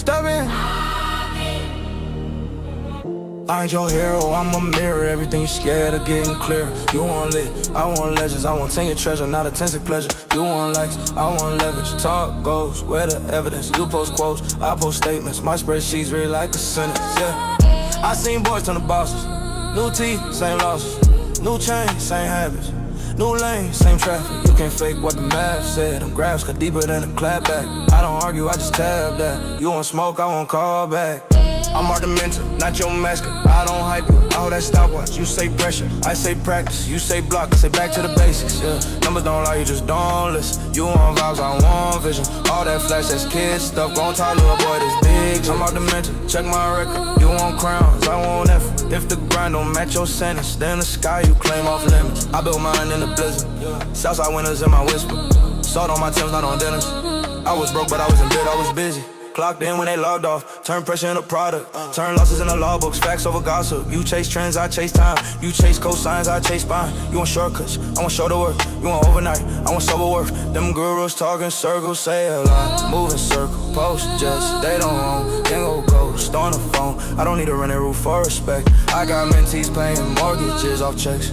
step in. I ain't your hero, I'm a mirror. Everything you scared of getting clear. You want lit, I want legends. I want tenure treasure, not a tensive pleasure. You want likes, I want leverage. Talk goes, where the evidence? You post quotes, I post statements. My spreadsheets read like a sentence, yeah. I seen boys turn to bosses. New teeth, same losses. New chain, same habits. New lane, same traffic. You can't fake what the math said. Them grabs cut deeper than a clapback. I don't argue, I just tab that. You want smoke, I want call back. I'm Art the mentor, not your masker. I don't hype you, all that stopwatch. You say pressure, I say practice. You say block, I say back to the basics, yeah. Numbers don't lie, you just don't listen. You want vibes, I want vision. All that flash, that's kid stuff. Gon' talk, little boy, this big. I'm Art the mentor, check my record. You want crowns, I want effort. If the grind don't match your sentence, then the sky you claim off limits. I built mine in the blizzard. Southside winners in my whisper. Salt on my Timbs, not on dinners. I was broke, but I wasn't bid, I was busy. Clocked in when they logged off, turn pressure into product. Turn losses into law books, facts over gossip. You chase trends, I chase time. You chase cosigns, I chase spine. You want shortcuts, I want shoulder work. You want overnight, I want sober worth. Them gurus talking circles, say a lot. Moving circle, post just, they don't own. Then go ghost on the phone. I don't need a rented roof for respect. I got mentees paying mortgages off checks.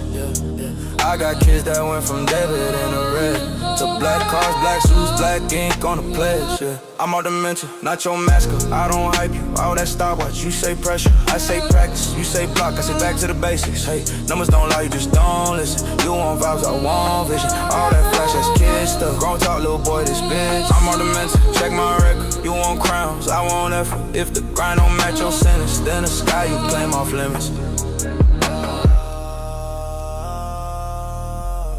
I got kids that went from debit and a red to black cars, black suits, black ink on the pledge, yeah. I'm Art the mentor, not your masker. I don't hype you, all that stopwatch. You say pressure, I say practice. You say block, I say back to the basics. Hey, numbers don't lie, you just don't listen. You want vibes, I want vision. All that flash, that's kid stuff. Grown talk, little boy, this bitch. I'm Art the mentor, check my record. You want crowns, I want effort. If the grind don't match your sentence, then the sky you claim off limits.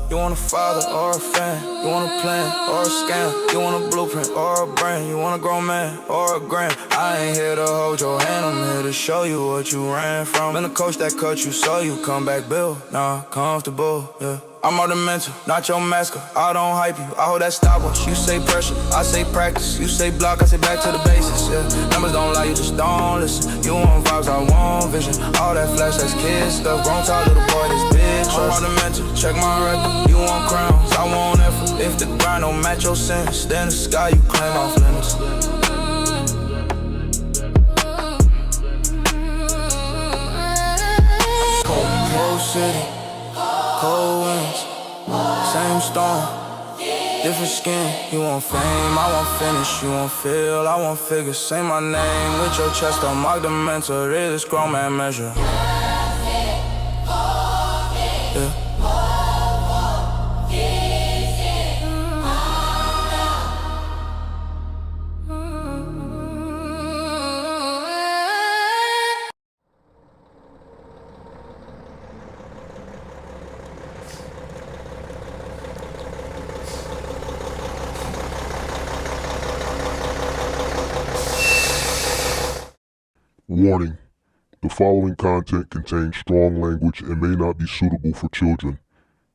You want a father or a fan? You want a plan or a scam? You want a blueprint or a brand? You want a grown man or a grand? I ain't here to hold your hand, I'm here to show you what you ran from. Been a coach that cut you so you come back built. Nah, comfortable, yeah. I'm Art the mentor, not your masker. I don't hype you, I hold that stopwatch. You say pressure, I say practice. You say block, I say back to the basics, yeah. Numbers don't lie, you just don't listen. You want vibes, I want vision. All that flash, that's kid stuff. Grown talk, little boy, this bitch. I'm Art the mentor, check my record. You want crowns, I want effort. If the grind don't match your sense, then the sky you claim off limits. Cold city, cold winds, same storm, different skin. You want fame, I want finish. You want feel, I want figure. Say my name with your chest, I'm Art the mentor. Realest grown man measure. Yeah. Warning: the following content contains strong language and may not be suitable for children.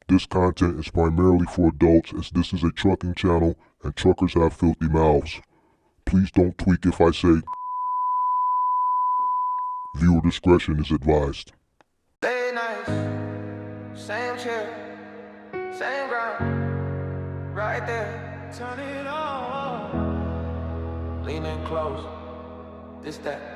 This content is primarily for adults, as this is a trucking channel and truckers have filthy mouths. Please don't tweak if I say viewer discretion is advised. Stay nice, same chair, same ground, right there. Turn it on, lean in close, this that.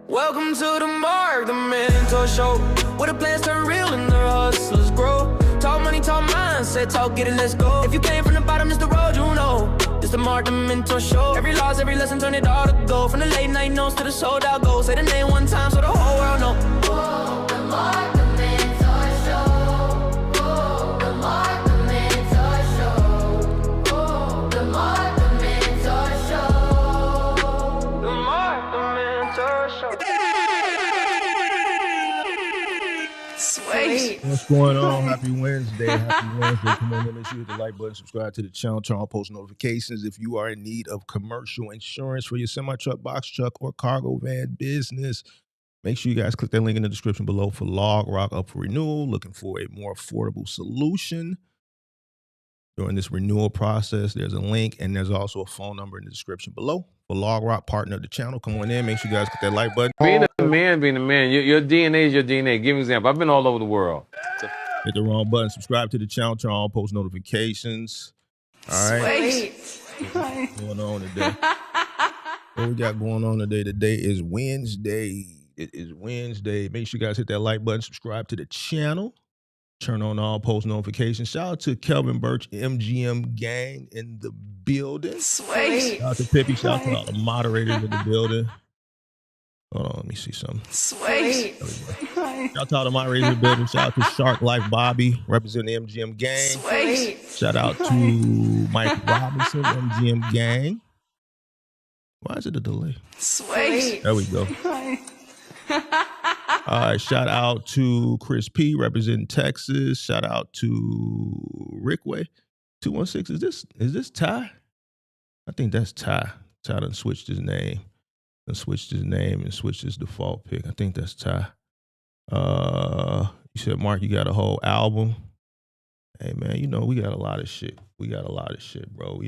Welcome to the Mark, the mentor show, where the plans turn real and the hustlers grow. Talk money, talk mindset, talk get it, let's go. If you came from the bottom, it's the road you know. It's the Mark, the mentor show. Every loss, every lesson, turn it all to gold. From the late night notes to the sold out goals. Say the name one time so the whole world know. Whoa, the Mark, the mentor show. Whoa, the Mark, the mentor show. Whoa, the Mark, the mentor show. The Mark, the mentor show. Sweet. What's going on? Happy Wednesday. Happy Wednesday. Come on in, make sure you hit the like button, subscribe to the channel, turn on post notifications. If you are in need of commercial insurance for your semi-truck, box truck, or cargo van business, make sure you guys click that link in the description below for Log Rock up for renewal. Looking for a more affordable solution during this renewal process. There's a link and there's also a phone number in the description below. For Log Rock, partner of the channel, come on in. Make sure you guys click that like button. Being a man, your DNA is your DNA. Give me an example. I've been all over the world. Hit the wrong button. Subscribe to the channel, turn on post notifications. All right. Sweet. What's going on today? What we got going on today? Today is Wednesday. It is Wednesday. Make sure you guys hit that like button, subscribe to the channel, turn on all post notifications. Shout out to Kelvin Birch, MGM gang in the building. Sweet. Shout out to Pippi. Shout out to all the moderators in the building. Hold on, let me see something. Sweet. Shout out to all the moderators in the building. Shout out to Shark Life Bobby, representing the MGM gang. Sweet. Shout out to Mike Robinson, MGM gang. Why is it a delay? Sweet. There we go. All right, shout out to Chris P, representing Texas. Shout out to Rickway 216. Is this Ty? I think that's Ty. Ty done switched his name. And switched his default pick. I think that's Ty. You said, Mark, you got a whole album. Hey man, you know we got a lot of shit. Bro.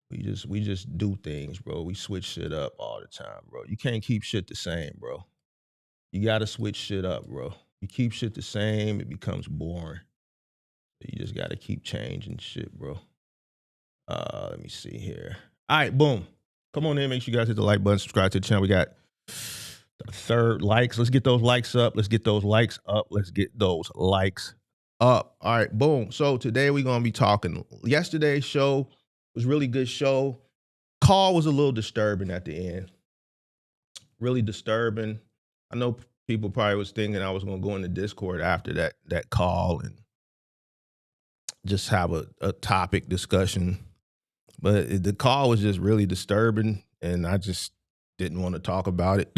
We just do things, bro. We switch shit up all the time, bro. You can't keep shit the same, bro. You gotta switch shit up, bro. You keep shit the same, it becomes boring. You just gotta keep changing shit, bro. Let me see here. All right, boom. Come on in, make sure you guys hit the like button, subscribe to the channel. We got the third likes. Let's get those likes up. All right, boom. So today we're gonna be talking. Yesterday's show was a really good show. Call was a little disturbing at the end. Really disturbing. I know people probably was thinking I was gonna go into Discord after that call and just have a topic discussion. But the call was just really disturbing, and I just didn't want to talk about it.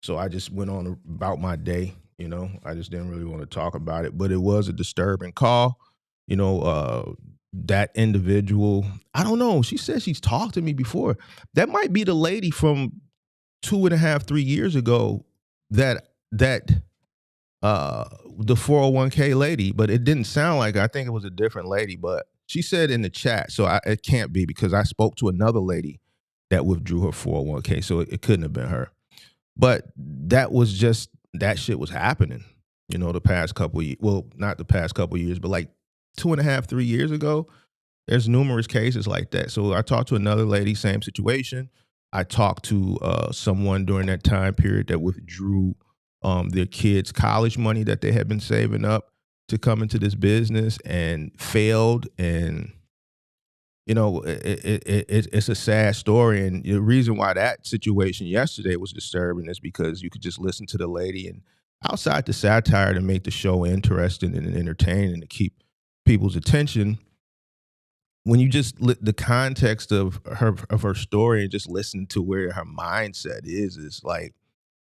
So I just went on about my day, you know. I just didn't really want to talk about it. But it was a disturbing call. You know, that individual, I don't know. She said she's talked to me before. That might be the lady from 2.5, 3 years ago that the 401k lady, but it didn't sound like her. I think it was a different lady, but she said in the chat, so it can't be because I spoke to another lady that withdrew her 401k, so it couldn't have been her. But that shit was happening, you know, the past couple of years. Well, not the past couple of years, but like 2.5, 3 years ago, there's numerous cases like that. So I talked to another lady, same situation. I talked to someone during that time period that withdrew their kids' college money that they had been saving up to come into this business and failed. And, you know, it's a sad story. And the reason why that situation yesterday was disturbing is because you could just listen to the lady, and outside the satire to make the show interesting and entertaining and to keep people's attention, when you just the context of her story and just listen to where her mindset is like,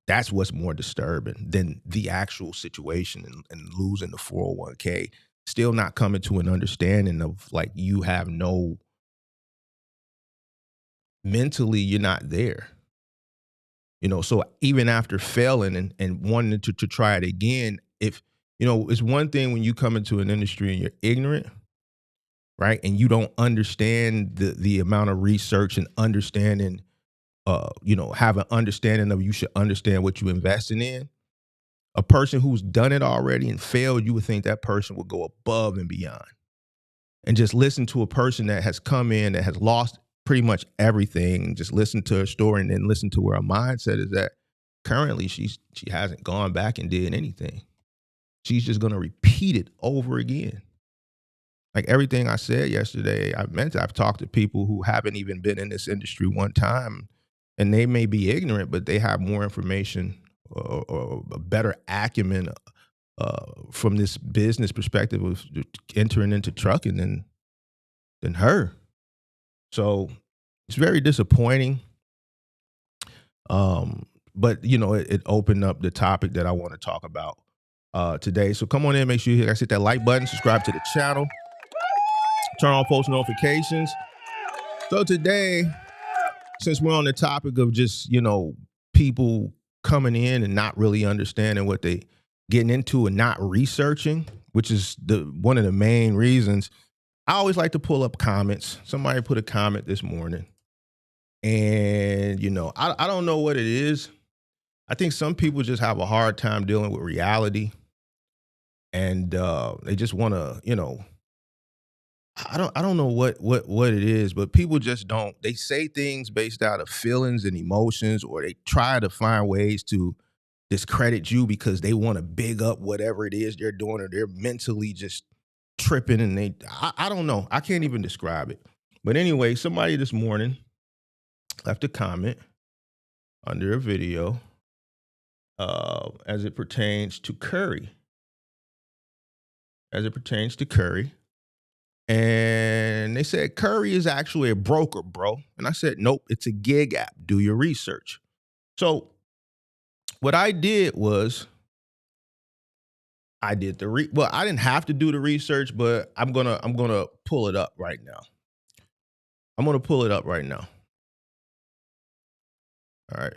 that's what's more disturbing than the actual situation and losing the 401k. Still not coming to an understanding of like, you have no, mentally you're not there. You know, so even after failing and wanting to try it again, if, you know, it's one thing when you come into an industry and you're ignorant, right? And you don't understand the amount of research and understanding, you know, have an understanding of, you should understand what you're investing in. A person who's done it already and failed, you would think that person would go above and beyond. And just listen to a person that has come in, that has lost pretty much everything, just listen to her story and then listen to where her mindset is at. Currently, she hasn't gone back and did anything. She's just going to repeat it over again. Like everything I said yesterday, I've talked to people who haven't even been in this industry one time, and they may be ignorant, but they have more information or a better acumen from this business perspective of entering into trucking than her. So it's very disappointing. But you know, it opened up the topic that I want to talk about today. So come on in, make sure you guys hit that like button, subscribe to the channel, turn on post notifications. So today, since we're on the topic of just, you know, people coming in and not really understanding what they getting into and not researching, which is one of the main reasons, I always like to pull up comments. Somebody put a comment this morning, and, you know, I don't know what it is. I think some people just have a hard time dealing with reality, and they just want to, you know, I don't know what it is, but people just don't. They say things based out of feelings and emotions, or they try to find ways to discredit you because they want to big up whatever it is they're doing, or they're mentally just tripping. And I don't know. I can't even describe it. But anyway, somebody this morning left a comment under a video as it pertains to Curry. And they said, Curry is actually a broker, bro. And I said, nope, it's a gig app. Do your research. So what I did was I did well, I didn't have to do the research, but I'm gonna pull it up right now. All right.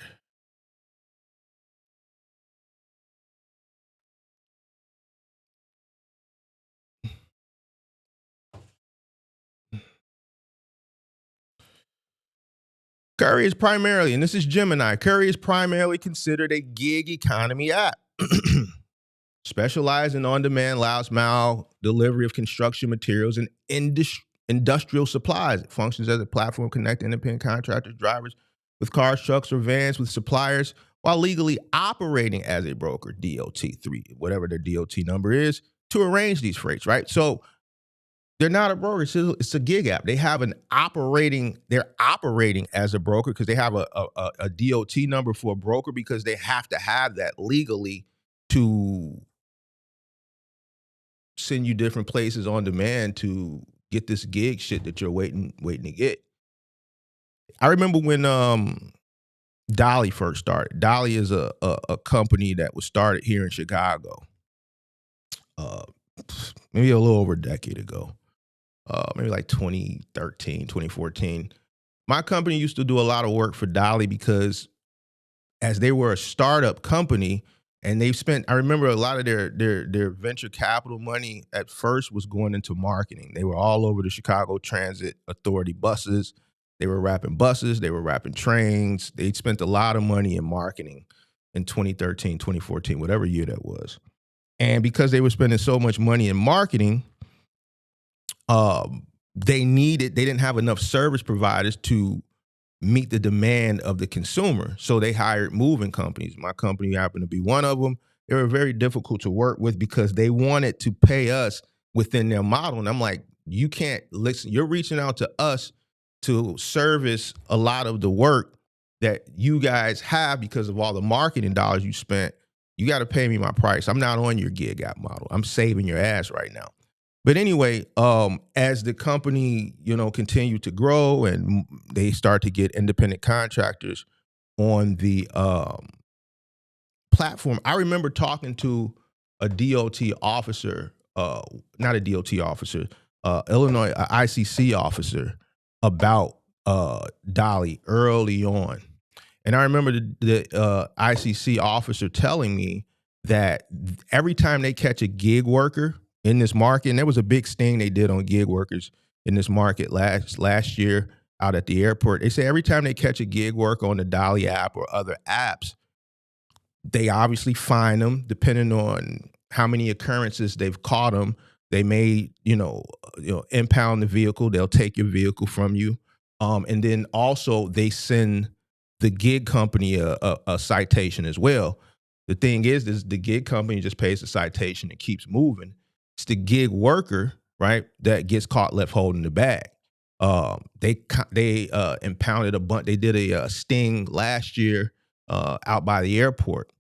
Curry is primarily, and this is Gemini, Curry is primarily considered a gig economy app. Specialized in on-demand last mile delivery of construction materials and industrial supplies. It functions as a platform connecting independent contractors, drivers with cars, trucks, or vans with suppliers while legally operating as a broker, DOT3, whatever their DOT number is, to arrange these freights, right? So they're not a broker. It's a gig app. They're operating as a broker because they have a DOT number for a broker because they have to have that legally to send you different places on demand to get this gig shit that you're waiting to get. I remember when Dolly first started. Dolly is a company that was started here in Chicago, maybe a little over a decade ago, maybe like 2013, 2014. My company used to do a lot of work for Dolly because as they were a startup company, and they've spent, I remember a lot of their venture capital money at first was going into marketing. They were all over the Chicago Transit Authority buses. They were wrapping buses. They were wrapping trains. They spent a lot of money in marketing in 2013, 2014, whatever year that was. And because they were spending so much money in marketing, they didn't have enough service providers to meet the demand of the consumer. So they hired moving companies. My company happened to be one of them. They were very difficult to work with because they wanted to pay us within their model. And I'm like, you can't listen. You're reaching out to us to service a lot of the work that you guys have because of all the marketing dollars you spent. You got to pay me my price. I'm not on your gig app model. I'm saving your ass right now. But anyway, as the company, continued to grow and they start to get independent contractors on the platform, I remember talking to a DOT officer, not a DOT officer, Illinois ICC officer about Dolly early on. And I remember the ICC officer telling me that every time they catch a gig worker in this market, and there was a big sting they did on gig workers in this market last year out at the airport. They say every time they catch a gig worker on the Dolly app or other apps, they obviously fine them depending on how many occurrences they've caught them. They may, impound the vehicle. They'll take your vehicle from you. And then also they send the gig company a citation as well. The thing is the gig company just pays the citation and keeps moving. It's the gig worker, right, that gets caught left holding the bag. They impounded a bunch. They did a sting last year out by the airport,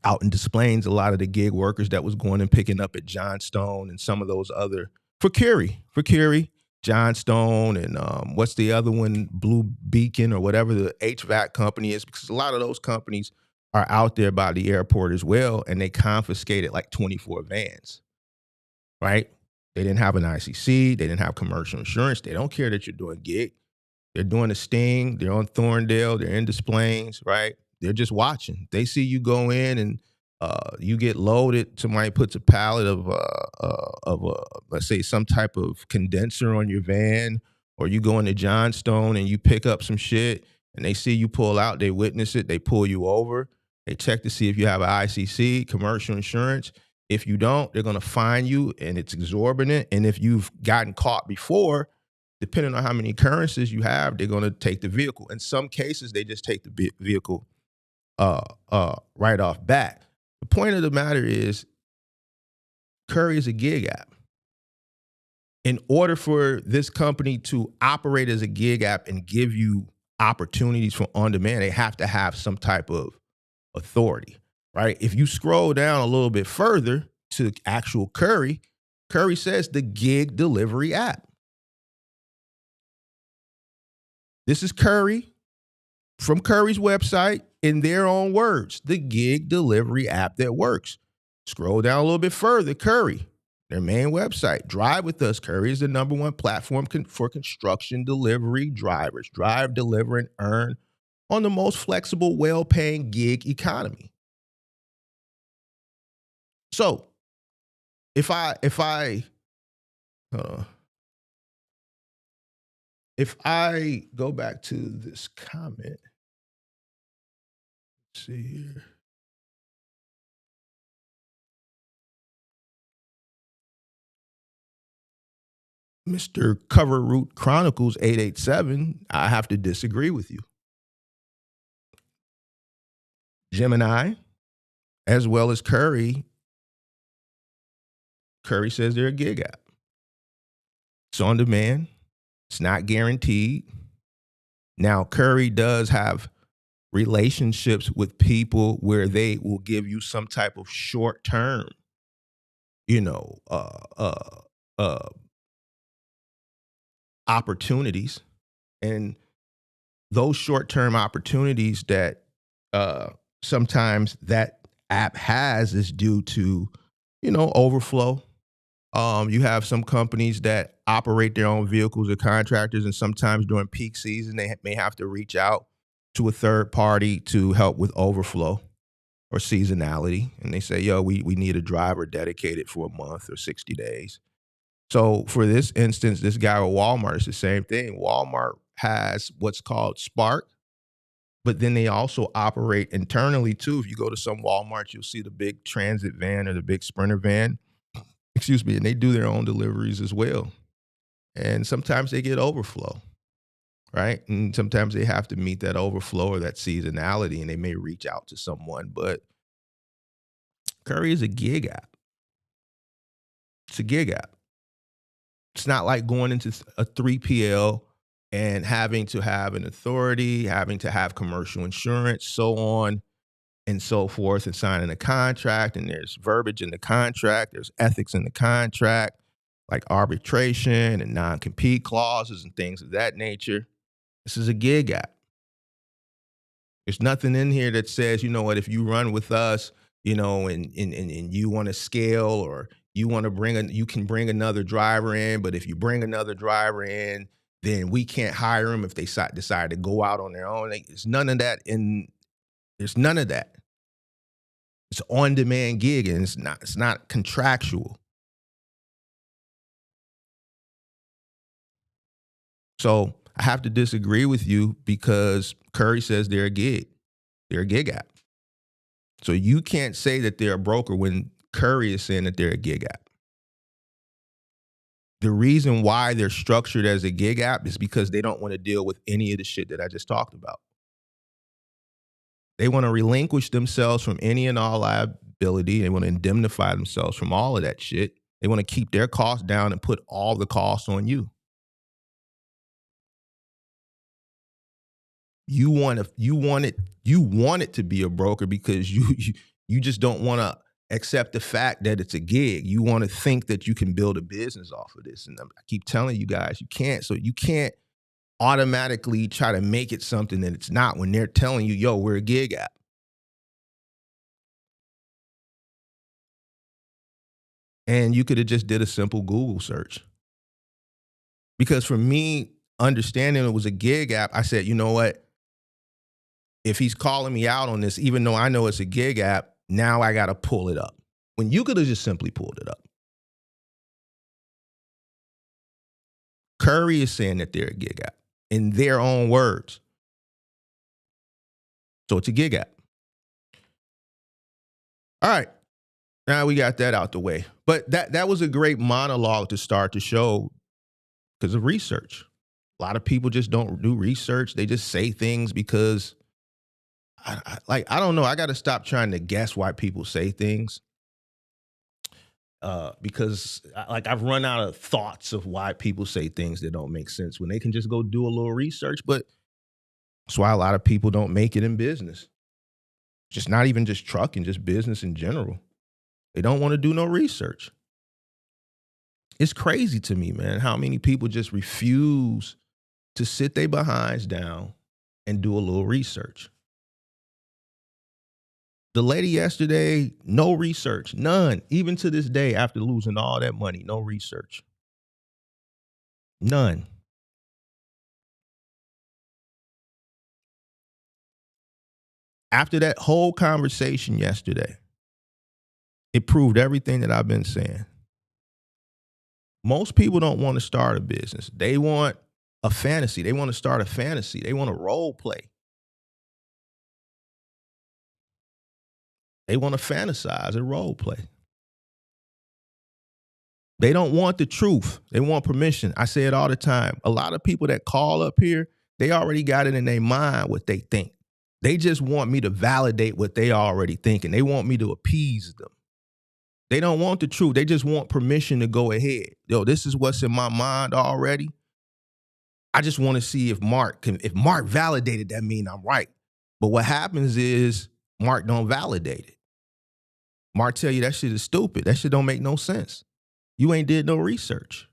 out in Des Plaines. A lot of the gig workers that was going and picking up at Johnstone and some of those other for Curie, Johnstone, and what's the other one, Blue Beacon or whatever the HVAC company is, because a lot of those companies are out there by the airport as well, and they confiscated like 24 vans. Right? They didn't have an ICC. They didn't have commercial insurance. They don't care that you're doing gig. They're doing a sting. They're on Thorndale. They're in Des Plaines, right? They're just watching. They see you go in and you get loaded. Somebody puts a pallet of let's say some type of condenser on your van, or you go into Johnstone and you pick up some shit and they see you pull out. They witness it. They pull you over. They check to see if you have an ICC, commercial insurance. If you don't, they're going to fine you, and it's exorbitant. And if you've gotten caught before, depending on how many occurrences you have, they're going to take the vehicle. In some cases, they just take the vehicle right off bat. The point of the matter is, Curry is a gig app. In order for this company to operate as a gig app and give you opportunities for on demand, they have to have some type of authority, right? If you scroll down a little bit further to actual Curry, Curry says the gig delivery app. This is Curry from Curry's website in their own words, the gig delivery app that works. Scroll down a little bit further, Curry, their main website, Drive With Us. Curry is the #1 platform for construction delivery drivers. Drive, deliver, and earn on the most flexible, well-paying gig economy. So, if I go back to this comment, let's see here. Mr. Cover Root Chronicles 887, I have to disagree with you. Gemini, as well as Curry says they're a gig app. It's on demand. It's not guaranteed. Now, Curry does have relationships with people where they will give you some type of short-term, opportunities. And those short-term opportunities that sometimes that app has is due to, overflow. You have some companies that operate their own vehicles or contractors, and sometimes during peak season, they may have to reach out to a third party to help with overflow or seasonality. And they say, yo, we need a driver dedicated for a month or 60 days. So for this instance, this guy with Walmart is the same thing. Walmart has what's called Spark, but then they also operate internally too. If you go to some Walmarts, you'll see the big transit van or the big Sprinter van, and they do their own deliveries as well. And sometimes they get overflow, right? And sometimes they have to meet that overflow or that seasonality, and they may reach out to someone. But Curry is a gig app. It's a gig app. It's not like going into a 3PL and having to have an authority, having to have commercial insurance, so on and so forth, and signing a contract. And there's verbiage in the contract. There's ethics in the contract, like arbitration and non-compete clauses and things of that nature. This is a gig app. There's nothing in here that says, you know what, if you run with us, and you want to scale, or you want to you can bring another driver in, but if you bring another driver in, then we can't hire them if they decide to go out on their own. There's none of that there's none of that. It's on-demand gig, and it's not contractual. So I have to disagree with you because Curry says they're a gig. They're a gig app. So you can't say that they're a broker when Curry is saying that they're a gig app. The reason why they're structured as a gig app is because they don't want to deal with any of the shit that I just talked about. They want to relinquish themselves from any and all liability. They want to indemnify themselves from all of that shit. They want to keep their costs down and put all the costs on you. You want it to be a broker because you just don't want to accept the fact that it's a gig. You want to think that you can build a business off of this. And I keep telling you guys, you can't. So you can't automatically try to make it something that it's not when they're telling you, yo, we're a gig app. And you could have just did a simple Google search. Because for me, understanding it was a gig app, I said, you know what? If he's calling me out on this, even though I know it's a gig app, now I got to pull it up. When you could have just simply pulled it up. Curry is saying that they're a gig app in their own words. So it's a gig app. All right. Now we got that out the way. But that was a great monologue to start the show because of research. A lot of people just don't do research. They just say things because I don't know. I got to stop trying to guess why people say things. Because I've run out of thoughts of why people say things that don't make sense when they can just go do a little research. But that's why a lot of people don't make it in business. Just not even just trucking, just business in general. They don't want to do no research. It's crazy to me, man, how many people just refuse to sit their behinds down and do a little research. The lady yesterday, no research, none. Even to this day, after losing all that money, no research. None. After that whole conversation yesterday, it proved everything that I've been saying. Most people don't want to start a business. They want a fantasy. They want to start a fantasy. They want to role play. They want to fantasize and role play. They don't want the truth. They want permission. I say it all the time. A lot of people that call up here, they already got it in their mind what they think. They just want me to validate what they already think, and they want me to appease them. They don't want the truth. They just want permission to go ahead. Yo, this is what's in my mind already. I just want to see if Mark validated that mean I'm right. But what happens is Mark don't validate it. Mark tell you that shit is stupid. That shit don't make no sense. You ain't did no research.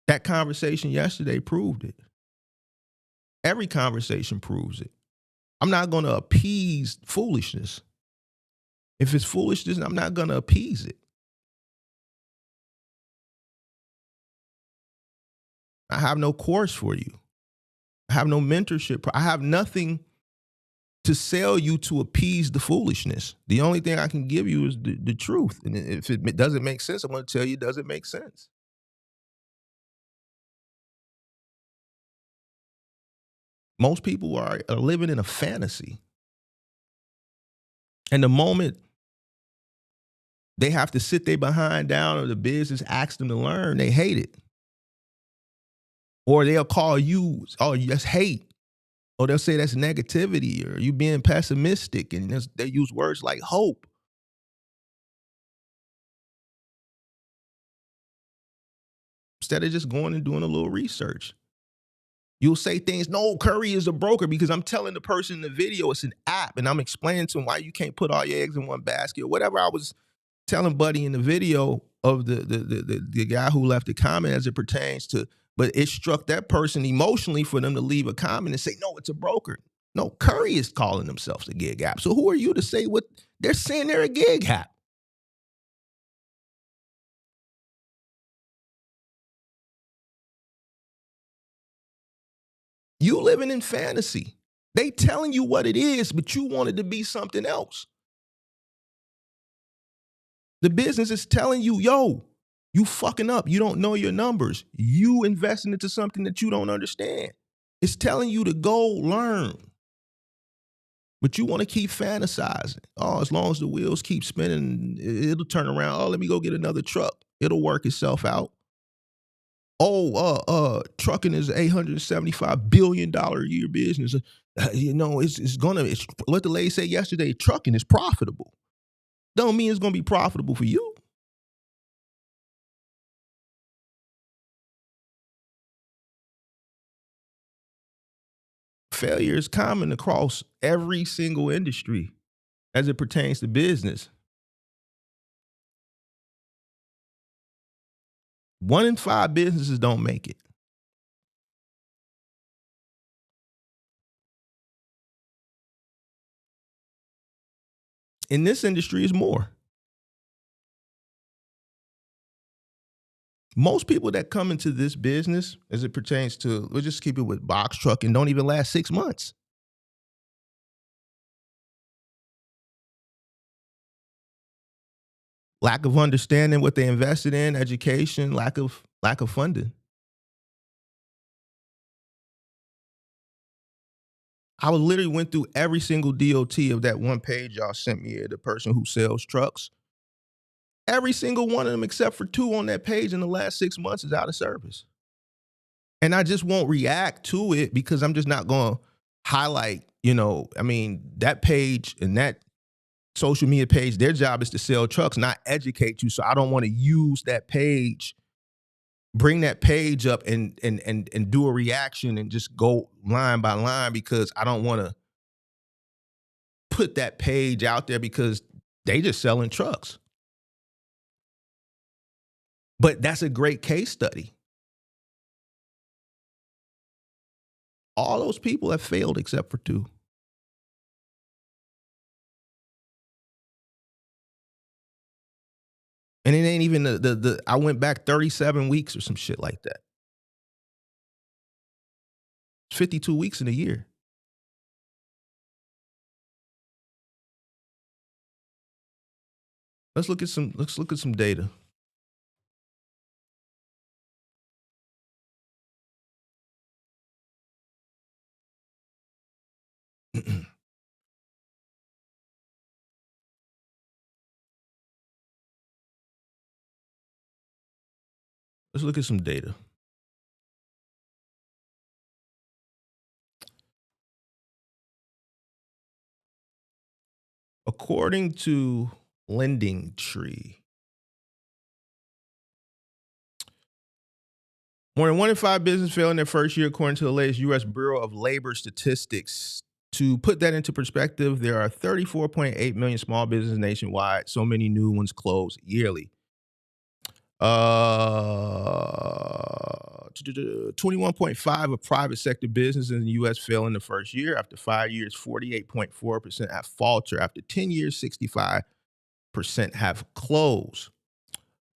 That conversation yesterday proved it. Every conversation proves it. I'm not going to appease foolishness. If it's foolishness, I'm not going to appease it. I have no course for you. I have no mentorship. I have nothing to sell you to appease the foolishness. The only thing I can give you is the truth. And if it doesn't make sense, I'm going to tell you it doesn't make sense. Most people are living in a fantasy. And the moment they have to sit their behind down or the business asks them to learn, they hate it. Or they'll call you, oh, that's hate. Or they'll say that's negativity, or you being pessimistic, and they use words like hope. Instead of just going and doing a little research. You'll say things, no, Curry is a broker, because I'm telling the person in the video it's an app, and I'm explaining to them why you can't put all your eggs in one basket, or whatever I was telling Buddy in the video of the guy who left a comment as it pertains to, but it struck that person emotionally for them to leave a comment and say, no, it's a broker. No, Curry is calling themselves a gig app. So who are you to say what they're saying? They're a gig app. You living in fantasy. They telling you what it is, but you want it to be something else. The business is telling you, yo, you fucking up. You don't know your numbers. You investing into something that you don't understand. It's telling you to go learn. But you want to keep fantasizing. Oh, as long as the wheels keep spinning, it'll turn around. Oh, let me go get another truck. It'll work itself out. Oh, trucking is an $875 billion a year business. It's what the lady said yesterday, trucking is profitable. Don't mean it's going to be profitable for you. Failure is common across every single industry as it pertains to business. 1 in 5 businesses don't make it. In this industry is more. Most people that come into this business as it pertains to, we'll just keep it with box trucking, don't even last 6 months. Lack of understanding what they invested in, education, lack of funding. I literally went through every single DOT of that one page y'all sent me, the person who sells trucks. Every single one of them except for 2 on that page in the last 6 months is out of service. And I just won't react to it because I'm just not going to highlight, that page and that social media page, their job is to sell trucks, not educate you. So I don't want to use that page, bring that page up and do a reaction and just go line by line because I don't want to put that page out there because they just selling trucks. But that's a great case study. All those people have failed except for 2. And it ain't even the I went back 37 weeks or some shit like that. 52 weeks in a year. Let's look at some data. Let's look at some data. According to Lending Tree, more than 1 in 5 businesses fail in their first year, according to the latest U.S. Bureau of Labor Statistics. To put that into perspective, there are 34.8 million small businesses nationwide. So many new ones close yearly. 21.5 of private sector businesses in the U.S. fail in the first year. After 5 years, 48.4% have faltered. After 10 years, 65% have closed.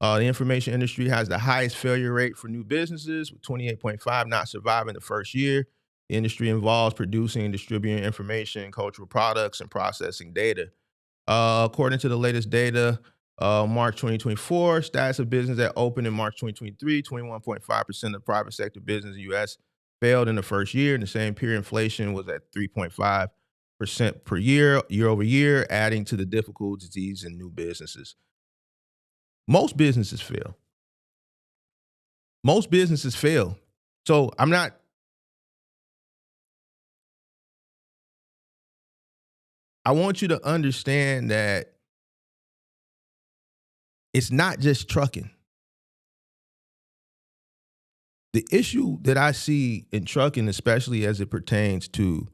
The information industry has the highest failure rate for new businesses, with 28.5 not surviving the first year. The industry involves producing and distributing information, cultural products, and processing data. According to the latest data, March 2024, status of business that opened in March 2023, 21.5% of private sector business in the U.S. failed in the first year. In the same period, inflation was at 3.5% per year, year over year, adding to the difficulties in new businesses. Most businesses fail. Most businesses fail. So I want you to understand that it's not just trucking. The issue that I see in trucking, especially as it pertains to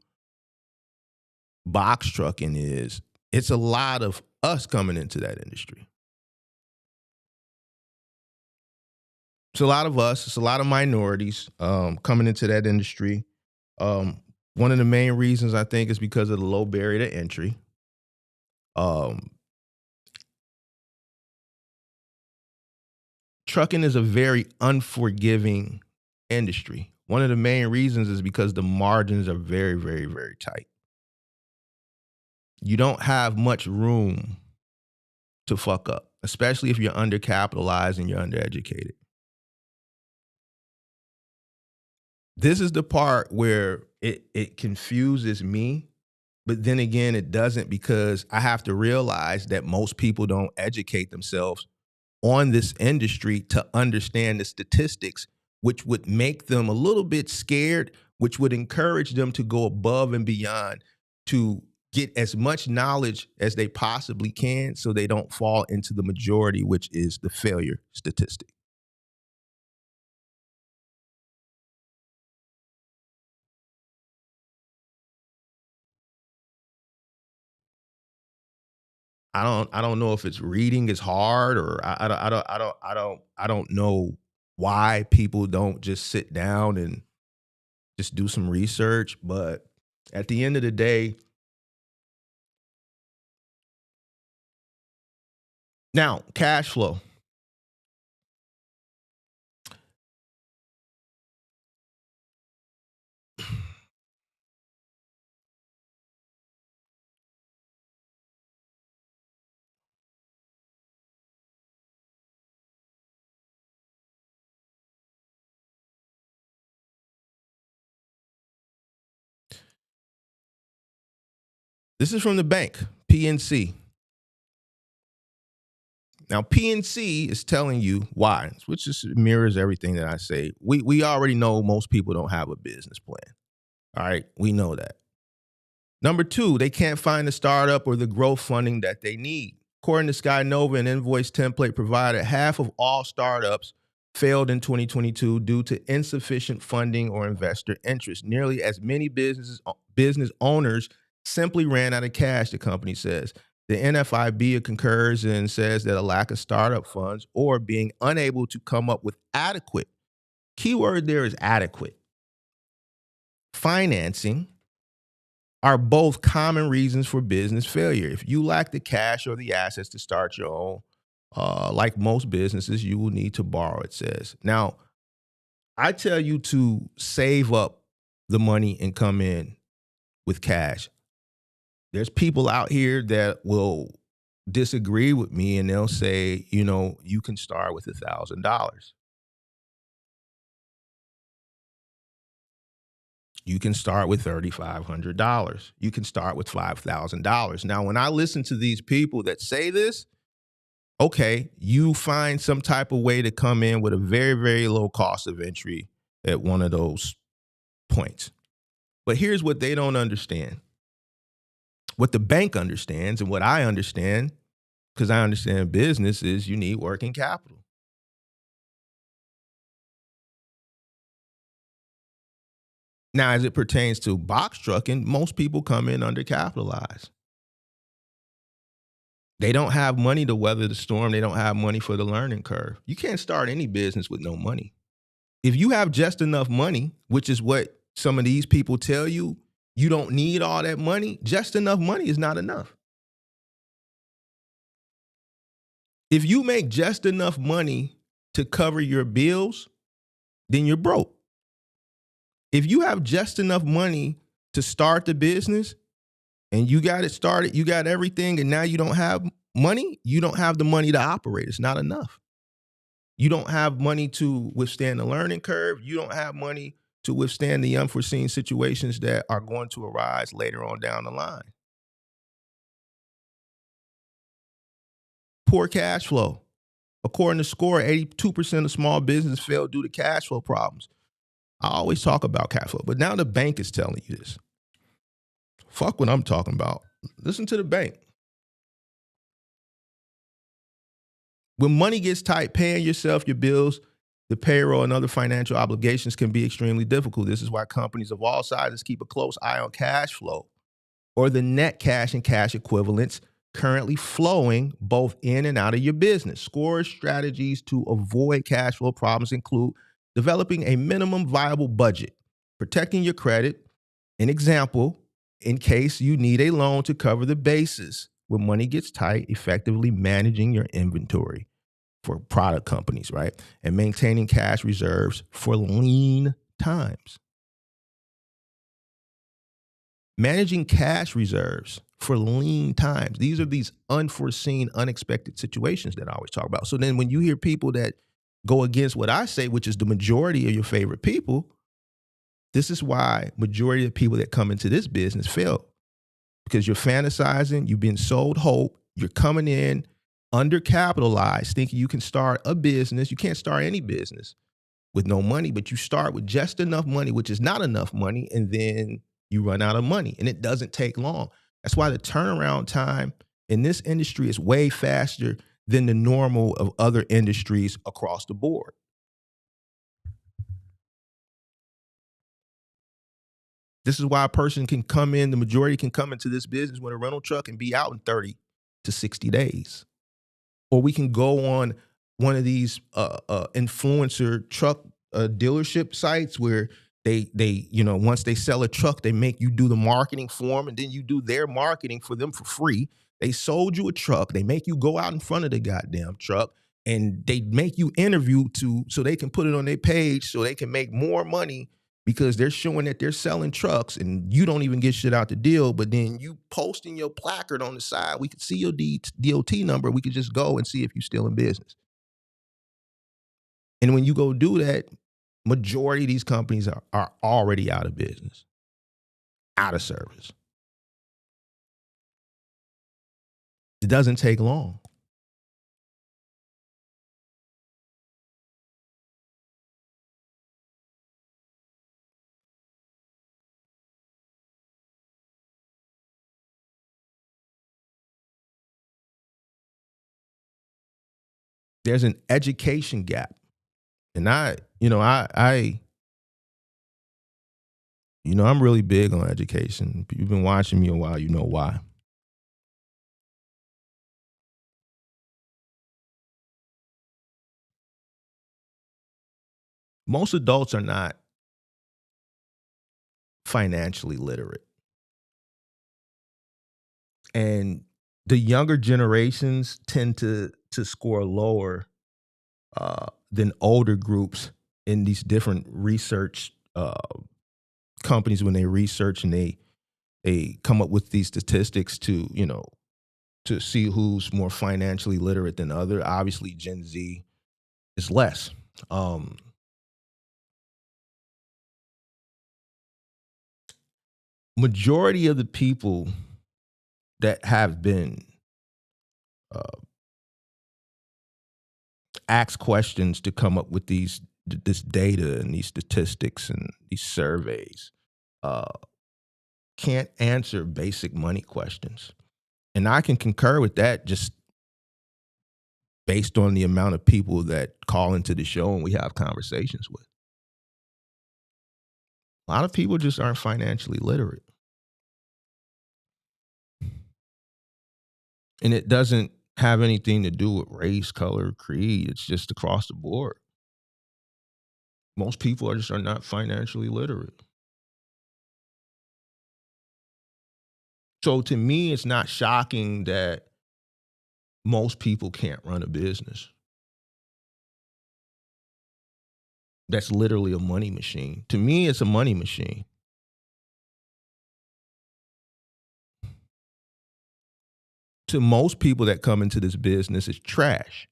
box trucking, is it's a lot of us coming into that industry. It's a lot of us. It's a lot of minorities coming into that industry. One of the main reasons I think is because of the low barrier to entry. Trucking is a very unforgiving industry. One of the main reasons is because the margins are very, very, very tight. You don't have much room to fuck up, especially if you're undercapitalized and you're undereducated. This is the part where it confuses me, but then again, it doesn't, because I have to realize that most people don't educate themselves on this industry to understand the statistics, which would make them a little bit scared, which would encourage them to go above and beyond to get as much knowledge as they possibly can so they don't fall into the majority, which is the failure statistic. I don't know if it's reading is hard, or I don't know why people don't just sit down and just do some research. But at the end of the day, now cash flow. This is from the bank, PNC. Now, PNC is telling you why, which just mirrors everything that I say. We already know most people don't have a business plan. All right, we know that. Number two, they can't find the startup or the growth funding that they need. According to Skynova, an invoice template provided, half of all startups failed in 2022 due to insufficient funding or investor interest. Nearly as many business owners simply ran out of cash, the company says. The NFIB concurs and says that a lack of startup funds or being unable to come up with adequate, keyword there is adequate, financing are both common reasons for business failure. If you lack the cash or the assets to start your own, like most businesses, you will need to borrow, it says. Now, I tell you to save up the money and come in with cash. There's people out here that will disagree with me and they'll say, you know, you can start with $1,000. You can start with $3,500. You can start with $5,000. Now, when I listen to these people that say this, okay, you find some type of way to come in with a very, very low cost of entry at one of those points. But here's what they don't understand. What the bank understands and what I understand, because I understand business, is you need working capital. Now, as it pertains to box trucking, most people come in undercapitalized. They don't have money to weather the storm. They don't have money for the learning curve. You can't start any business with no money. If you have just enough money, which is what some of these people tell you, you don't need all that money. Just enough money is not enough. If you make just enough money to cover your bills, then you're broke. If you have just enough money to start the business and you got it started, you got everything, and now you don't have money, you don't have the money to operate. It's not enough. You don't have money to withstand the learning curve. You don't have money to withstand the unforeseen situations that are going to arise later on down the line. Poor cash flow. According to SCORE, 82% of small businesses fail due to cash flow problems. I always talk about cash flow, but now the bank is telling you this. Fuck what I'm talking about. Listen to the bank. When money gets tight, paying yourself, your bills, the payroll, and other financial obligations can be extremely difficult. This is why companies of all sizes keep a close eye on cash flow, or the net cash and cash equivalents currently flowing both in and out of your business. SCORE strategies to avoid cash flow problems include developing a minimum viable budget, protecting your credit, an example, in case you need a loan to cover the basis when money gets tight, effectively managing your inventory for product companies, right? And maintaining cash reserves for lean times. Managing cash reserves for lean times. These are these unforeseen, unexpected situations that I always talk about. So then when you hear people that go against what I say, which is the majority of your favorite people, this is why majority of people that come into this business fail. Because you're fantasizing, you've been sold hope, you're coming in undercapitalized, thinking you can start a business. You can't start any business with no money, but you start with just enough money, which is not enough money, and then you run out of money, and it doesn't take long. That's why the turnaround time in this industry is way faster than the normal of other industries across the board. This is why a person can come in, the majority can come into this business with a rental truck and be out in 30 to 60 days. Or we can go on one of these influencer truck dealership sites where they once they sell a truck, they make you do the marketing for them, and then you do their marketing for them for free. They sold you a truck. They make you go out in front of the goddamn truck, and they make you interview so they can put it on their page so they can make more money, because they're showing that they're selling trucks and you don't even get shit out the deal. But then you posting your placard on the side, we could see your DOT number. We could just go and see if you're still in business. And when you go do that, majority of these companies are already out of business, out of service. It doesn't take long. There's an education gap. And I'm really big on education. If you've been watching me a while, you know why. Most adults are not financially literate. And the younger generations tend to score lower than older groups in these different research companies when they research and they come up with these statistics to see who's more financially literate than other. Obviously, Gen Z is less. Majority of the people that have been asked questions to come up with this data and these statistics and these surveys can't answer basic money questions. And I can concur with that just based on the amount of people that call into the show and we have conversations with. A lot of people just aren't financially literate. And it doesn't have anything to do with race, color, creed. It's just across the board. Most people are not financially literate. So to me, it's not shocking that most people can't run a business. That's literally a money machine. To me, it's a money machine. To most people that come into this business, it's trash.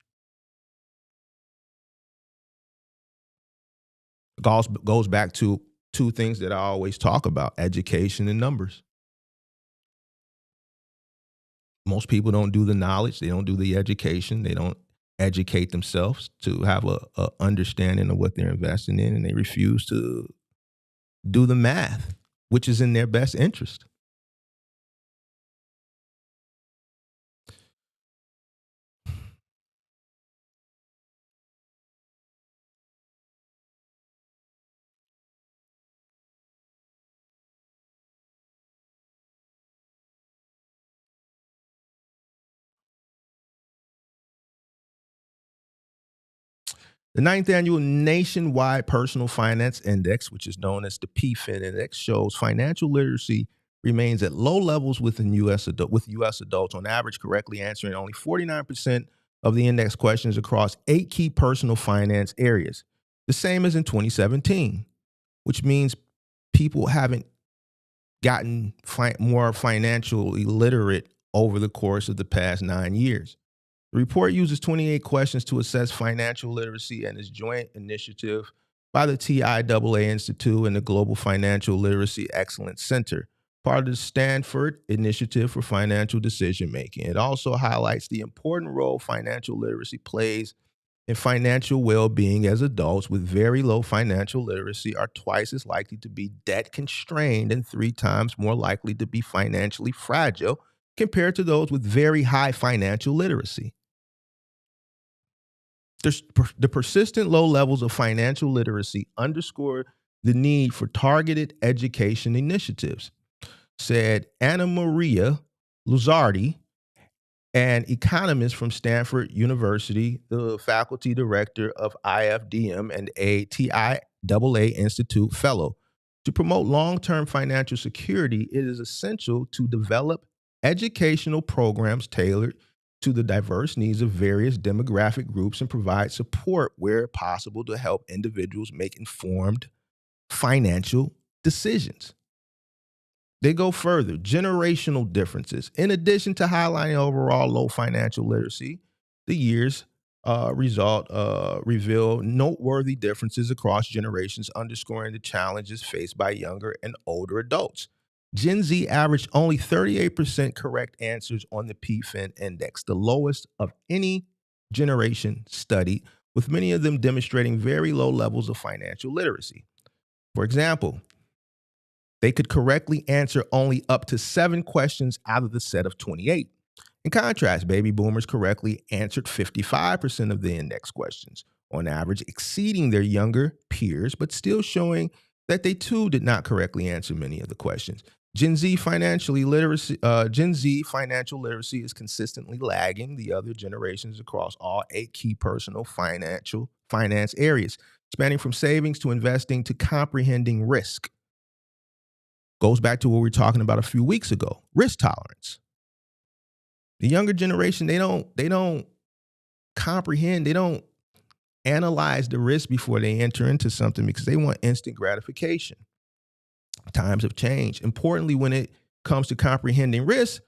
Goes back to two things that I always talk about: education and numbers. Most people don't do the knowledge. They don't do the education. They don't educate themselves to have a understanding of what they're investing in, and they refuse to do the math, which is in their best interest. The 9th annual Nationwide Personal Finance Index, which is known as the PFIN Index, shows financial literacy remains at low levels with U.S. adults, on average correctly answering only 49% of the index questions across 8 key personal finance areas, the same as in 2017, which means people haven't gotten more financially literate over the course of the past 9 years. The report uses 28 questions to assess financial literacy and is a joint initiative by the TIAA Institute and the Global Financial Literacy Excellence Center, part of the Stanford Initiative for Financial Decision Making. It also highlights the important role financial literacy plays in financial well-being, as adults with very low financial literacy are twice as likely to be debt constrained and 3 times more likely to be financially fragile compared to those with very high financial literacy. The persistent low levels of financial literacy underscore the need for targeted education initiatives, said Anna Maria Luzzardi, an economist from Stanford University, the faculty director of IFDM and a TIAA Institute fellow. To promote long-term financial security, it is essential to develop educational programs tailored to the diverse needs of various demographic groups and provide support where possible to help individuals make informed financial decisions. They go further: generational differences. In addition to highlighting overall low financial literacy, the year's result reveal noteworthy differences across generations, underscoring the challenges faced by younger and older adults. Gen Z averaged only 38% correct answers on the PFIN index, the lowest of any generation studied, with many of them demonstrating very low levels of financial literacy. For example, they could correctly answer only up to 7 questions out of the set of 28. In contrast, baby boomers correctly answered 55% of the index questions, on average exceeding their younger peers, but still showing that they too did not correctly answer many of the questions. Gen Z financial literacy is consistently lagging the other generations across all 8 key personal finance areas, spanning from savings to investing to comprehending risk. Goes back to what we were talking about a few weeks ago, risk tolerance. The younger generation, they don't comprehend, they don't analyze the risk before they enter into something because they want instant gratification. Times have changed. Importantly, when it comes to comprehending risk,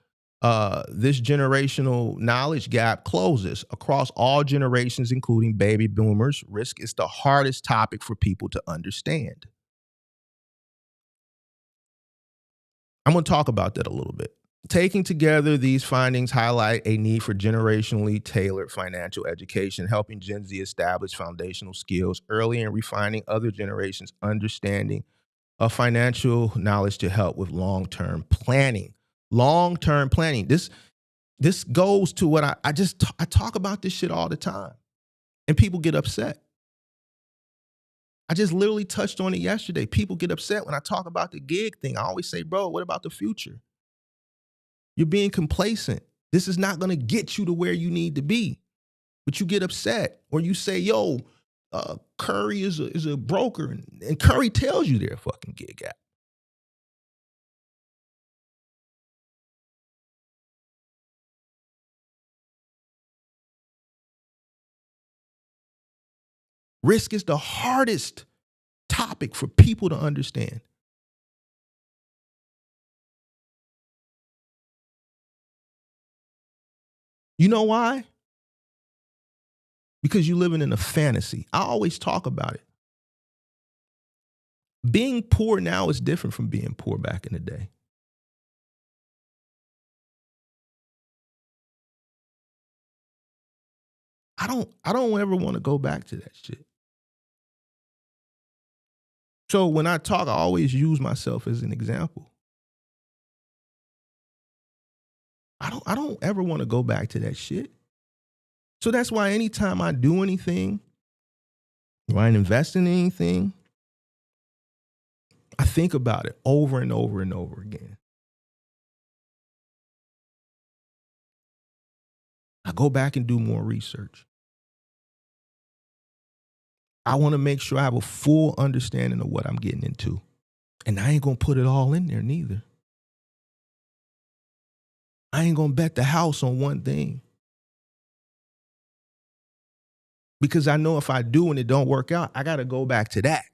this generational knowledge gap closes across all generations, including baby boomers. Risk is the hardest topic for people to understand. I'm going to talk about that a little bit. Taking together, these findings highlight a need for generationally tailored financial education, helping Gen Z establish foundational skills early and refining other generations' understanding of financial knowledge to help with long-term planning. Long-term planning. This goes to what I talk about this shit all the time, and people get upset. I just literally touched on it yesterday. People get upset when I talk about the gig thing. I always say, bro, what about the future? You're being complacent. This is not going to get you to where you need to be. But you get upset, or you say, yo, Curry is a broker, and Curry tells you they're a fucking gig app. Risk is the hardest topic for people to understand. You know why? Because you're living in a fantasy. I always talk about it. Being poor now is different from being poor back in the day. I don't ever want to go back to that shit. So when I talk, I always use myself as an example. I don't ever want to go back to that shit. So that's why anytime I do anything, or I invest in anything, I think about it over and over and over again. I go back and do more research. I want to make sure I have a full understanding of what I'm getting into. And I ain't going to put it all in there neither. I ain't going to bet the house on one thing. Because I know if I do and it don't work out, I got to go back to that.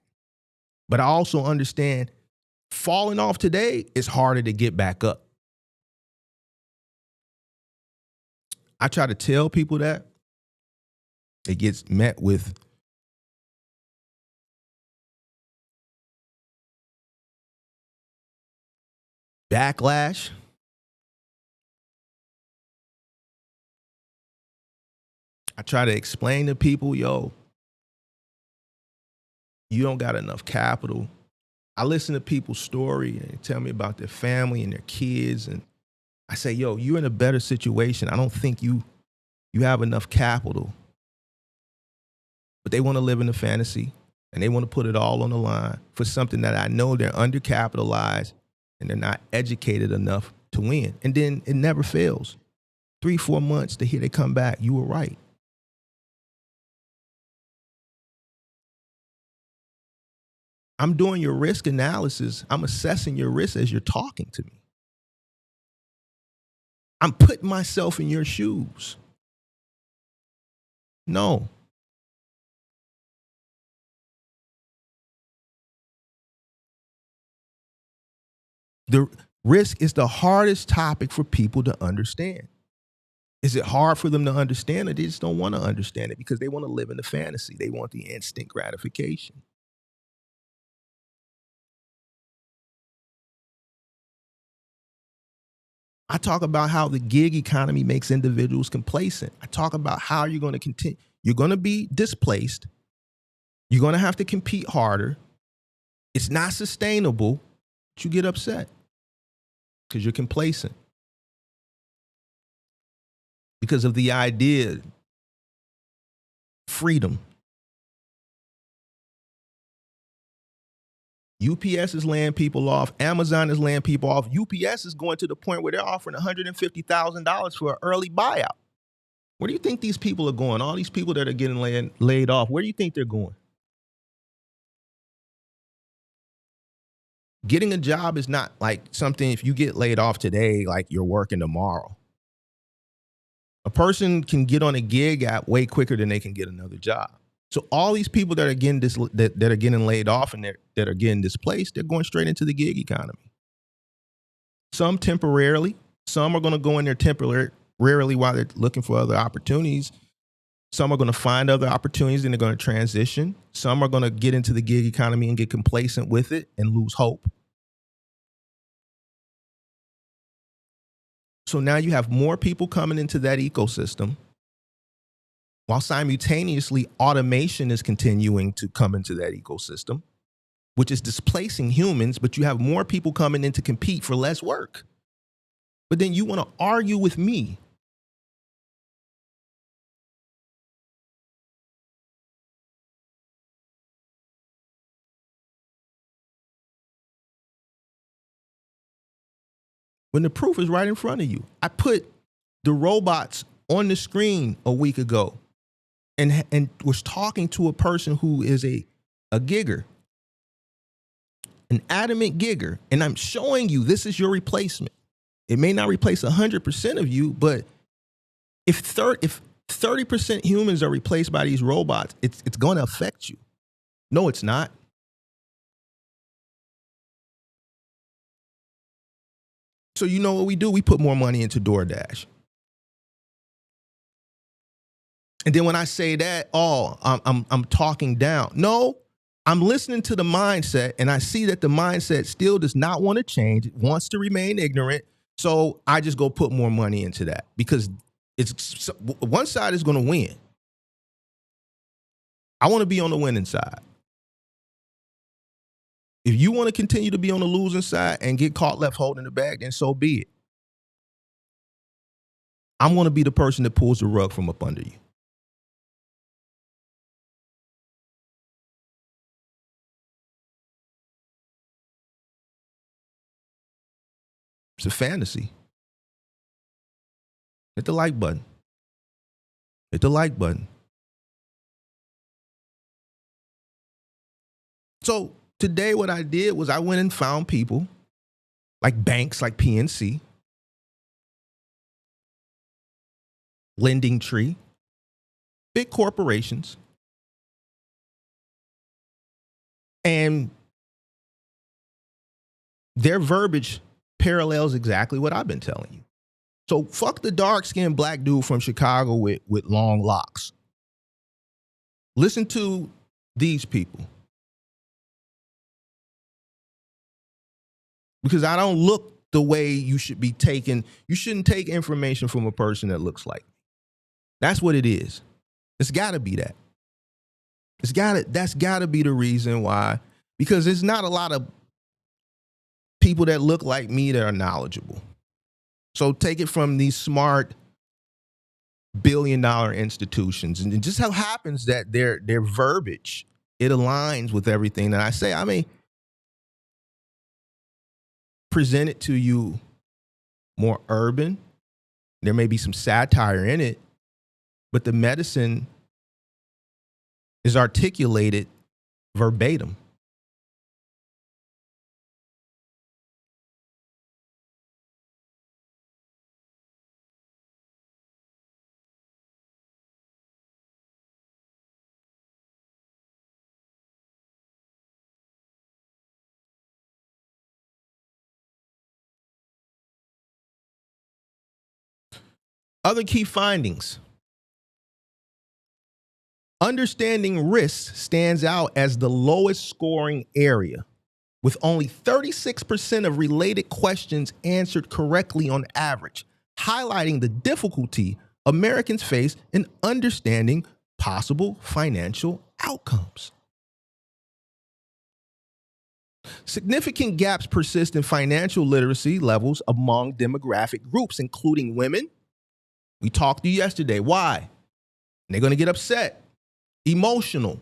But I also understand falling off today is harder to get back up. I try to tell people that. It gets met with backlash. I try to explain to people, yo, you don't got enough capital. I listen to people's story and they tell me about their family and their kids. And I say, yo, you're in a better situation. I don't think you have enough capital. But they want to live in a fantasy and they want to put it all on the line for something that I know they're undercapitalized and they're not educated enough to win. And then it never fails. 3-4 months to hear they come back. You were right. I'm doing your risk analysis. I'm assessing your risk as you're talking to me. I'm putting myself in your shoes. No. The risk is the hardest topic for people to understand. Is it hard for them to understand it? They just don't want to understand it because they want to live in the fantasy. They want the instant gratification. I talk about how the gig economy makes individuals complacent. I talk about how you're going to continue. You're going to be displaced. You're going to have to compete harder. It's not sustainable. But you get upset because you're complacent. Because of the idea, freedom. UPS is laying people off. Amazon is laying people off. UPS is going to the point where they're offering $150,000 for an early buyout. Where do you think these people are going? All these people that are getting laid off, where do you think they're going? Getting a job is not like something, if you get laid off today, like you're working tomorrow. A person can get on a gig app way quicker than they can get another job. So all these people that are getting that are getting laid off and that are getting displaced, they're going straight into the gig economy. Some temporarily, some are going to go in there temporarily while they're looking for other opportunities. Some are going to find other opportunities and they're going to transition. Some are going to get into the gig economy and get complacent with it and lose hope. So now you have more people coming into that ecosystem, while simultaneously automation is continuing to come into that ecosystem, which is displacing humans, but you have more people coming in to compete for less work. But then you want to argue with me. When the proof is right in front of you. I put the robots on the screen a week ago and was talking to a person who is a gigger, an adamant gigger. And I'm showing you this is your replacement. It may not replace 100% of you, but if 30% humans are replaced by these robots, it's going to affect you. No, it's not. So you know what we do? We put more money into DoorDash. And then when I say that, I'm talking down. No, I'm listening to the mindset, and I see that the mindset still does not want to change. It wants to remain ignorant. So I just go put more money into that because it's one side is going to win. I want to be on the winning side. If you want to continue to be on the losing side and get caught left holding the bag, then so be it. I'm going to be the person that pulls the rug from up under you. It's a fantasy. Hit the like button. Hit the like button. So today what I did was I went and found people like banks like PNC, Lending Tree, big corporations, and their verbiage parallels exactly what I've been telling you. So fuck the dark-skinned black dude from Chicago with long locks. Listen to these people. Because I don't look the way you should be taking. You shouldn't take information from a person that looks like me. That's what it is. It's got to be that. That's got to be the reason why. Because there's not a lot of people that look like me that are knowledgeable. So take it from these smart billion-dollar institutions. And it just how happens that their verbiage, it aligns with everything that I say. I mean, present it to you more urban. There may be some satire in it, but the medicine is articulated verbatim. Other key findings. Understanding risk stands out as the lowest scoring area with only 36% of related questions answered correctly on average, highlighting the difficulty Americans face in understanding possible financial outcomes. Significant gaps persist in financial literacy levels among demographic groups, including women. We talked to you yesterday. Why? And they're going to get upset. Emotional.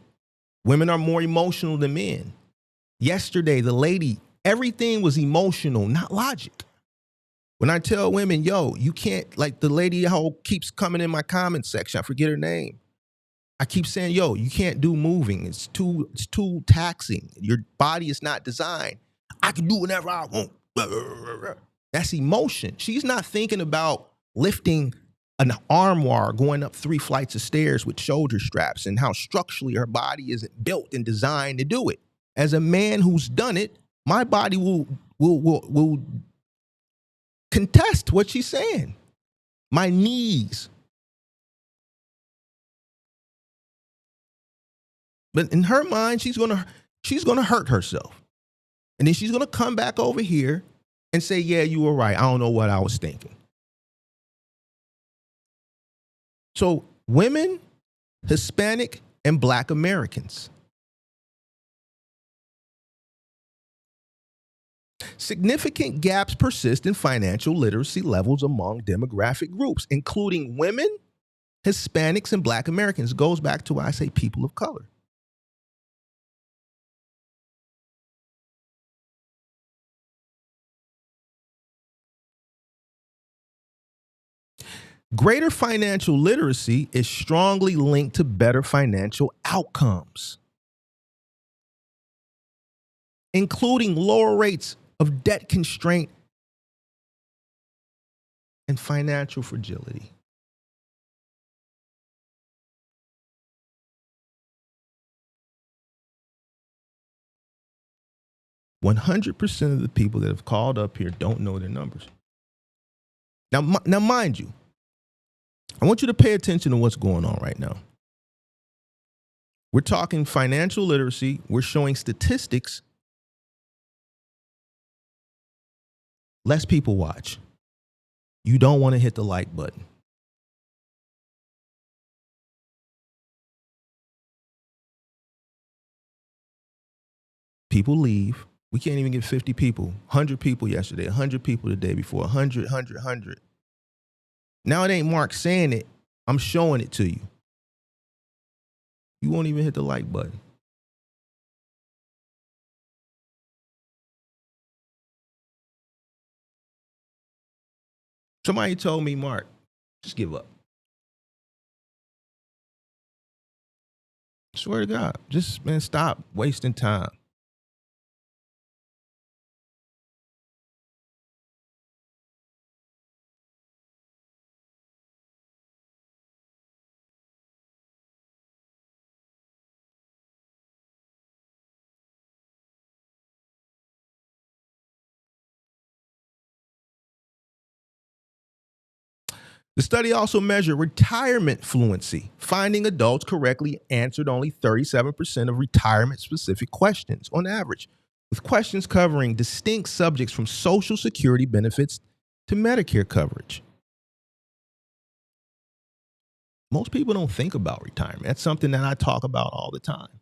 Women are more emotional than men. Yesterday, the lady, everything was emotional, not logic. When I tell women, yo, you can't, like the lady who keeps coming in my comment section, I forget her name. I keep saying, yo, you can't do moving. It's too taxing. Your body is not designed. I can do whatever I want. That's emotion. She's not thinking about lifting an armoire going up 3 flights of stairs with shoulder straps and how structurally her body isn't built and designed to do it. As a man who's done it, my body will contest what she's saying. My knees. But in her mind, she's gonna hurt herself. And then she's gonna come back over here and say, yeah, you were right. I don't know what I was thinking. So women, Hispanic, and Black Americans. Significant gaps persist in financial literacy levels among demographic groups, including women, Hispanics, and Black Americans. Goes back to why I say people of color. Greater financial literacy is strongly linked to better financial outcomes, including lower rates of debt constraint and financial fragility. "100% of the people that have called up here don't know their numbers." Now, mind you, I want you to pay attention to what's going on right now. We're talking financial literacy. We're showing statistics. Less people watch. You don't want to hit the like button. People leave. We can't even get 50 people, 100 people yesterday, 100 people the day before, 100. Now it ain't Mark saying it. I'm showing it to you. You won't even hit the like button. Somebody told me, Mark, just give up. Swear to God, just, man, stop wasting time. The study also measured retirement fluency, finding adults correctly answered only 37% of retirement-specific questions on average, with questions covering distinct subjects from Social Security benefits to Medicare coverage. Most people don't think about retirement. That's something that I talk about all the time.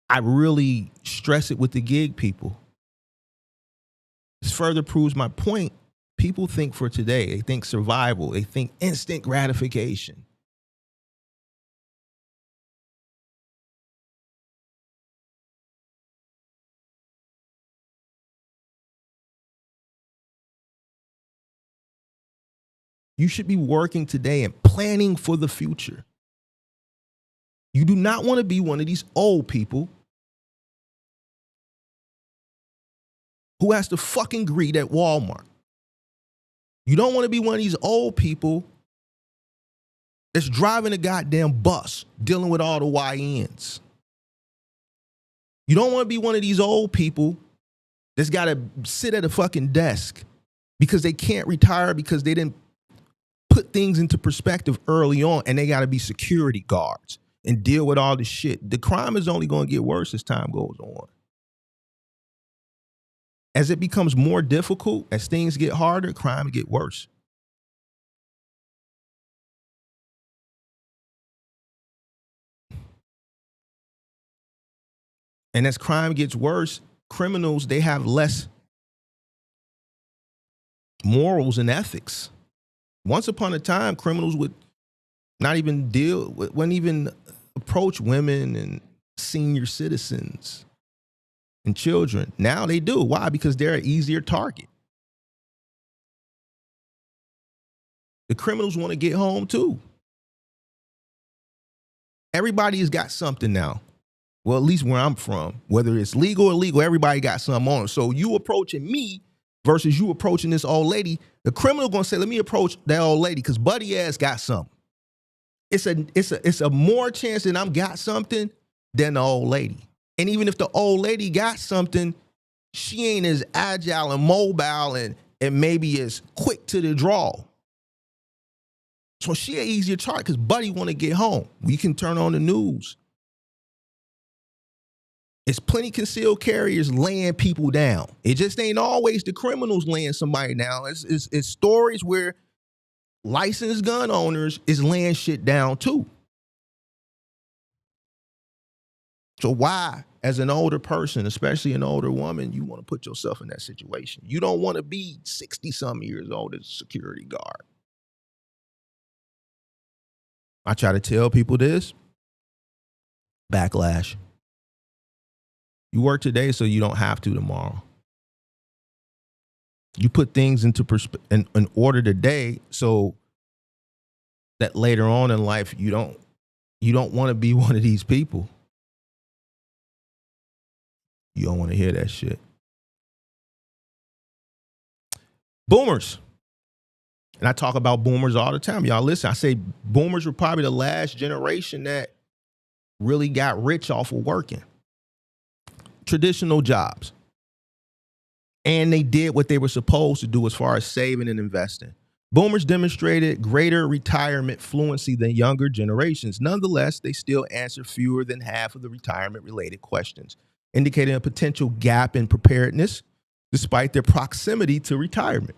I really stress it with the gig people. This further proves my point. People think for today, they think survival, they think instant gratification. You should be working today and planning for the future. You do not want to be one of these old people who has to fucking greet at Walmart. You don't want to be one of these old people that's driving a goddamn bus, dealing with all the YNs. You don't want to be one of these old people that's got to sit at a fucking desk because they can't retire because they didn't put things into perspective early on and they got to be security guards and deal with all this shit. The crime is only going to get worse as time goes on. As it becomes more difficult, as things get harder, crime get worse. And as crime gets worse, criminals, they have less morals and ethics. Once upon a time, criminals would not even wouldn't even approach women and senior citizens and children. Now they do. Why? Because they're an easier target. The criminals want to get home too. Everybody has got something now. Well, at least where I'm from, whether it's legal or illegal, everybody got something on it. So you approaching me versus you approaching this old lady, the criminal gonna say, let me approach that old lady because buddy ass got something. It's a more chance that I'm got something than the old lady. And even if the old lady got something, she ain't as agile and mobile and maybe as quick to the draw. So she an easier target because buddy want to get home. We can turn on the news. It's plenty concealed carriers laying people down. It just ain't always the criminals laying somebody down. It's stories where licensed gun owners is laying shit down too. So why, as an older person, especially an older woman, you want to put yourself in that situation? You don't want to be 60-some years old as a security guard. I try to tell people this. Backlash. You work today so you don't have to tomorrow. You put things into in order today so that later on in life you don't want to be one of these people. You don't want to hear that shit. Boomers. And I talk about boomers all the time. Y'all listen, I say boomers were probably the last generation that really got rich off of working. Traditional jobs. And they did what they were supposed to do as far as saving and investing. Boomers demonstrated greater retirement fluency than younger generations. Nonetheless, they still answer fewer than half of the retirement-related questions, indicating a potential gap in preparedness despite their proximity to retirement.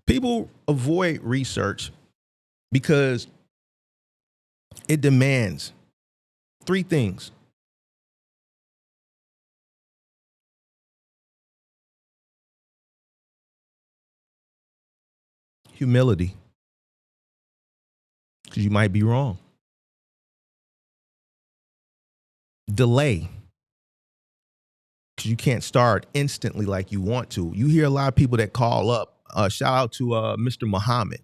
People avoid research because it demands three things. Humility, because you might be wrong. Delay, because you can't start instantly like you want to. You hear a lot of people that call up. Shout out to Mr. Muhammad.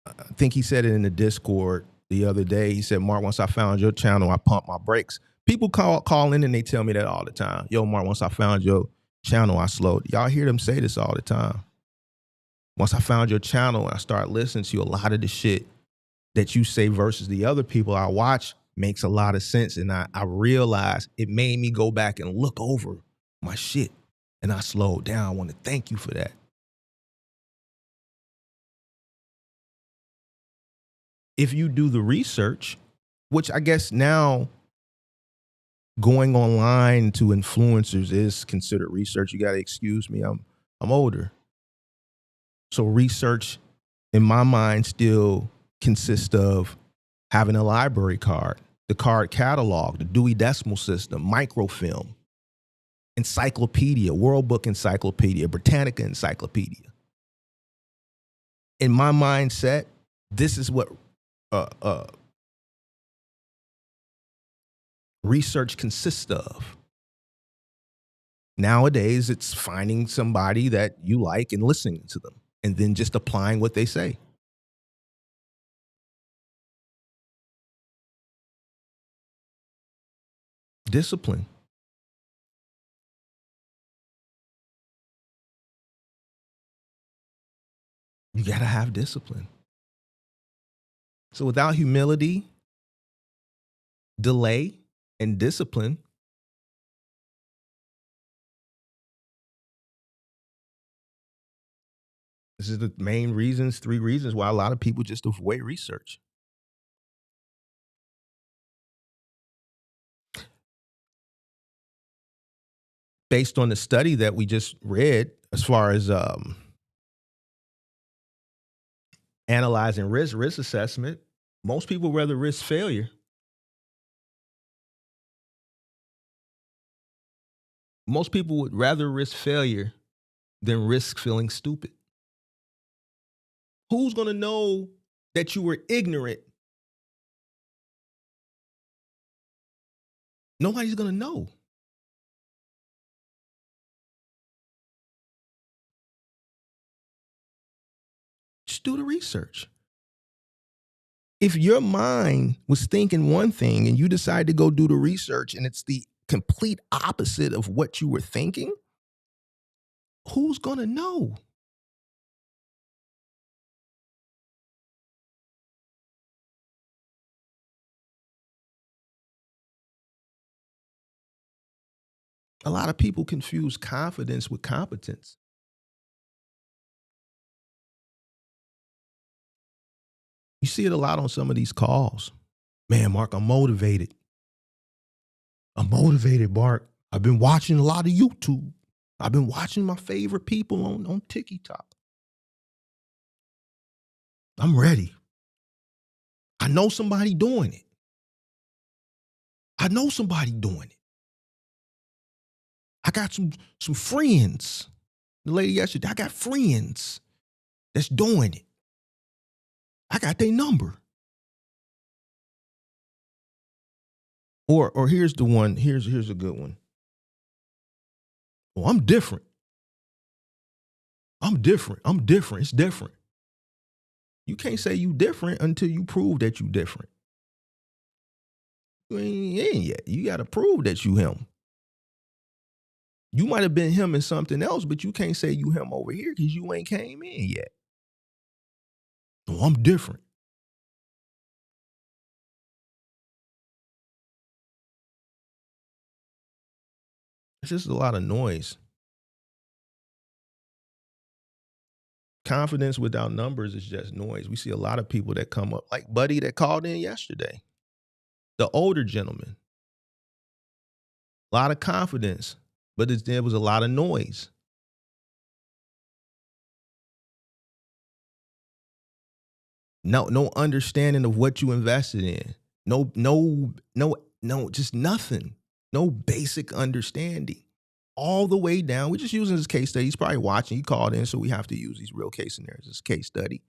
I think he said it in the Discord the other day. He said, Mark, once I found your channel, I pumped my brakes. People call in and they tell me that all the time. Yo, Mark, once I found your channel, I slowed. Y'all hear them say this all the time. Once I found your channel and I started listening to you, a lot of the shit that you say versus the other people I watch makes a lot of sense. And I realized it made me go back and look over my shit. And I slowed down. I want to thank you for that. If you do the research, which I guess now going online to influencers is considered research. You got to excuse me. I'm older. So research in my mind still consists of having a library card, the card catalog, the Dewey Decimal System, microfilm, encyclopedia, World Book Encyclopedia, Britannica Encyclopedia. In my mindset, this is what research consists of. Nowadays, it's finding somebody that you like and listening to them, and then just applying what they say. Discipline. You got to have discipline. So without humility, delay, and discipline, This is the main reasons, 3 reasons why a lot of people just avoid research. Based on the study that we just read, as far as analyzing risk assessment, most people rather risk failure. Most people would rather risk failure than risk feeling stupid. Who's going to know that you were ignorant? Nobody's going to know. Just do the research. If your mind was thinking one thing and you decide to go do the research and it's the complete opposite of what you were thinking, who's going to know? A lot of people confuse confidence with competence. You see it a lot on some of these calls. Man, Mark, I'm motivated. I'm motivated, Mark. I've been watching a lot of YouTube. I've been watching my favorite people on TikTok. I'm ready. I know somebody doing it. I know somebody doing it. I got some friends. The lady yesterday, I got friends that's doing it. I got their number. Or here's the one. Here's a good one. Oh, I'm different. I'm different. I'm different. It's different. You can't say you different until you prove that you different. You ain't in yet. You got to prove that you him. You might have been him in something else, but you can't say you him over here because you ain't came in yet. Oh, I'm different. It's just a lot of noise. Confidence without numbers is just noise. We see a lot of people that come up, like Buddy that called in yesterday, the older gentleman. A lot of confidence, but there was a lot of noise. No understanding of what you invested in. No, just nothing. No basic understanding. All the way down. We're just using this case study. He's probably watching. He called in, so we have to use these real case scenarios, this case study,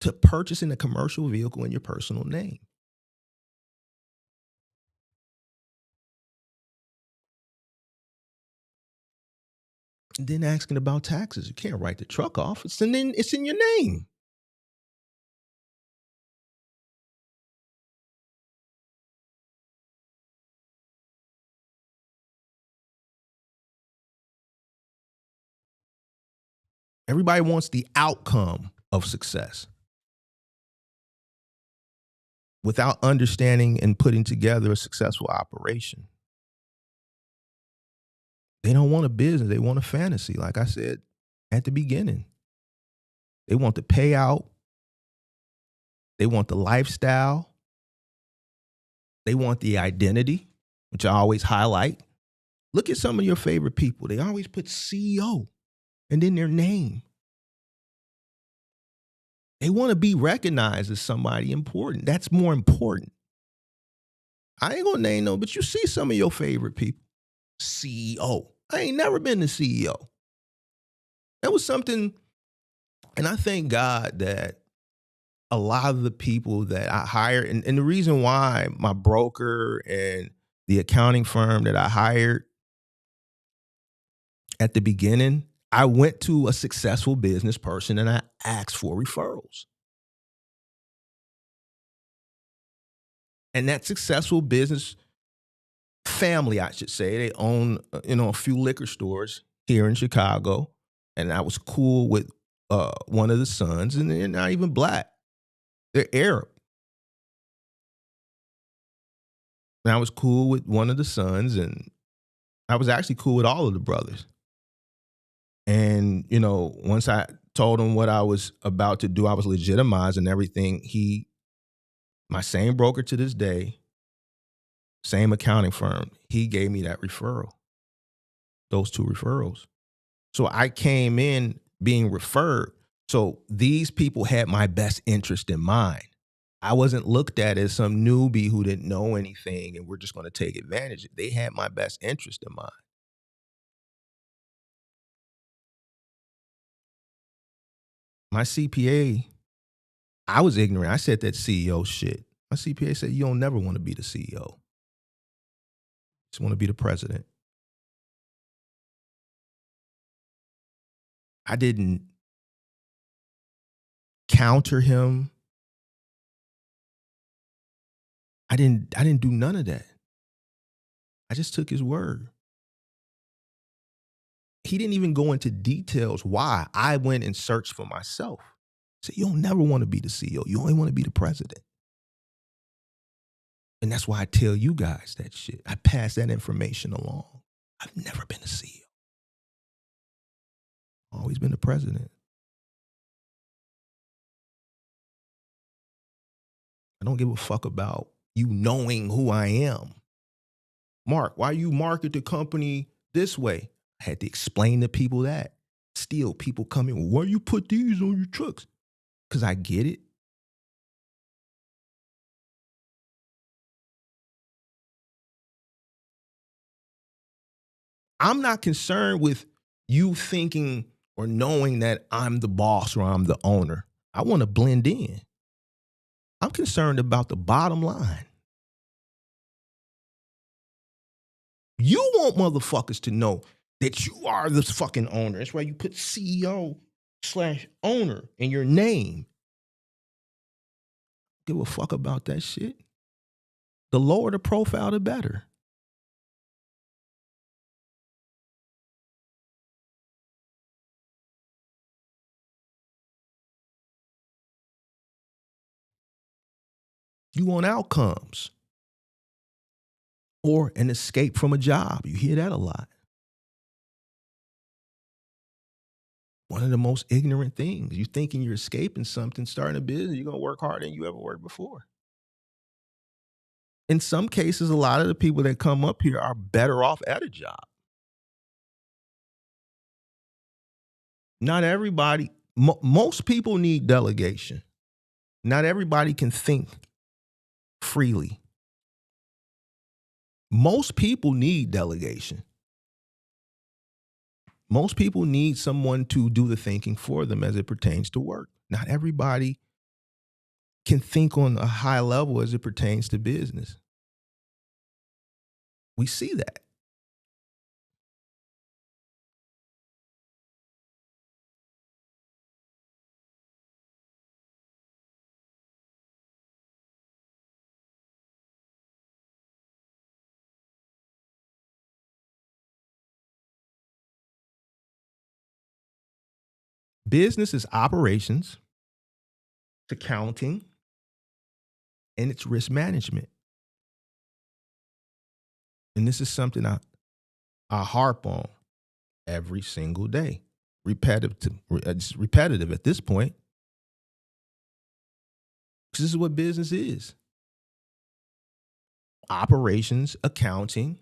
to purchasing a commercial vehicle in your personal name. And then asking about taxes. You can't write the truck off. It's in your name. Everybody wants the outcome of success without understanding and putting together a successful operation. They don't want a business. They want a fantasy, like I said at the beginning. They want the payout. They want the lifestyle. They want the identity, which I always highlight. Look at some of your favorite people. They always put CEO and then their name. They want to be recognized as somebody important. That's more important. I ain't gonna name no, but you see some of your favorite people. CEO. I ain't never been the CEO. That was something, and I thank God that a lot of the people that I hired, and the reason why my broker and the accounting firm that I hired at the beginning, I went to a successful business person and I asked for referrals. And that successful business family, I should say, they own a few liquor stores here in Chicago, and I was cool with one of the sons, and they're not even black; they're Arab. And I was cool with one of the sons, and I was actually cool with all of the brothers. And, you know, once I told him what I was about to do, I was legitimizing everything. My same broker to this day, same accounting firm, he gave me that referral, those 2 referrals. So I came in being referred. So these people had my best interest in mind. I wasn't looked at as some newbie who didn't know anything and we're just going to take advantage. They had my best interest in mind. My CPA, I was ignorant. I said that CEO shit. My CPA said, you don't never want to be the CEO. You just want to be the president. I didn't counter him. I didn't do none of that. I just took his word. He didn't even go into details why. I went and searched for myself. Said, you don't never want to be the CEO. You only want to be the president. And that's why I tell you guys that shit. I pass that information along. I've never been a CEO. Always been the president. I don't give a fuck about you knowing who I am. Mark, why you market the company this way? I had to explain to people that. Still, people come in, why you put these on your trucks? Because I get it. I'm not concerned with you thinking or knowing that I'm the boss or I'm the owner. I want to blend in. I'm concerned about the bottom line. You want motherfuckers to know that you are the fucking owner. That's why you put CEO/owner in your name. Give a fuck about that shit. The lower the profile, the better. You want outcomes or an escape from a job. You hear that a lot. One of the most ignorant things. You thinking you're escaping something, starting a business, you're going to work harder than you ever worked before. In some cases, a lot of the people that come up here are better off at a job. Not everybody, most people need delegation. Not everybody can think freely. Most people need delegation. Most people need someone to do the thinking for them as it pertains to work. Not everybody can think on a high level as it pertains to business. We see that. Business is operations, it's accounting, and it's risk management. And this is something I harp on every single day. It's repetitive at this point. This is what business is. Operations, accounting,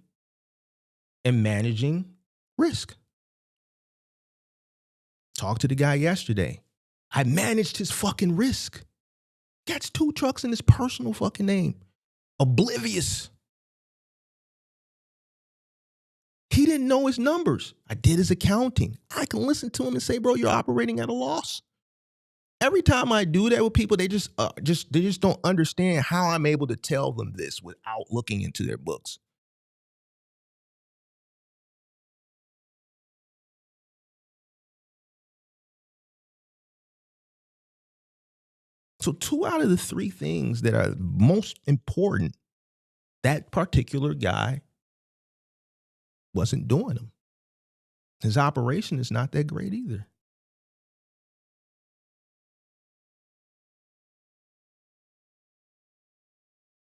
and managing risk. Talked to the guy yesterday. I managed his fucking risk. Gets 2 trucks in his personal fucking name. Oblivious. He didn't know his numbers. I did his accounting. I can listen to him and say, bro, you're operating at a loss. Every time I do that with people, they just don't understand how I'm able to tell them this without looking into their books. So 2 out of the 3 things that are most important, that particular guy wasn't doing them. His operation is not that great either.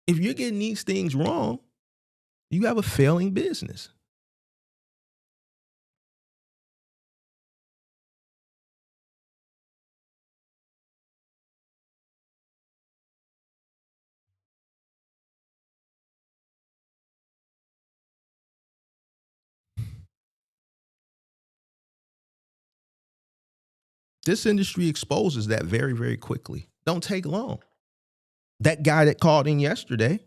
If you're getting these things wrong, you have a failing business. This industry exposes that very, very quickly. Don't take long. That guy that called in yesterday,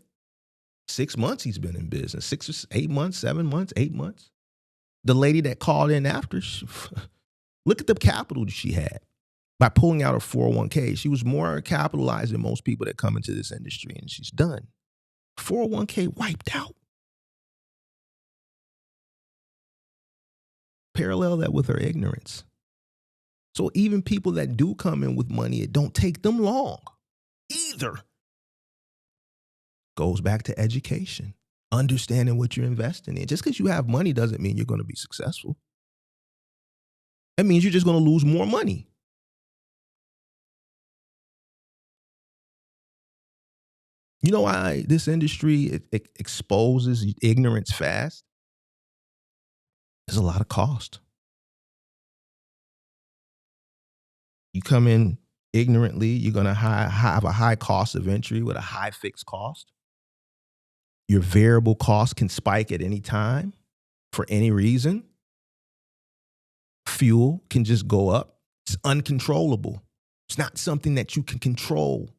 6 months he's been in business. 6 or 8 months, 7 months, 8 months. The lady that called in after, look at the capital she had by pulling out her 401k. She was more capitalized than most people that come into this industry, and she's done. 401k wiped out. Parallel that with her ignorance. So even people that do come in with money, it don't take them long either. Goes back to education, understanding what you're investing in. Just because you have money doesn't mean you're going to be successful. That means you're just going to lose more money. You know why this industry exposes ignorance fast? There's a lot of cost. You come in ignorantly, you're going to have a high cost of entry with a high fixed cost. Your variable cost can spike at any time for any reason. Fuel can just go up. It's uncontrollable. It's not something that you can control.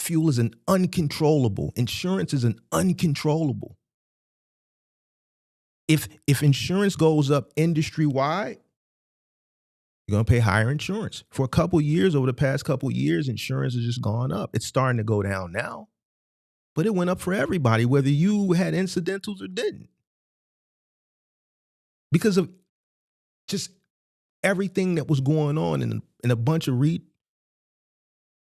Fuel is an uncontrollable. Insurance is an uncontrollable. If insurance goes up industry-wide, you're going to pay higher insurance. For a couple years, over the past couple years, insurance has just gone up. It's starting to go down now. But it went up for everybody, whether you had incidentals or didn't. Because of just everything that was going on and a bunch of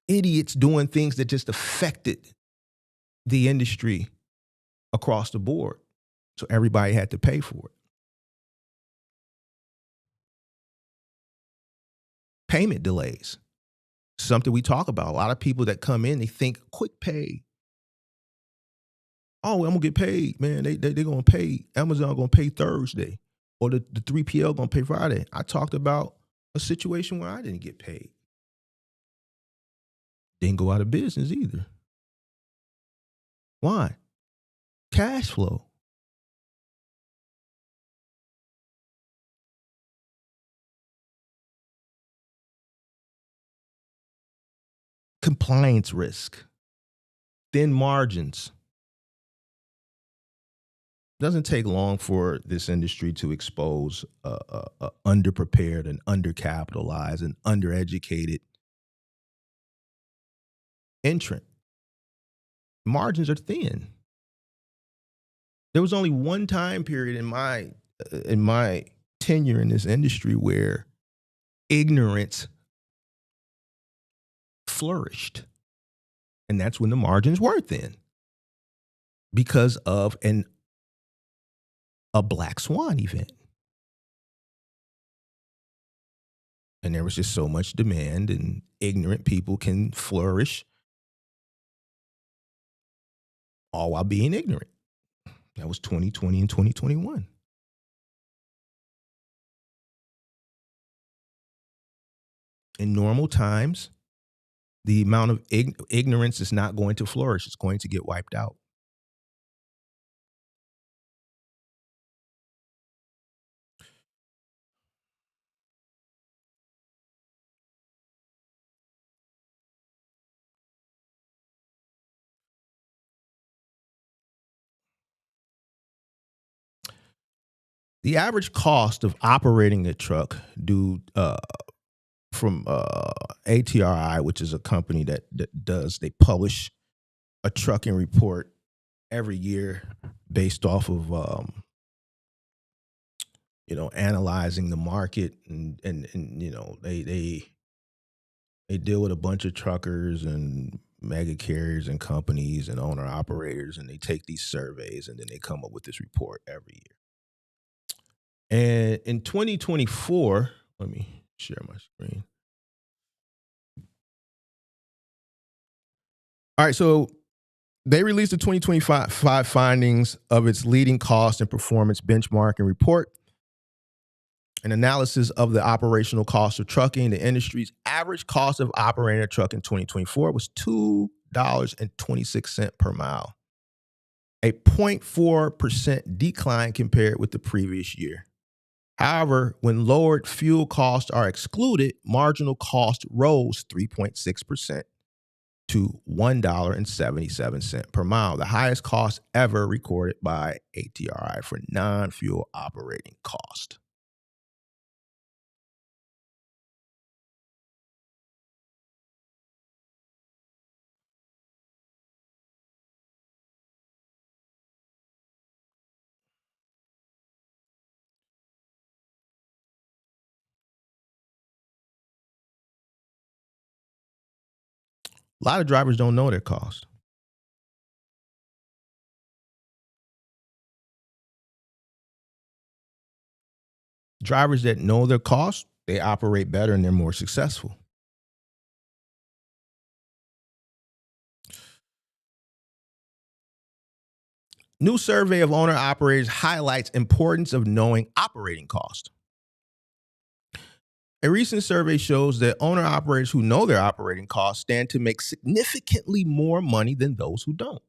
idiots doing things that just affected the industry across the board. So everybody had to pay for it. Payment delays, something we talk about. A lot of people that come in, they think quick pay. Oh, I'm gonna get paid, man. They're gonna pay. Amazon gonna pay Thursday, or the 3PL gonna pay Friday. I talked about a situation where I didn't get paid. Didn't go out of business either. Why? Cash flow. Compliance risk. Thin margins. Doesn't take long for this industry to expose a underprepared and undercapitalized and undereducated entrant. Margins are thin. There was only one time period in my tenure in this industry where ignorance flourished, and that's when the margins were thin because of a black swan event. And there was just so much demand, and ignorant people can flourish all while being ignorant. That was 2020 and 2021. In normal times, the amount of ignorance is not going to flourish. It's going to get wiped out. The average cost of operating a truck from ATRI, which is a company that they publish a trucking report every year based off of analyzing the market, and they deal with a bunch of truckers and mega carriers and companies and owner operators, and they take these surveys and then they come up with this report every year. And in 2024, let me share my screen. All right, so they released the 2025 findings of its leading cost and performance benchmarking report. An analysis of the operational cost of trucking. The industry's average cost of operating a truck in 2024 was $2.26 per mile, a 0.4% decline compared with the previous year. However, when lowered fuel costs are excluded, marginal cost rose 3.6% to $1.77 per mile, the highest cost ever recorded by ATRI for non-fuel operating cost. A lot of drivers don't know their cost. Drivers that know their cost, they operate better and they're more successful. New survey of owner operators highlights importance of knowing operating cost. A recent survey shows that owner operators who know their operating costs stand to make significantly more money than those who don't.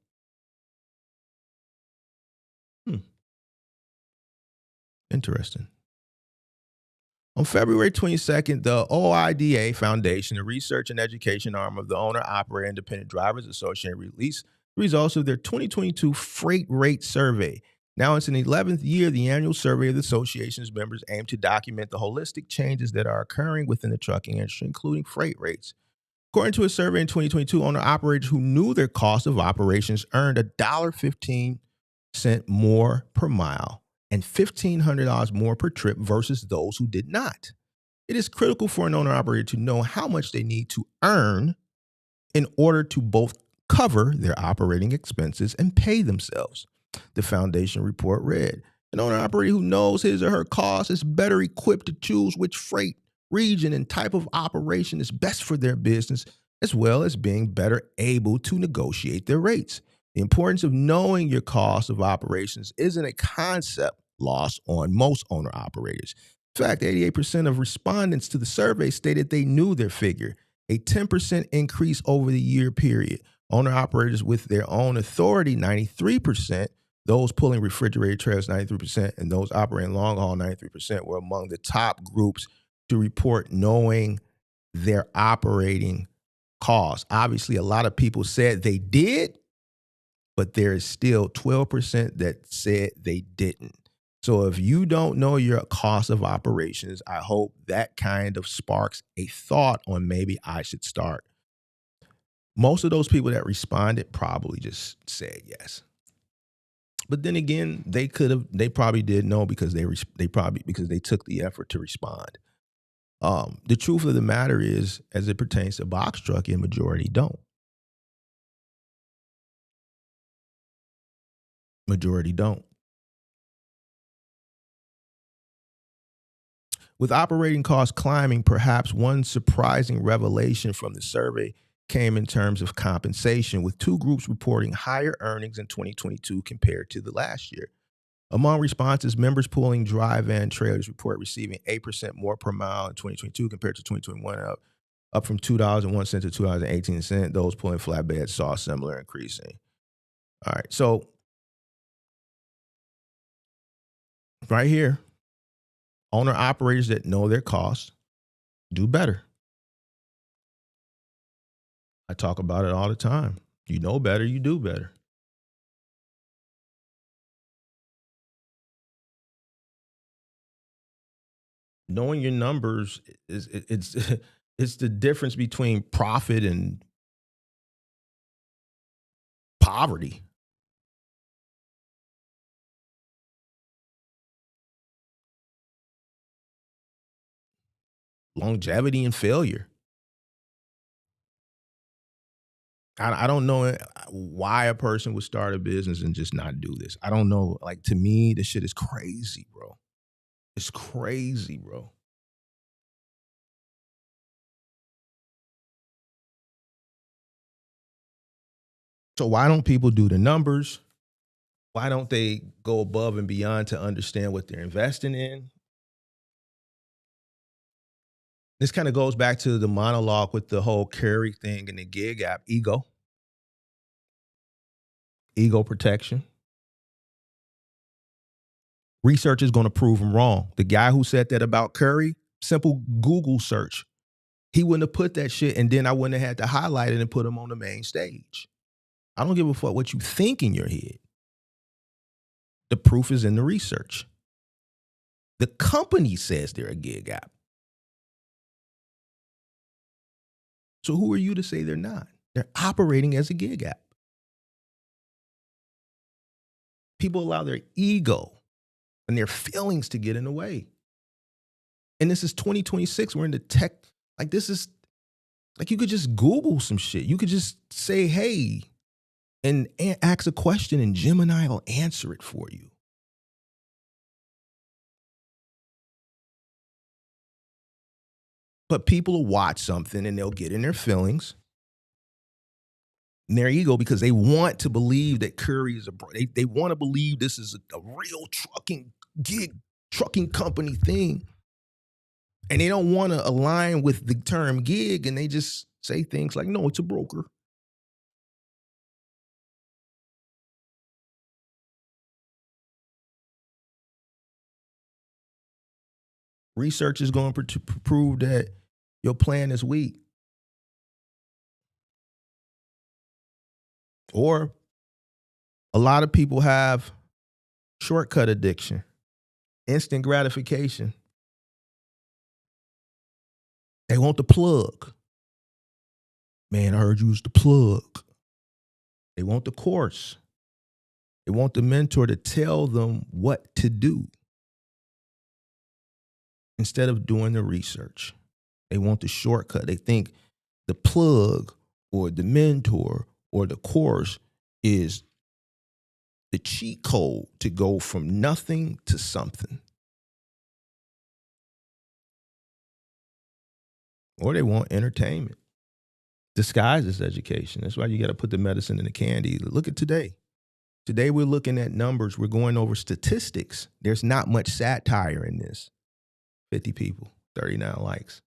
Interesting. On February 22nd, the OIDA Foundation, the research and education arm of the Owner Operator Independent Drivers Association, released the results of their 2022 freight rate survey. Now it's in the 11th year, the annual survey of the association's members aim to document the holistic changes that are occurring within the trucking industry, including freight rates. According to a survey in 2022, owner operators who knew their cost of operations earned $1.15 more per mile and $1,500 more per trip versus those who did not. It is critical for an owner operator to know how much they need to earn in order to both cover their operating expenses and pay themselves. The foundation report read, an owner operator who knows his or her costs is better equipped to choose which freight, region, and type of operation is best for their business, as well as being better able to negotiate their rates. The importance of knowing your cost of operations isn't a concept lost on most owner operators. In fact, 88% of respondents to the survey stated they knew their figure, a 10% increase over the year period. Owner operators with their own authority, 93%, those pulling refrigerated trailers, 93%, and those operating long haul, 93%, were among the top groups to report knowing their operating costs. Obviously, a lot of people said they did, but there is still 12% that said they didn't. So if you don't know your cost of operations, I hope that kind of sparks a thought on maybe I should start. Most of those people that responded probably just said yes. But then again, they probably did know because they took the effort to respond. The truth of the matter is, as it pertains to box trucking, majority don't. Majority don't. With operating costs climbing, perhaps one surprising revelation from the survey came in terms of compensation, with two groups reporting higher earnings in 2022 compared to the last year. Among responses, members pulling dry van trailers report receiving 8% more per mile in 2022 compared to 2021, up from $2.01 to $2.18. Those pulling flatbeds saw a similar increasing. All right, so right here, owner operators that know their costs do better. I talk about it all the time. You know better, you do better. Knowing your numbers it's the difference between profit and poverty. Longevity and failure. I don't know why a person would start a business and just not do this. I don't know. Like, to me, this shit is crazy, bro. It's crazy, bro. So why don't people do the numbers? Why don't they go above and beyond to understand what they're investing in? This kind of goes back to the monologue with the whole Carrie thing and the gig app. Ego protection. Research is going to prove them wrong. The guy who said that about Curry, simple Google search. He wouldn't have put that shit, and then I wouldn't have had to highlight it and put him on the main stage. I don't give a fuck what you think in your head. The proof is in the research. The company says they're a gig app. So who are you to say they're not? They're operating as a gig app. People allow their ego and their feelings to get in the way. And this is 2026. We're in the tech. Like, this is, like, you could just Google some shit. You could just say, hey, and ask a question, and Gemini will answer it for you. But people will watch something and they'll get in their feelings and their ego because they want to believe that Curry is they want to believe this is a real trucking company thing. And they don't want to align with the term gig, and they just say things like, no, it's a broker. Research is going to prove that your plan is weak. Or a lot of people have shortcut addiction, instant gratification. They want the plug. Man, I heard you was the plug. They want the course. They want the mentor to tell them what to do instead of doing the research. They want the shortcut. They think the plug or the mentor or the course is the cheat code to go from nothing to something. Or they want entertainment. Disguised as education. That's why you got to put the medicine in the candy. Look at today. Today we're looking at numbers. We're going over statistics. There's not much satire in this. 50 people, 39 likes.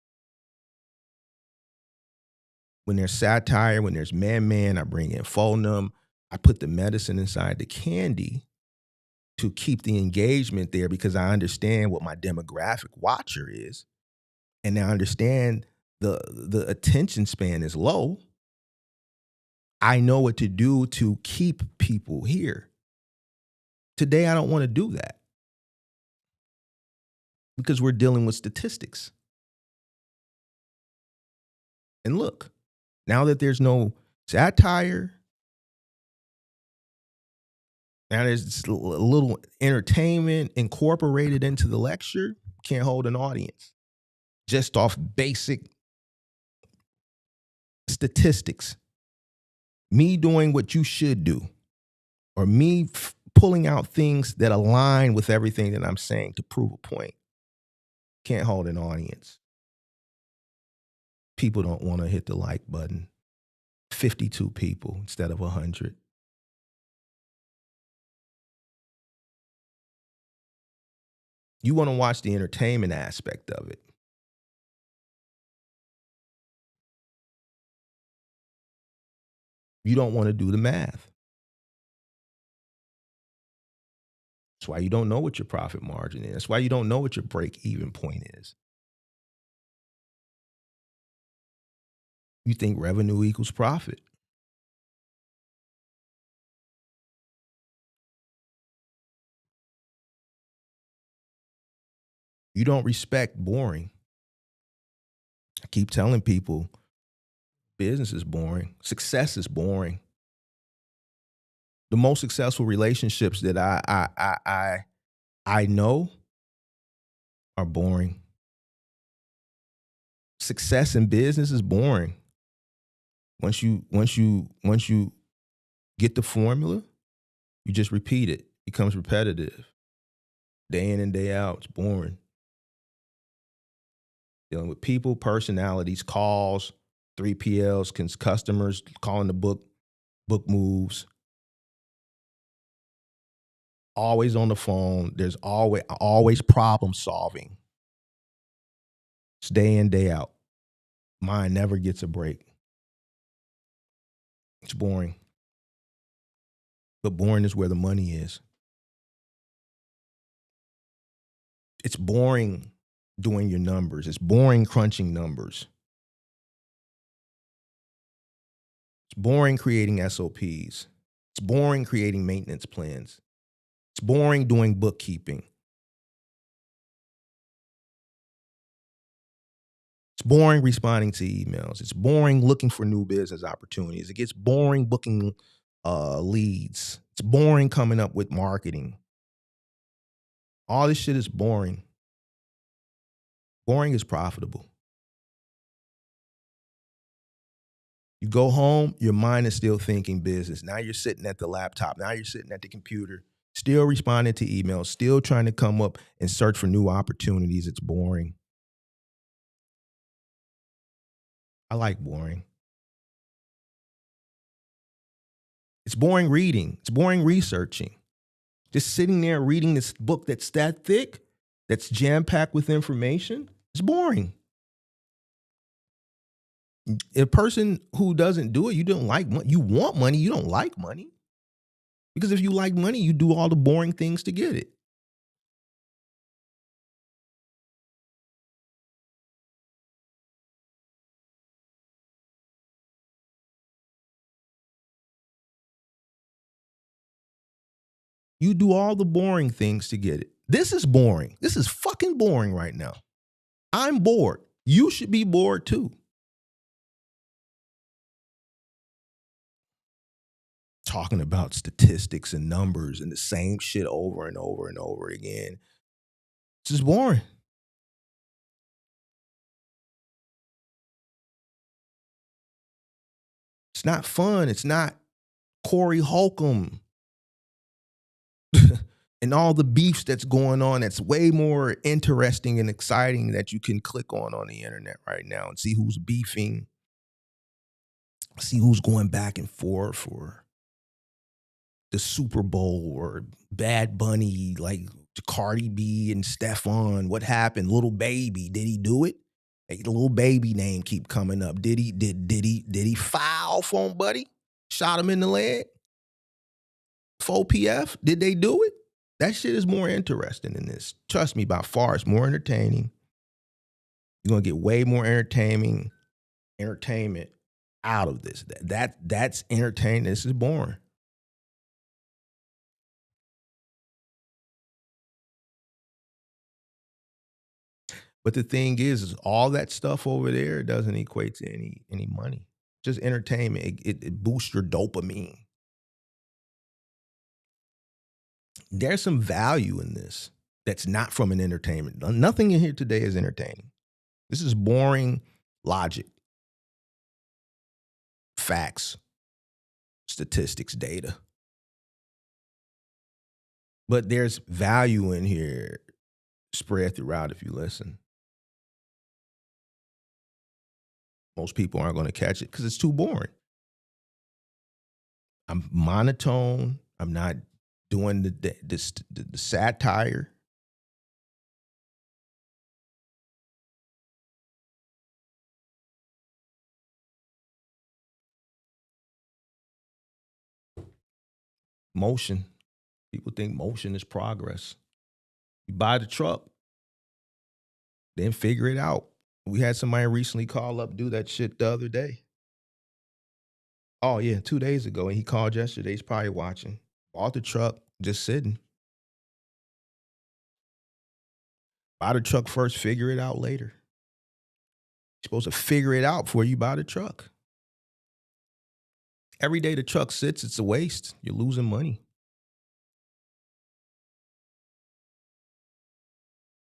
When there's satire, when there's man, I bring in Phonem. I put the medicine inside the candy to keep the engagement there because I understand what my demographic watcher is. And I understand the attention span is low. I know what to do to keep people here. Today, I don't want to do that because we're dealing with statistics. And look, now that there's no satire, now there's a little entertainment incorporated into the lecture, can't hold an audience just off basic statistics. Me doing what you should do, or me pulling out things that align with everything that I'm saying to prove a point, can't hold an audience. People don't want to hit the like button. 52 people instead of 100. You want to watch the entertainment aspect of it. You don't want to do the math. That's why you don't know what your profit margin is. That's why you don't know what your break-even point is. You think revenue equals profit. You don't respect boring. I keep telling people, business is boring. Success is boring. The most successful relationships that I know are boring. Success in business is boring. Once you get the formula, you just repeat it. It becomes repetitive. Day in and day out, it's boring. Dealing with people, personalities, calls, 3PLs, customers, calling the book moves. Always on the phone. There's always problem solving. It's day in, day out. Mind never gets a break. It's boring. But boring is where the money is. It's boring doing your numbers. It's boring crunching numbers. It's boring creating SOPs. It's boring creating maintenance plans. It's boring doing bookkeeping. It's boring responding to emails. It's boring looking for new business opportunities. It gets boring booking leads. It's boring coming up with marketing. All this shit is boring. Boring is profitable. You go home, your mind is still thinking business. Now you're sitting at the laptop. Now you're sitting at the computer, still responding to emails, still trying to come up and search for new opportunities. It's boring. I like boring. It's boring reading. It's boring researching. Just sitting there reading this book that's that thick, that's jam-packed with information, it's boring. A person who doesn't do it, you don't like money. You want money, you don't like money. Because if you like money, you do all the boring things to get it. You do all the boring things to get it. This is boring. This is fucking boring right now. I'm bored. You should be bored too. Talking about statistics and numbers and the same shit over and over and over again. It's just boring. It's not fun. It's not Corey Holcomb and all the beefs that's going on. That's way more interesting and exciting that you can click on the internet right now and see who's beefing, see who's going back and forth for the Super Bowl or Bad Bunny, like Cardi B and Stefan. What happened? Little Baby, did he do it? Hey, the Little Baby name keep coming up. Did he foul for Buddy? Shot him in the leg? 4 PF? Did they do it? That shit is more interesting than this. Trust me, by far, it's more entertaining. You're gonna get way more entertainment out of this. That's entertaining. This is boring. But the thing is all that stuff over there doesn't equate to any money. Just entertainment. It boosts your dopamine. There's some value in this that's not from an entertainment. Nothing in here today is entertaining. This is boring logic, facts, statistics, data. But there's value in here spread throughout if you listen. Most people aren't going to catch it because it's too boring. I'm monotone. I'm not doing the satire. Motion. People think motion is progress. You buy the truck, then figure it out. We had somebody recently call up, do that shit the other day. Oh, yeah, 2 days ago. And he called yesterday. He's probably watching. Bought the truck, just sitting. Buy the truck first, figure it out later. You're supposed to figure it out before you buy the truck. Every day the truck sits, it's a waste. You're losing money.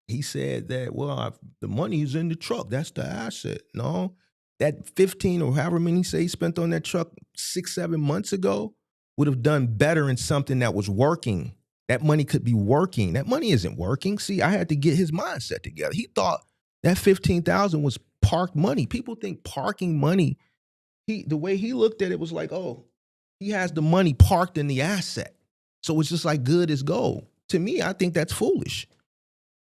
He said that, well, the money is in the truck. That's the asset. No, that 15 or however many he spent on that truck 6-7 months ago would have done better in something that was working. That money could be working. That money isn't working. See, I had to get his mindset together. He thought that $15,000 was parked money. People think parking money, the way he looked at it was like, oh, he has the money parked in the asset. So it's just like good as gold. To me, I think that's foolish.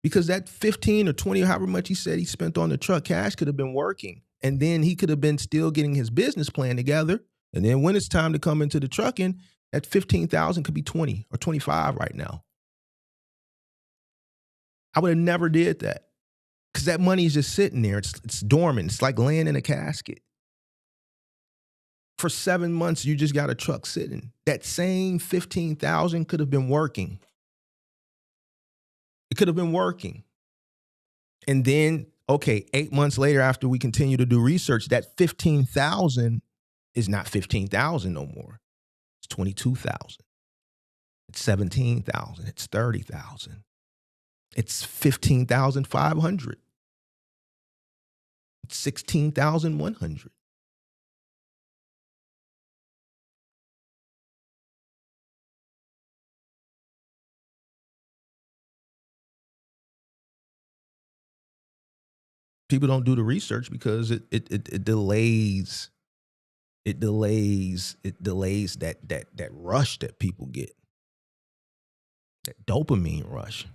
Because that 15 or 20 or however much he said he spent on the truck cash could have been working. And then he could have been still getting his business plan together. And then when it's time to come into the trucking, that 15,000 could be 20 or 25 right now. I would have never did that because that money is just sitting there. It's dormant. It's like laying in a casket. For 7 months, you just got a truck sitting. That same $15,000 could have been working. It could have been working. And then, okay, 8 months later, after we continue to do research, that 15,000 is not 15,000 no more. It's 22,000. It's 17,000. It's 30,000. It's 15,500. It's 16,100. People don't do the research because it delays that rush that people get, that dopamine rush.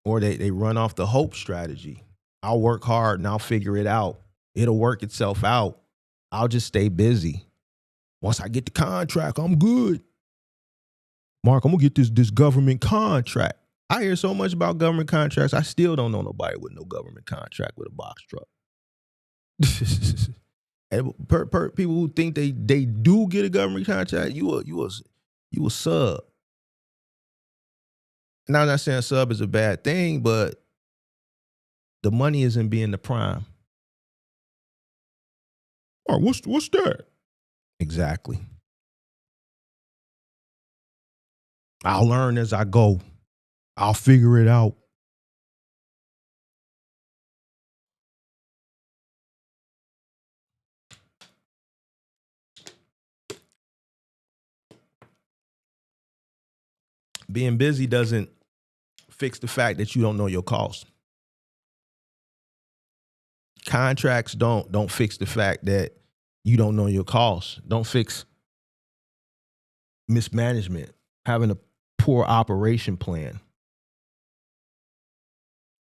Or they run off the hope strategy. I'll work hard and I'll figure it out. It'll work itself out. I'll just stay busy. Once I get the contract, I'm good. Mark, I'm gonna get this government contract. I hear so much about government contracts. I still don't know nobody with no government contract with a box truck. And people who think they do get a government contract, you a sub. Now, I'm not saying sub is a bad thing, but the money isn't being the prime. Oh, what's that? Exactly. I'll learn as I go. I'll figure it out. Being busy doesn't fix the fact that you don't know your cost. Contracts don't fix the fact that you don't know your costs. Don't fix mismanagement, having a poor operation plan.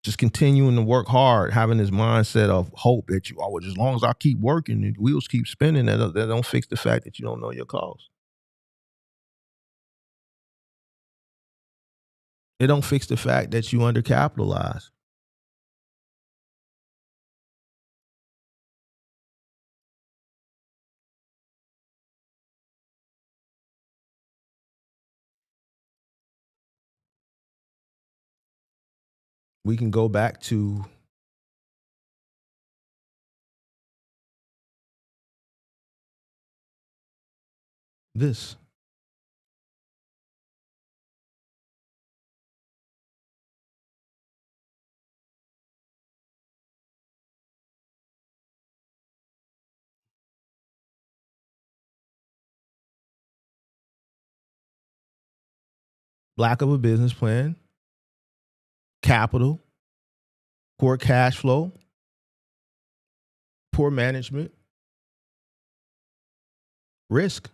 Just continuing to work hard, having this mindset of hope that you always, as long as I keep working, the wheels keep spinning, that don't fix the fact that you don't know your costs. It don't fix the fact that you undercapitalized. We can go back to this. Lack of a business plan, capital, poor cash flow, poor management, risk.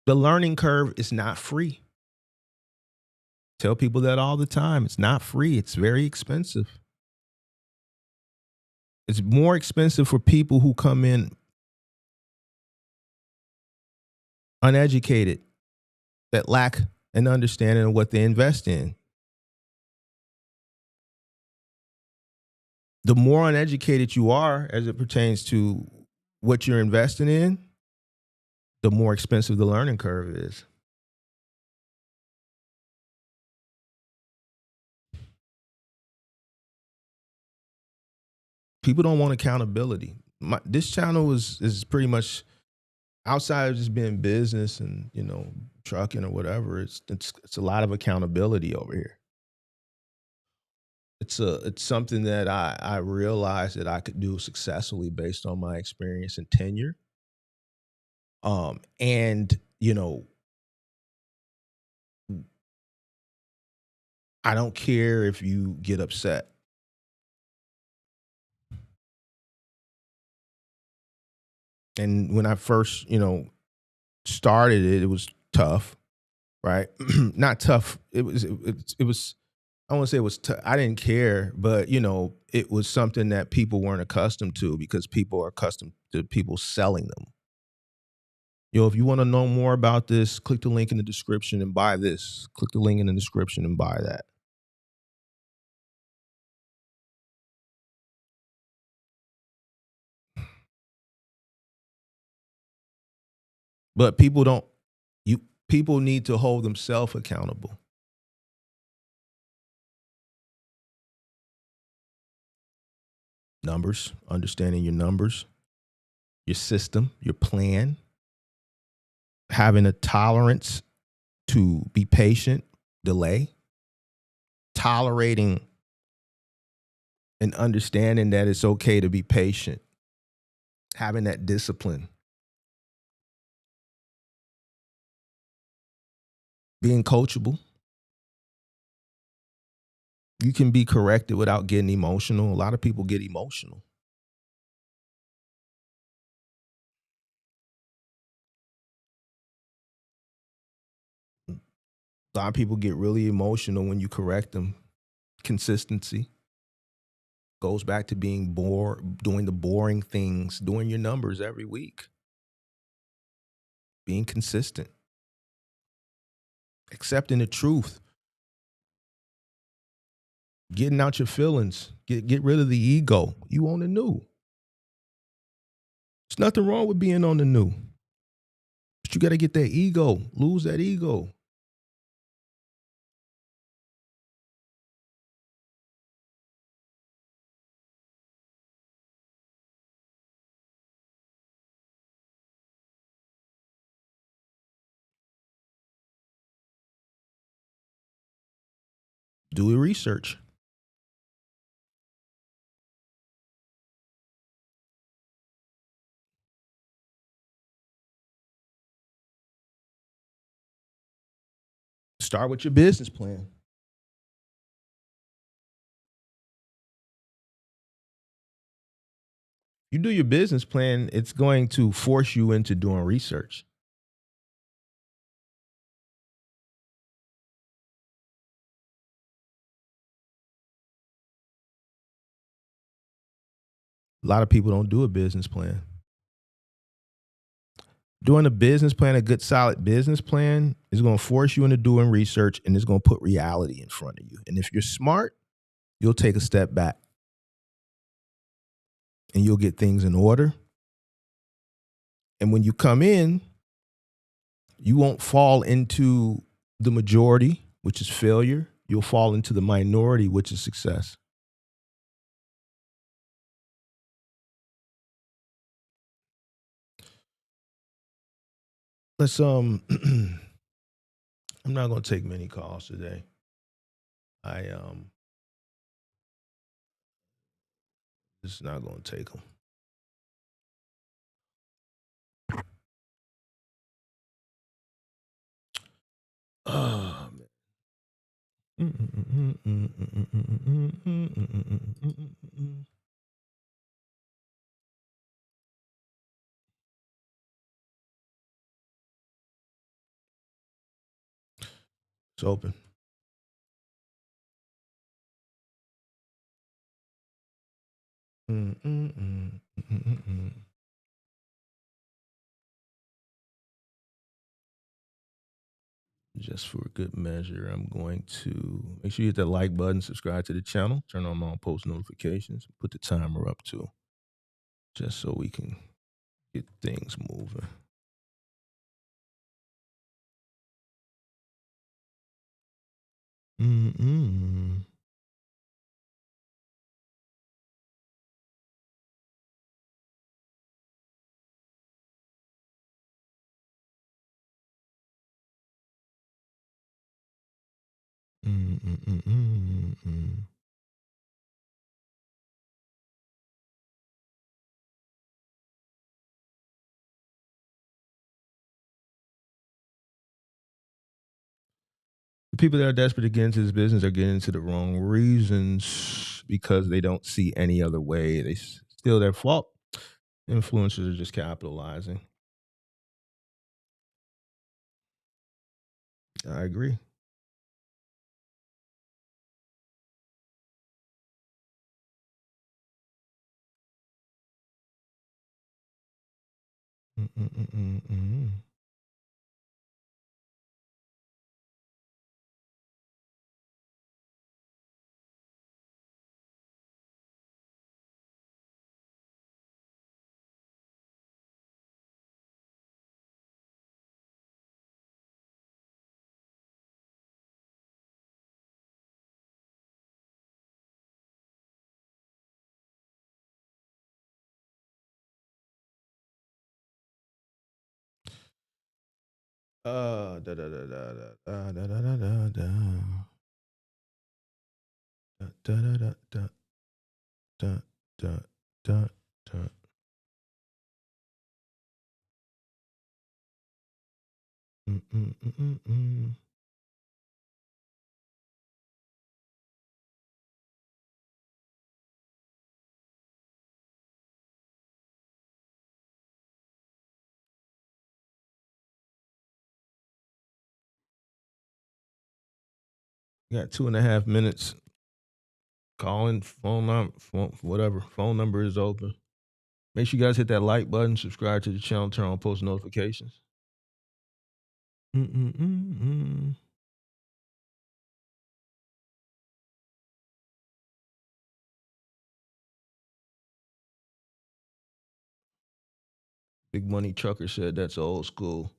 The learning curve is not free. Tell people that all the time. It's not free. It's very expensive. It's more expensive for people who come in uneducated, that lack an understanding of what they invest in. The more uneducated you are as it pertains to what you're investing in, the more expensive the learning curve is. People don't want accountability. This channel is pretty much outside of just being business and, trucking or whatever. It's a lot of accountability over here. It's something that I realized that I could do successfully based on my experience and tenure. And I don't care if you get upset. And when I first, started it was tough, right? Not tough. It was I won't say it was I didn't care, but it was something that people weren't accustomed to because people are accustomed to people selling them. If you want to know more about this, click the link in the description and buy this. Click the link in the description and buy that. But people need to hold themselves accountable. Numbers, understanding your numbers, your system, your plan, having a tolerance to be patient, delay, tolerating and understanding that it's okay to be patient, having that discipline, being coachable. You can be corrected without getting emotional. A lot of people get emotional. A lot of people get really emotional when you correct them. Consistency goes back to being doing the boring things, doing your numbers every week, being consistent, accepting the truth, getting out your feelings, get rid of the ego. You on the new. There's nothing wrong with being on the new, but you got to get that ego, lose that ego. Do your research. Start with your business plan. You do your business plan, it's going to force you into doing research. A lot of people don't do a business plan. Doing a business plan, a good solid business plan, is going to force you into doing research and it's going to put reality in front of you. And if you're smart, you'll take a step back and you'll get things in order. And when you come in, you won't fall into the majority, which is failure. You'll fall into the minority, which is success. Let's I'm not going to take many calls today. Just not going to take them. Oh, man. It's open. Just for good measure, I'm going to make sure you hit that like button, subscribe to the channel, turn on all post notifications, put the timer up too, just so we can get things moving. The people that are desperate to get into this business are getting into the wrong reasons because they don't see any other way. It's still their fault. Influencers are just capitalizing. I agree. Mm-mm-mm-mm-mm. Da da da da da da da da da da da da da da da da da da. Mm-mm-mm-mm-mm. You got 2.5 minutes. Calling phone number, whatever phone number is open. Make sure you guys hit that like button, subscribe to the channel, turn on post notifications. Mm-mm-mm-mm. Big Money Trucker said that's old school.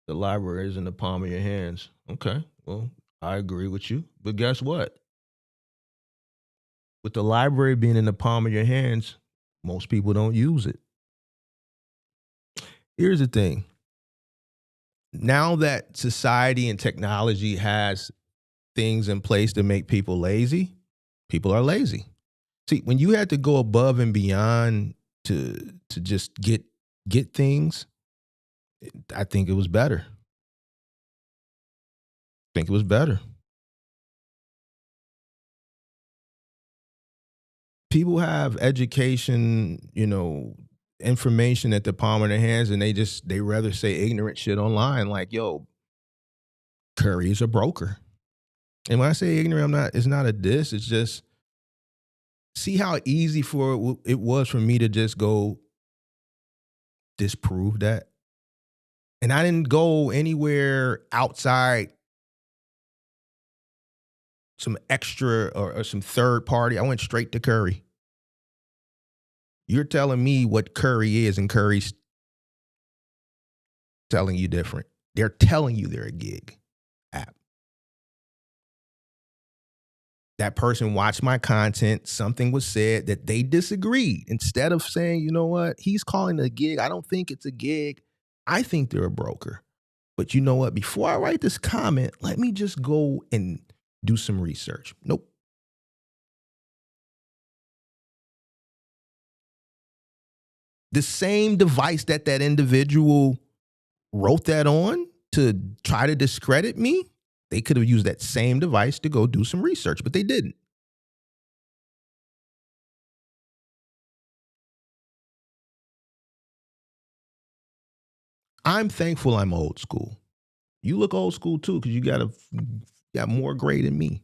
The library is in the palm of your hands. Okay, well, I agree with you. But guess what? With the library being in the palm of your hands, most people don't use it. Here's the thing. Now that society and technology has things in place to make people lazy, people are lazy. See, when you had to go above and beyond to just get things, I think it was better. I think it was better. People have education, information at the palm of their hands, and they rather say ignorant shit online. Like, yo, Curry is a broker. And when I say ignorant, it's not a diss. It's just see how easy it was for me to just go disprove that. And I didn't go anywhere outside some extra or some third party. I went straight to Curry. You're telling me what Curry is, and Curry's telling you different. They're telling you they're a gig app. That person watched my content. Something was said that they disagreed. Instead of saying, you know what, he's calling it a gig. I don't think it's a gig. I think they're a broker. But you know what? Before I write this comment, let me just go and do some research. Nope. The same device that individual wrote that on to try to discredit me, they could have used that same device to go do some research, but they didn't. I'm thankful I'm old school. You look old school too, because you got more gray than me.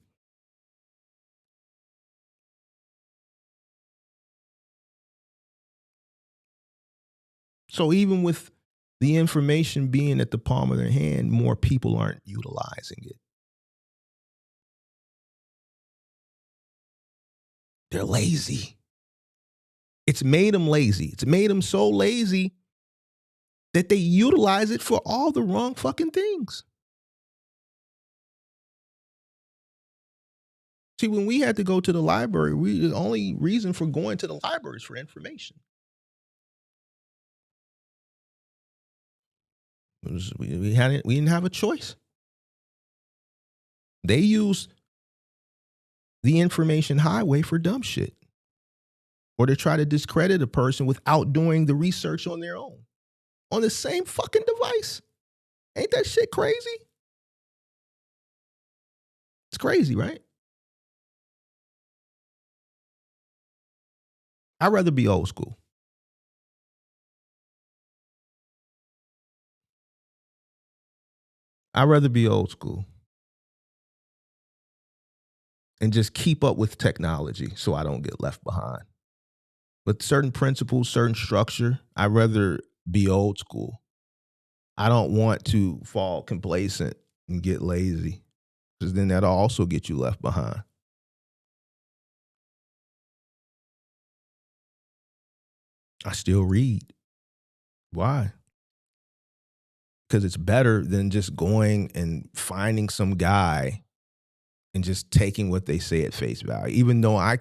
So even with the information being at the palm of their hand, more people aren't utilizing it. They're lazy. It's made them lazy. It's made them so lazy that they utilize it for all the wrong fucking things. See, when we had to go to the library, the only reason for going to the library is for information. We didn't have a choice. They use the information highway for dumb shit, or to try to discredit a person without doing the research on their own, on the same fucking device. Ain't that shit crazy? It's crazy, right? I'd rather be old school. I'd rather be old school and just keep up with technology so I don't get left behind. With certain principles, certain structure, I'd rather be old school. I don't want to fall complacent and get lazy because then that'll also get you left behind. I still read. Why? Because it's better than just going and finding some guy and just taking what they say at face value. Even though I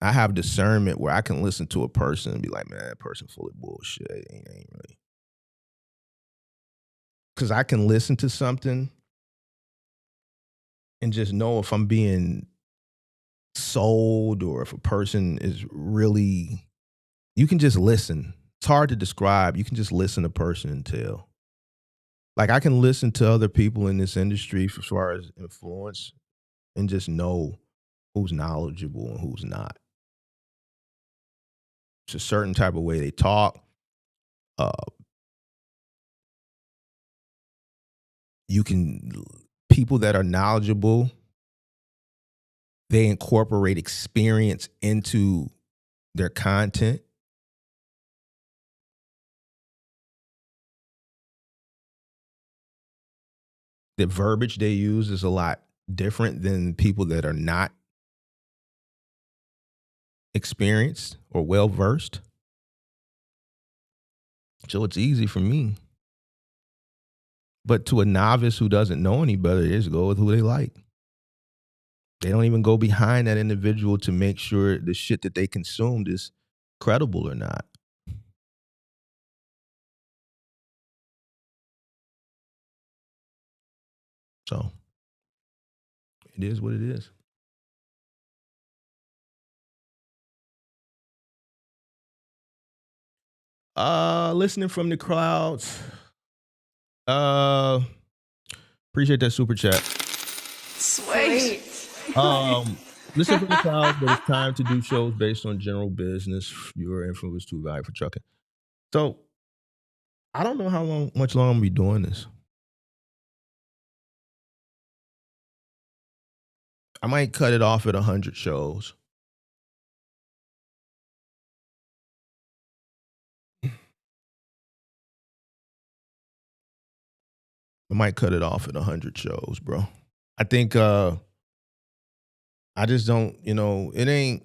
have discernment where I can listen to a person and be like, man, that person full of bullshit. It ain't really. Because I can listen to something and just know if I'm being sold or if a person is really, you can just listen. It's hard to describe. You can just listen to a person and tell. Like I can listen to other people in this industry as far as influence and just know who's knowledgeable and who's not. It's a certain type of way they talk. People that are knowledgeable, they incorporate experience into their content. The verbiage they use is a lot different than people that are not experienced or well versed. So it's easy for me. But to a novice who doesn't know any better, they just go with who they like. They don't even go behind that individual to make sure the shit that they consumed is credible or not. So it is what it is. Listening from the clouds. Appreciate that super chat. Sweet. Listen from the clouds, but it's time to do shows based on general business. Your influence too valuable for trucking. So I don't know how much longer I'm gonna be doing this. I might cut it off at 100 shows. I might cut it off at 100 shows, bro. I think I just don't, it ain't.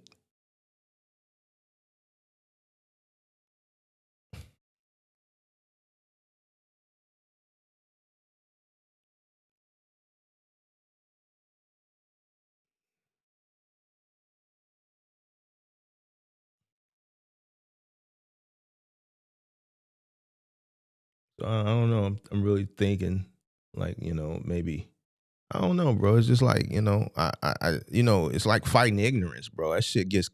I don't know. I'm really thinking, like, maybe I don't know, bro. It's just like, it's like fighting ignorance, bro. That shit gets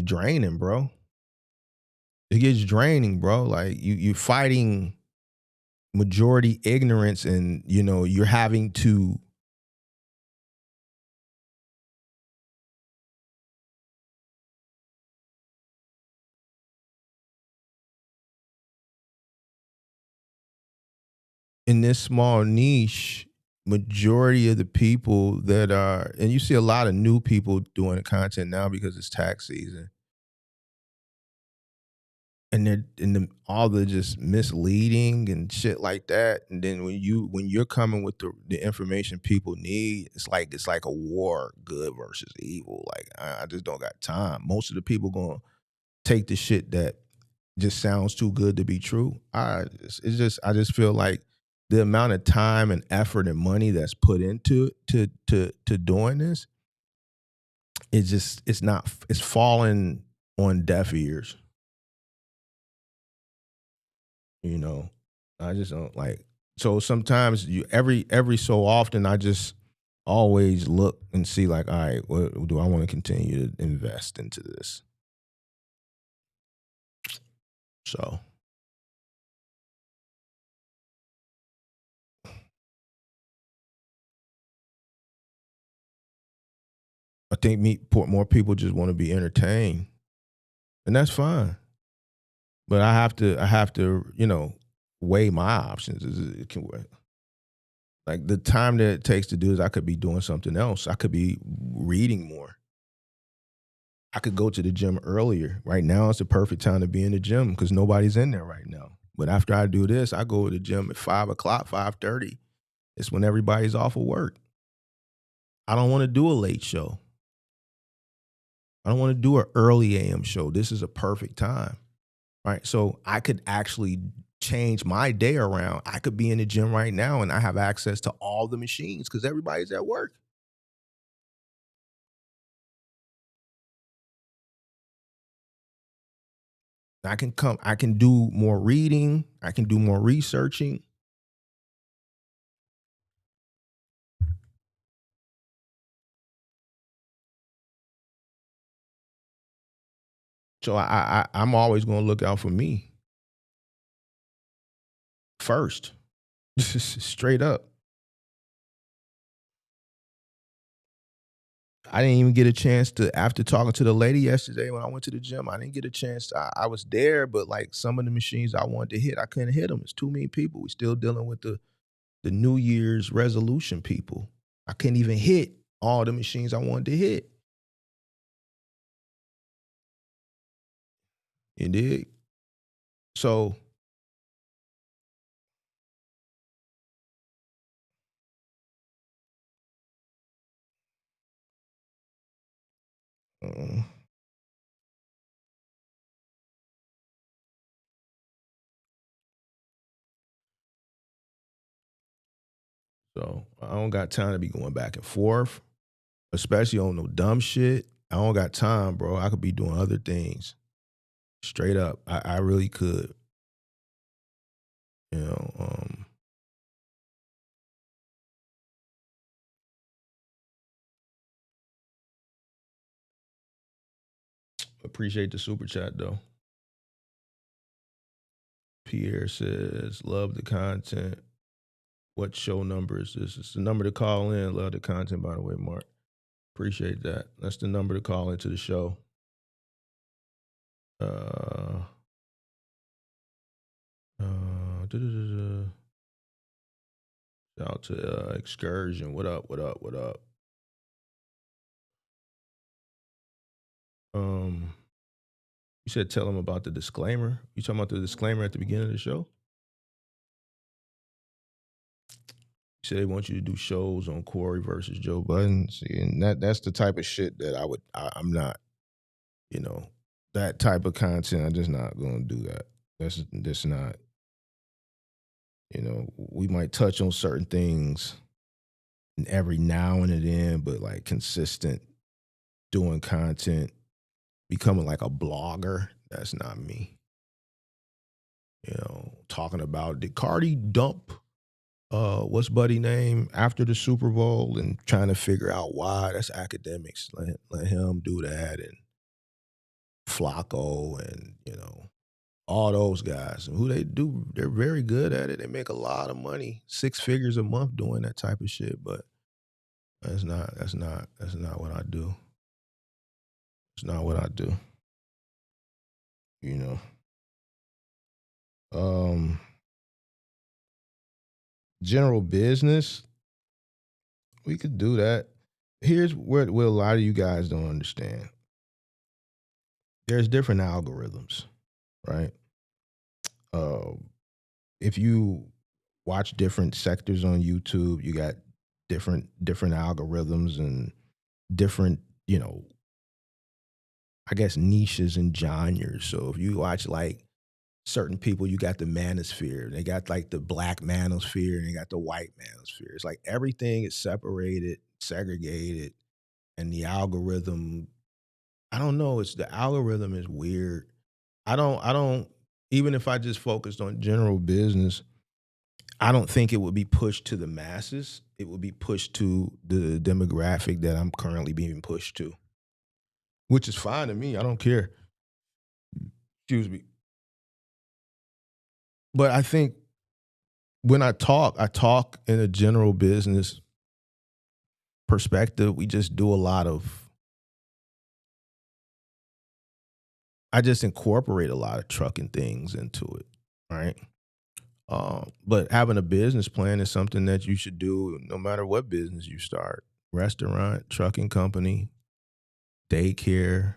draining, bro. It gets draining, bro. Like you fighting majority ignorance, and you're having to in this small niche, majority of the people that are, and you see a lot of new people doing the content now because it's tax season. And they're all the just misleading and shit like that. And then when you're coming with the information people need, it's like a war, good versus evil. Like I just don't got time. Most of the people gonna take the shit that just sounds too good to be true. I just feel like the amount of time and effort and money that's put into to doing this, it's falling on deaf ears. I just don't like. So sometimes every so often I just always look and see like, all right, what do I want to continue to invest into this? So I think more people just want to be entertained, and that's fine. But I have to, weigh my options. Like the time that it takes to do this, I could be doing something else. I could be reading more. I could go to the gym earlier. Right now, it's the perfect time to be in the gym because nobody's in there right now. But after I do this, I go to the gym at 5 o'clock, 5:30. It's when everybody's off of work. I don't want to do a late show. I don't want to do an early AM show. This is a perfect time, right? So I could actually change my day around. I could be in the gym right now and I have access to all the machines because everybody's at work. I can do more reading. I can do more researching. So I'm always going to look out for me first, straight up. I didn't even get a chance to, after talking to the lady yesterday when I went to the gym, I didn't get a chance. I was there, but like some of the machines I wanted to hit, I couldn't hit them. It's too many people. We still dealing with the New Year's resolution people. I couldn't even hit all the machines I wanted to hit. You dig? So uh, so I don't got time to be going back and forth, especially on no dumb shit. I don't got time, bro. I could be doing other things. Straight up. I really could. You know, appreciate the super chat though. Pierre says, love the content. What show number is this? It's the number to call in. Love the content, by the way, Mark. Appreciate that. That's the number to call into the show. Shout out to Excursion. What up? What up? What up? You said tell them about the disclaimer. You talking about the disclaimer at the beginning of the show? You said they want you to do shows on Corey versus Joe Budden. See, and that's the type of shit that I'm not, you know, that type of content. I'm just not going to do that. That's not, you know, we might touch on certain things every now and then, but like consistent doing content, becoming like a blogger, that's not me. You know, talking about did Cardi dump what's Buddy name after the Super Bowl and trying to figure out why. That's academics. Let him do that, and Flacco and, you know, all those guys. And who they do, they're very good at it. They make a lot of money, 6 figures a month doing that type of shit, but that's not what I do. It's not what I do. You know. General business, we could do that. Here's what a lot of you guys don't understand. There's different algorithms, right? If you watch different sectors on YouTube, you got different algorithms and different, you know, I guess niches and genres. So if you watch like certain people, you got the manosphere. They got like the black manosphere and they got the white manosphere. It's like everything is separated, segregated, and the algorithm, I don't know, the algorithm is weird. I don't even if I just focused on general business, I don't think it would be pushed to the masses. It would be pushed to the demographic that I'm currently being pushed to, which is fine to me. I don't care. Excuse me. But I think when I talk in a general business perspective. We just do a lot of, I just incorporate a lot of trucking things into it, right? But having a business plan is something that you should do no matter what business you start. Restaurant, trucking company, daycare,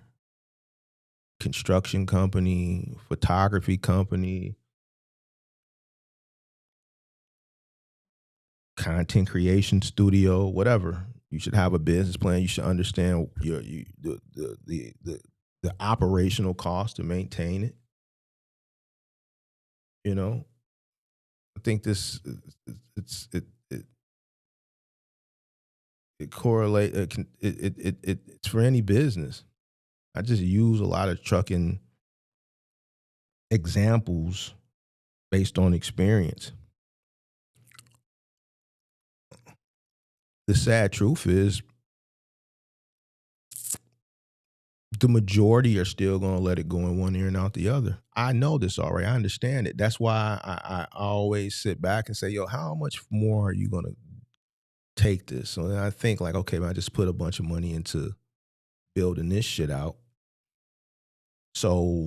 construction company, photography company, content creation studio, whatever. You should have a business plan. You should understand the operational cost to maintain it. You know, I think this it correlate it's for any business. I just use a lot of trucking examples based on experience. The sad truth is the majority are still going to let it go in one ear and out the other. I know this already. I understand it. That's why I always sit back and say, yo, how much more are you going to take this? So then I think like, okay, man, I just put a bunch of money into building this shit out. So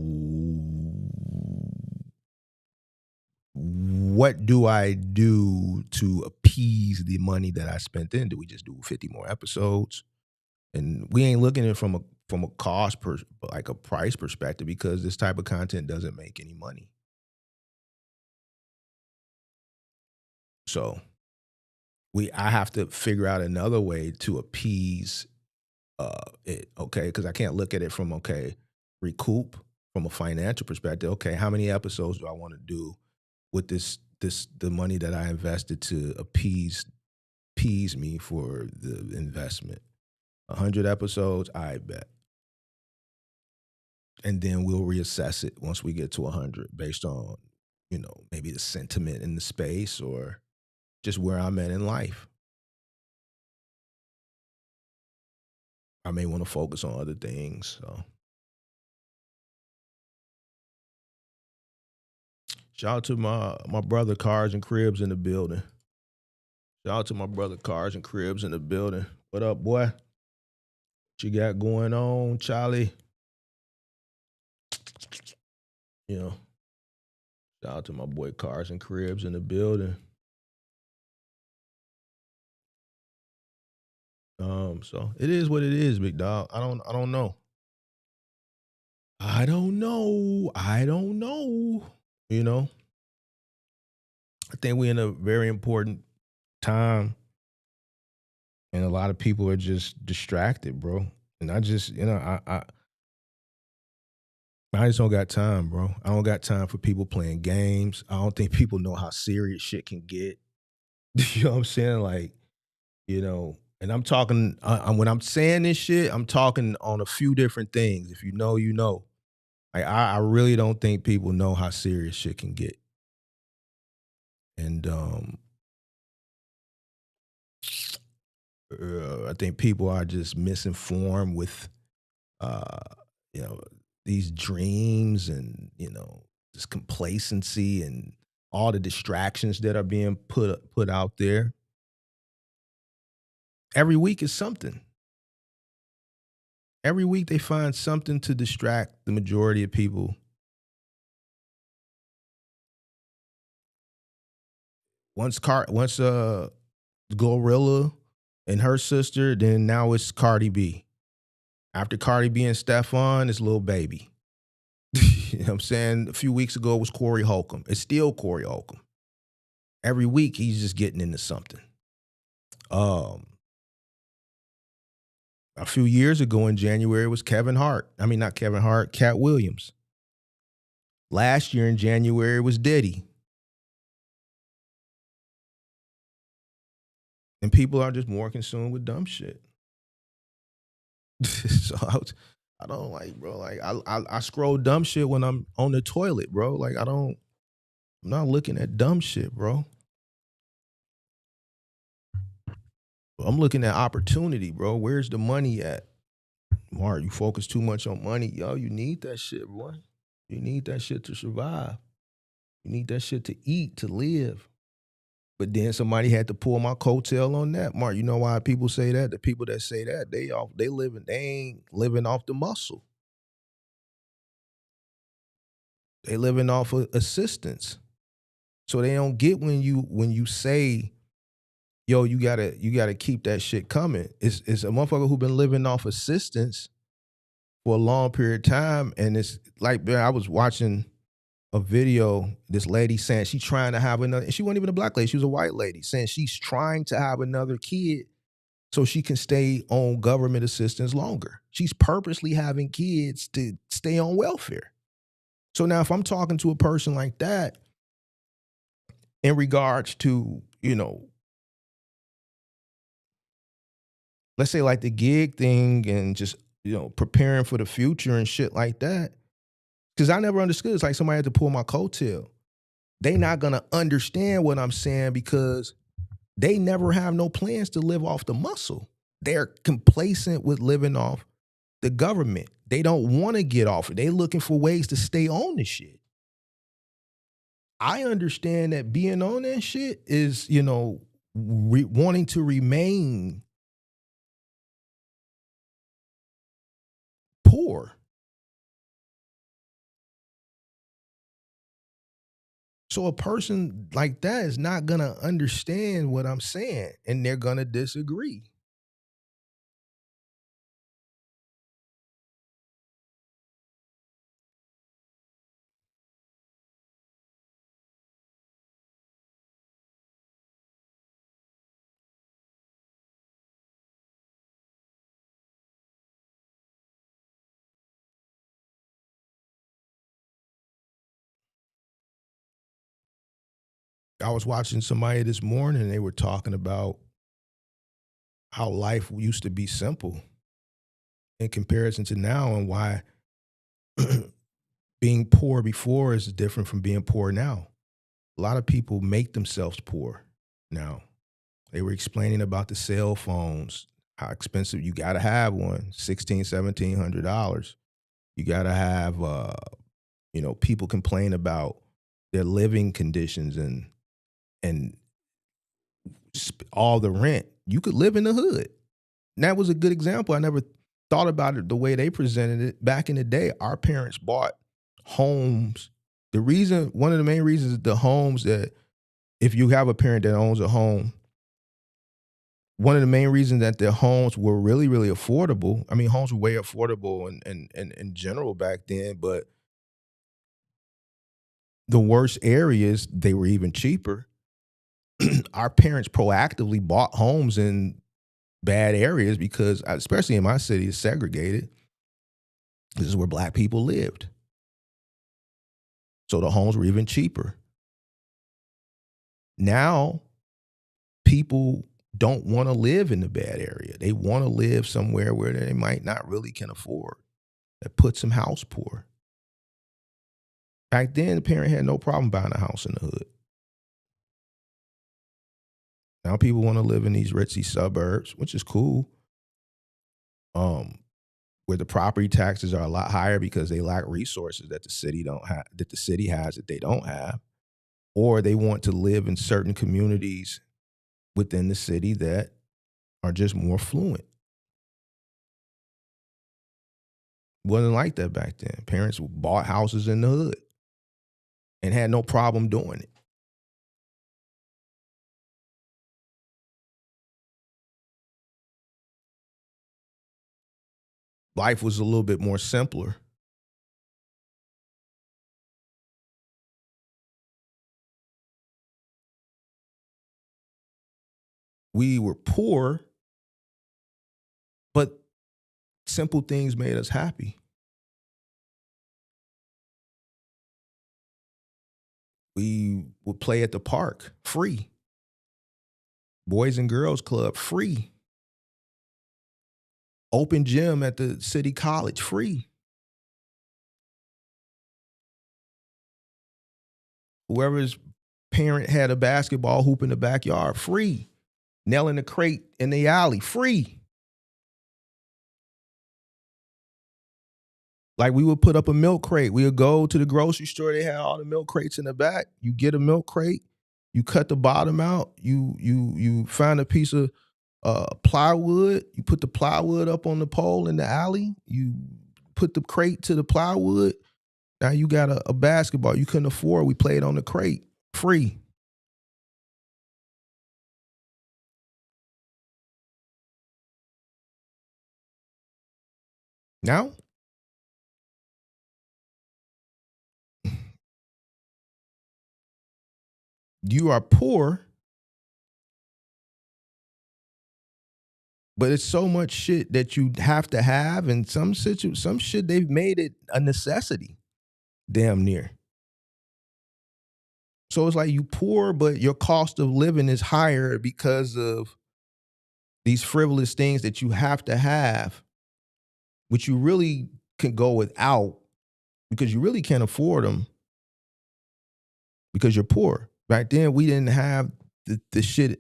what do I do to appease the money that I spent in? Do we just do 50 more episodes? And we ain't looking at it from a cost like a price perspective, because this type of content doesn't make any money. So I have to figure out another way to appease it, okay? Because I can't look at it from, okay, recoup from a financial perspective. Okay, how many episodes do I want to do with the money that I invested to appease me for the investment? 100 episodes, I bet. And then we'll reassess it once we get to 100 based on, maybe the sentiment in the space or just where I'm at in life. I may want to focus on other things. So shout out to my brother Cars and Cribs in the building. Shout out to my brother Cars and Cribs in the building. What up, boy? What you got going on, Charlie? Shout out to my boy Cars and Cribs in the building. So it is what it is, big dog. I don't know. I don't know. I think we're in a very important time, and a lot of people are just distracted, bro. And I just, I just don't got time, bro. I don't got time for people playing games. I don't think people know how serious shit can get. You know what I'm saying? Like, and I'm talking, when I'm saying this shit, I'm talking on a few different things. If you know, you know. Like, I really don't think people know how serious shit can get. And I think people are just misinformed with, these dreams and, this complacency and all the distractions that are being put out there. Every week is something. Every week they find something to distract the majority of people. Once Glorilla and her sister, then now it's Cardi B. After Cardi B and Stefan, it's Lil Baby. You know what I'm saying? A few weeks ago it was Corey Holcomb. It's still Corey Holcomb. Every week he's just getting into something. A few years ago in January, it was Kevin Hart. I mean, not Kevin Hart, Cat Williams. Last year in January, it was Diddy. And people are just more consumed with dumb shit. So I don't like, bro. Like, I scroll dumb shit when I'm on the toilet, bro. Like, I'm not looking at dumb shit, bro. I'm looking at opportunity, bro. Where's the money at? Mark, you focus too much on money. Yo, you need that shit, boy. You need that shit to survive. You need that shit to eat, to live. But then somebody had to pull my coattail on that. Mark, you know why people say that? The people that say that, they ain't living off the muscle. They living off of assistance. So they don't get when you say, yo, you gotta keep that shit coming. It's a motherfucker who been living off assistance for a long period of time. And it's like, man, I was watching a video, this lady saying she's trying to have another, and she wasn't even a black lady, she was a white lady, saying she's trying to have another kid so she can stay on government assistance longer. She's purposely having kids to stay on welfare. So now if I'm talking to a person like that in regards to, let's say like the gig thing and just, preparing for the future and shit like that, because I never understood. It's like somebody had to pull my coattail. They not going to understand what I'm saying because they never have no plans to live off the muscle. They're complacent with living off the government. They don't want to get off it. They looking for ways to stay on the shit. I understand that being on that shit is, wanting to remain poor. So a person like that is not going to understand what I'm saying, and they're going to disagree. I was watching somebody this morning, and they were talking about how life used to be simple in comparison to now, and why being poor before is different from being poor now. A lot of people make themselves poor now. They were explaining about the cell phones, how expensive you got to have one, $1,600, $1,700. You got to have, people complain about their living conditions and all the rent. You could live in the hood. And that was a good example. I never thought about it the way they presented it. Back in the day, our parents bought homes. One of the main reasons is the homes that, if you have a parent that owns a home, one of the main reasons that their homes were really, really affordable. I mean, homes were way affordable in general back then, but the worst areas, they were even cheaper. Our parents proactively bought homes in bad areas because, especially in my city, it's segregated. This is where black people lived. So the homes were even cheaper. Now, people don't want to live in the bad area. They want to live somewhere where they might not really can afford. That puts them house poor. Back then, the parent had no problem buying a house in the hood. Now people want to live in these ritzy suburbs, which is cool, where the property taxes are a lot higher because they lack resources that the city has that they don't have, or they want to live in certain communities within the city that are just more fluent. Wasn't like that back then. Parents bought houses in the hood and had no problem doing it. Life was a little bit more simpler. We were poor, but simple things made us happy. We would play at the park, free. Boys and Girls Club, free. Open gym at the city college, free. Whoever's parent had a basketball hoop in the backyard, free. Nailing a crate in the alley, free. Like, we would put up a milk crate. We would go to the grocery store. They had all the milk crates in the back. You get a milk crate. You cut the bottom out. You find a piece of plywood. You put the plywood up on the pole in the alley. You put the crate to the plywood. Now you got a basketball you couldn't afford. We played on the crate. Free. Now, you are poor, but it's so much shit that you have to have, and some shit they've made it a necessity, damn near. So it's like you poor, but your cost of living is higher because of these frivolous things that you have to have, which you really can go without because you really can't afford them because you're poor. Back then, we didn't have the shit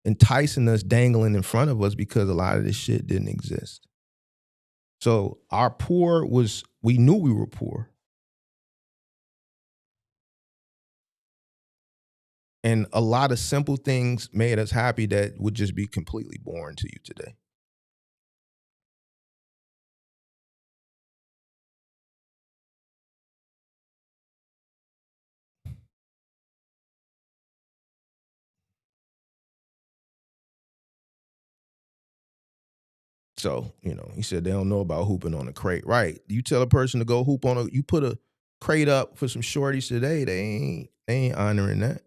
enticing us, dangling in front of us because a lot of this shit didn't exist. So our poor was, we knew we were poor. And a lot of simple things made us happy that would just be completely boring to you today. So, he said they don't know about hooping on a crate. Right. You tell a person to go hoop on you put a crate up for some shorties today, they ain't honoring that.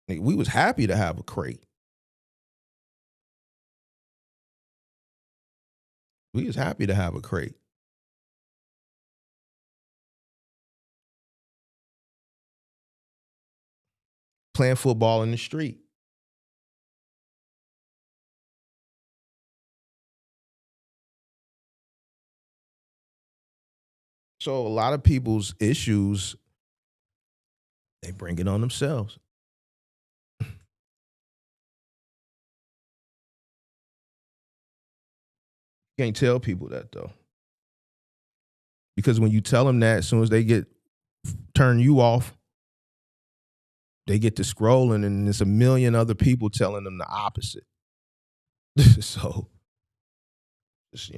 We was happy to have a crate. We was happy to have a crate. Playing football in the street. So a lot of people's issues, they bring it on themselves. You can't tell people that though. Because when you tell them that, as soon as they turn you off, they get to scrolling and there's a million other people telling them the opposite. So, just,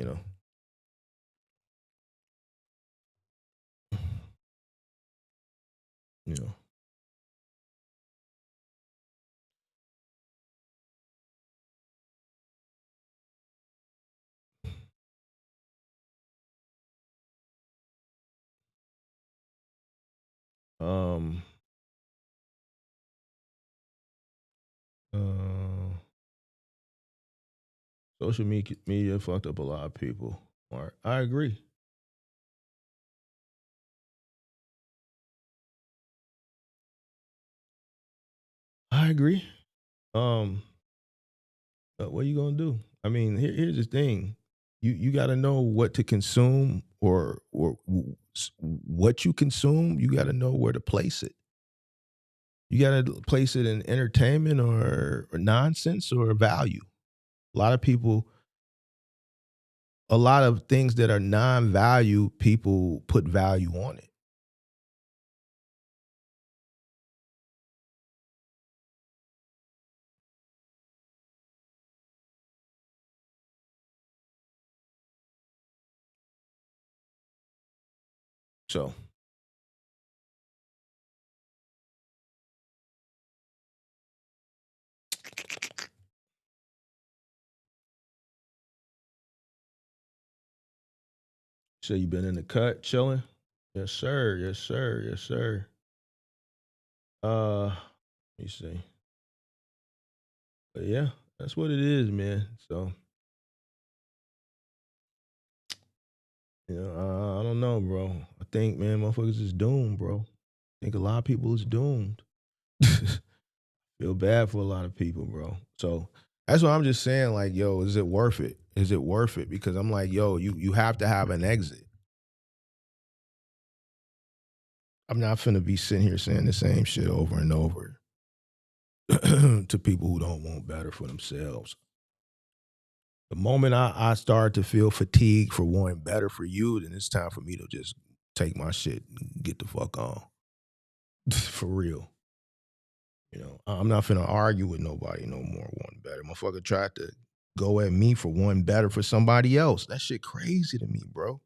social media fucked up a lot of people. Mark, I agree. I agree. What are you gonna do? I mean, here's the thing: you got to know what to consume, or what you consume. You got to know where to place it. You got to place it in entertainment or nonsense or value. A lot of people, a lot of things that are non-value, people put value on it. So, you been in the cut chilling? Yes, sir. Yes, sir. Yes, sir. Let me see. But yeah, that's what it is, man. So, I don't know, bro. I think, man, motherfuckers is doomed, bro. I think a lot of people is doomed. Feel bad for a lot of people, bro. So that's what I'm just saying. Like, yo, is it worth it? Is it worth it? Because I'm like, yo, you have to have an exit. I'm not finna be sitting here saying the same shit over and over to people who don't want better for themselves. The moment I start to feel fatigued for wanting better for you, then it's time for me to just take my shit and get the fuck on. For real. I'm not finna argue with nobody no more wanting better. Motherfucker tried to go at me for wanting better for somebody else. That shit crazy to me, bro.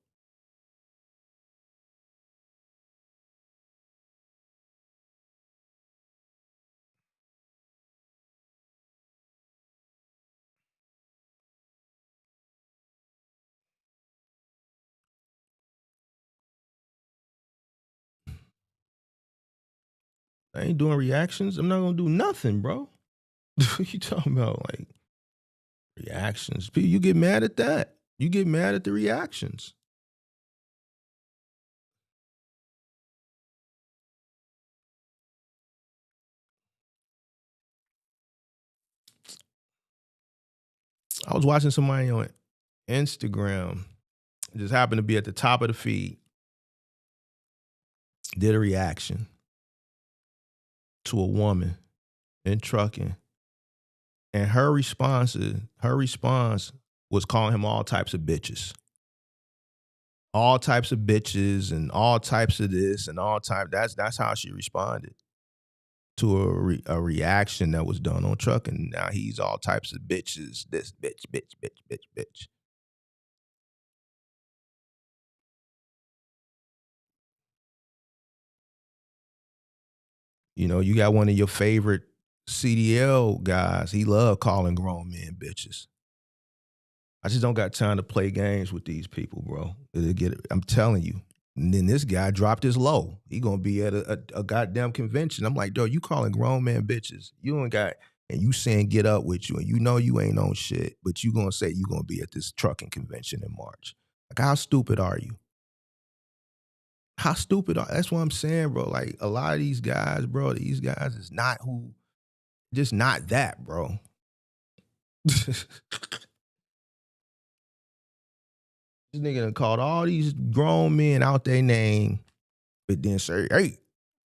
I ain't doing reactions. I'm not gonna do nothing, bro. What you talking about? Like reactions. You get mad at that. You get mad at the reactions. I was watching somebody on Instagram. It just happened to be at the top of the feed. Did a reaction to a woman in trucking. And her response was calling him all types of bitches. All types of bitches and all types of this and all type. That's how she responded to a reaction that was done on trucking. Now he's all types of bitches. This bitch, bitch, bitch, bitch, bitch. You know, you got one of your favorite CDL guys. He love calling grown men bitches. I just don't got time to play games with these people, bro. I'm telling you. And then this guy dropped his low. He gonna be at a goddamn convention. I'm like, dog, you calling grown men bitches. You ain't got, and you saying get up with you, and you know you ain't on shit, but you gonna say you gonna be at this trucking convention in March. Like, how stupid are you? How stupid are, that's what I'm saying, bro. Like, a lot of these guys, bro, these guys is not who, just not that, bro. This nigga done called all these grown men out their name, but then say, hey,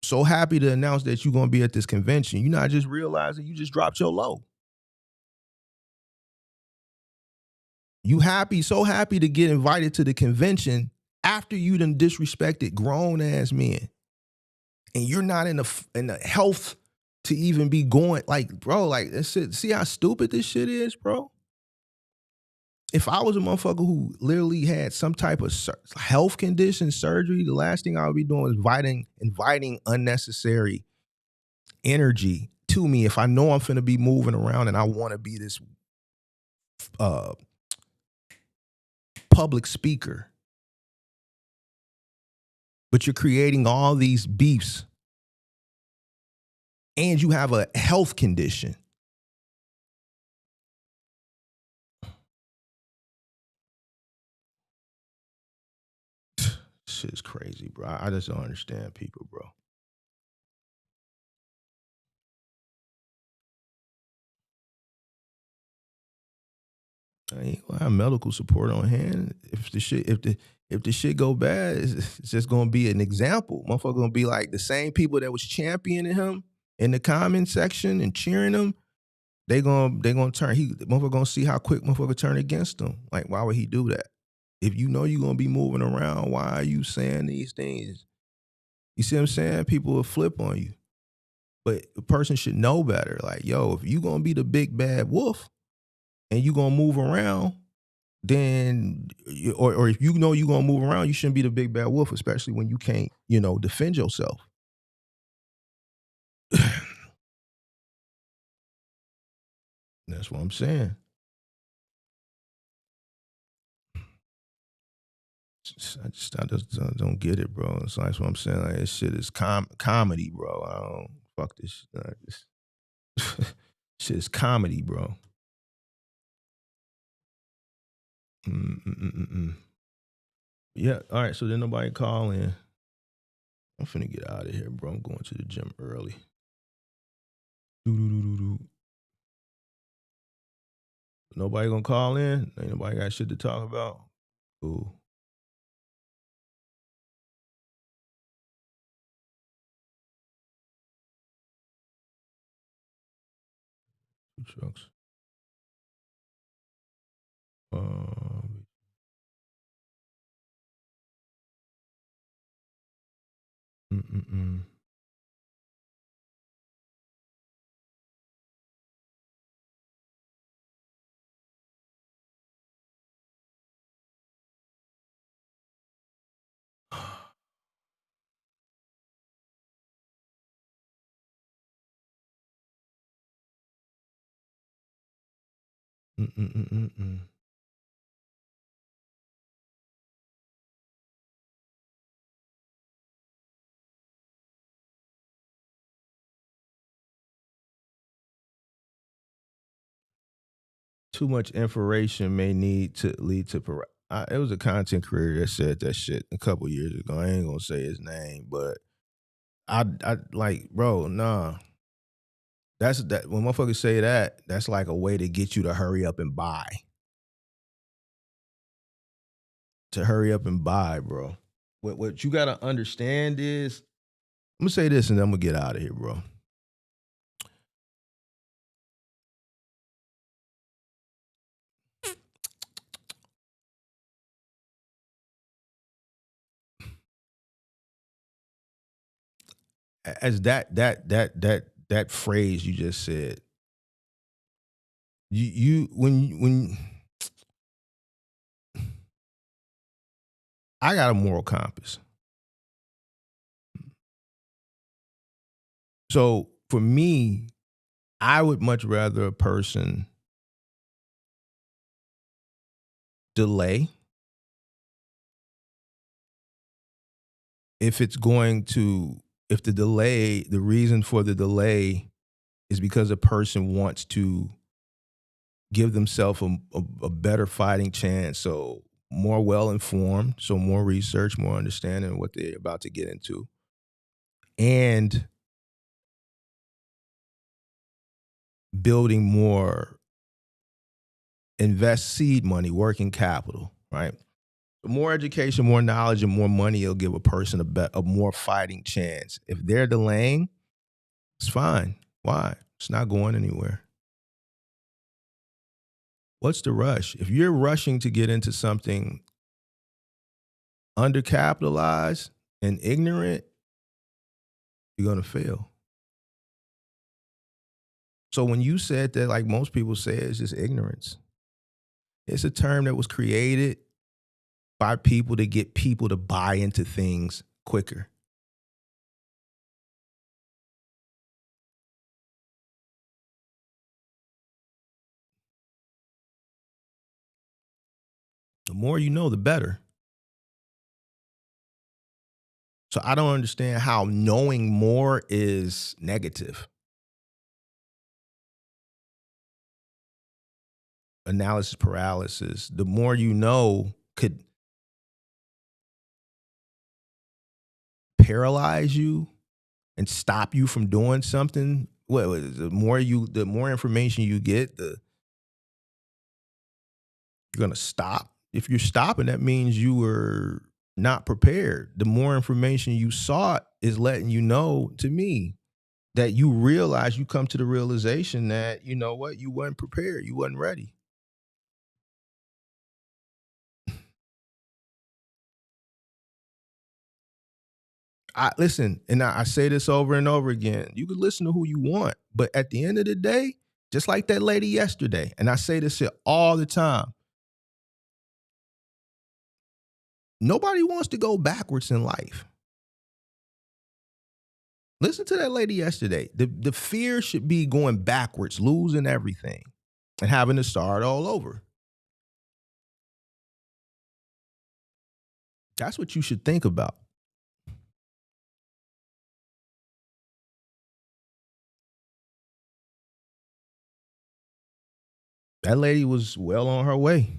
so happy to announce that you're gonna be at this convention. You're not just realizing you just dropped your low. You happy, so happy to get invited to the convention after you done disrespected grown ass men. And you're not in the health to even be going, like, bro, like, that's it. See how stupid this shit is, bro? If I was a motherfucker who literally had some type of health condition, surgery, the last thing I would be doing is inviting unnecessary energy to me if I know I'm finna be moving around and I want to be this public speaker. But you're creating all these beefs and you have a health condition. Shit's crazy, bro. I just don't understand people, bro. I ain't gonna have medical support on hand. If the shit go bad, it's just gonna be an example. Motherfucker gonna be like the same people that was championing him in the comment section and cheering him. They gonna turn. Motherfucker gonna see how quick motherfucker turn against him. Like, why would he do that? If you know you're gonna be moving around, why are you saying these things? You see what I'm saying? People will flip on you. But a person should know better. Like, yo, if you gonna be the big bad wolf and you gonna move around, then or if you know you're gonna move around, you shouldn't be the big bad wolf, especially when you can't, defend yourself. That's what I'm saying. I just don't get it, bro. It's like, that's what I'm saying. Like, this shit is comedy, bro. I don't fuck this. Shit is comedy, bro. Yeah. All right. So then nobody call in. I'm finna get out of here, bro. I'm going to the gym early. Nobody gonna call in? Ain't nobody got shit to talk about? Cool. Two trucks. Mm-mm-mm. Mm-mm-mm-mm. too much information may need to lead to it was a content creator that said that shit a couple years ago. I ain't gonna say his name, but I like, bro, nah. That's that when motherfuckers say that, that's like a way to get you to hurry up and buy. To hurry up and buy, bro. What you gotta understand is, I'm gonna say this and then I'm gonna get out of here, bro. As that phrase you just said, you when I got a moral compass. So for me, I would much rather a person delay if the reason for the delay is because a person wants to give themselves a better fighting chance. So more well-informed, so more research, more understanding of what they're about to get into. And building more, invest seed money, working capital, right? More education, more knowledge, and more money will give a person a more fighting chance. If they're delaying, it's fine. Why? It's not going anywhere. What's the rush? If you're rushing to get into something undercapitalized and ignorant, you're going to fail. So when you said that, like most people say, it's just ignorance. It's a term that was created by people to get people to buy into things quicker. The more you know, the better. So I don't understand how knowing more is negative. Analysis paralysis. The more you know could paralyze you and stop you from doing something. Well, the more information you get, you're gonna stop. If you're stopping, that means you were not prepared. The more information you sought is letting you know, to me, that you realize, you come to the realization that, you know what, you weren't prepared, you wasn't ready. Listen, and I say this over and over again. You can listen to who you want, but at the end of the day, just like that lady yesterday, and I say this shit all the time, nobody wants to go backwards in life. Listen to that lady yesterday. The fear should be going backwards, losing everything, and having to start all over. That's what you should think about. That lady was well on her way.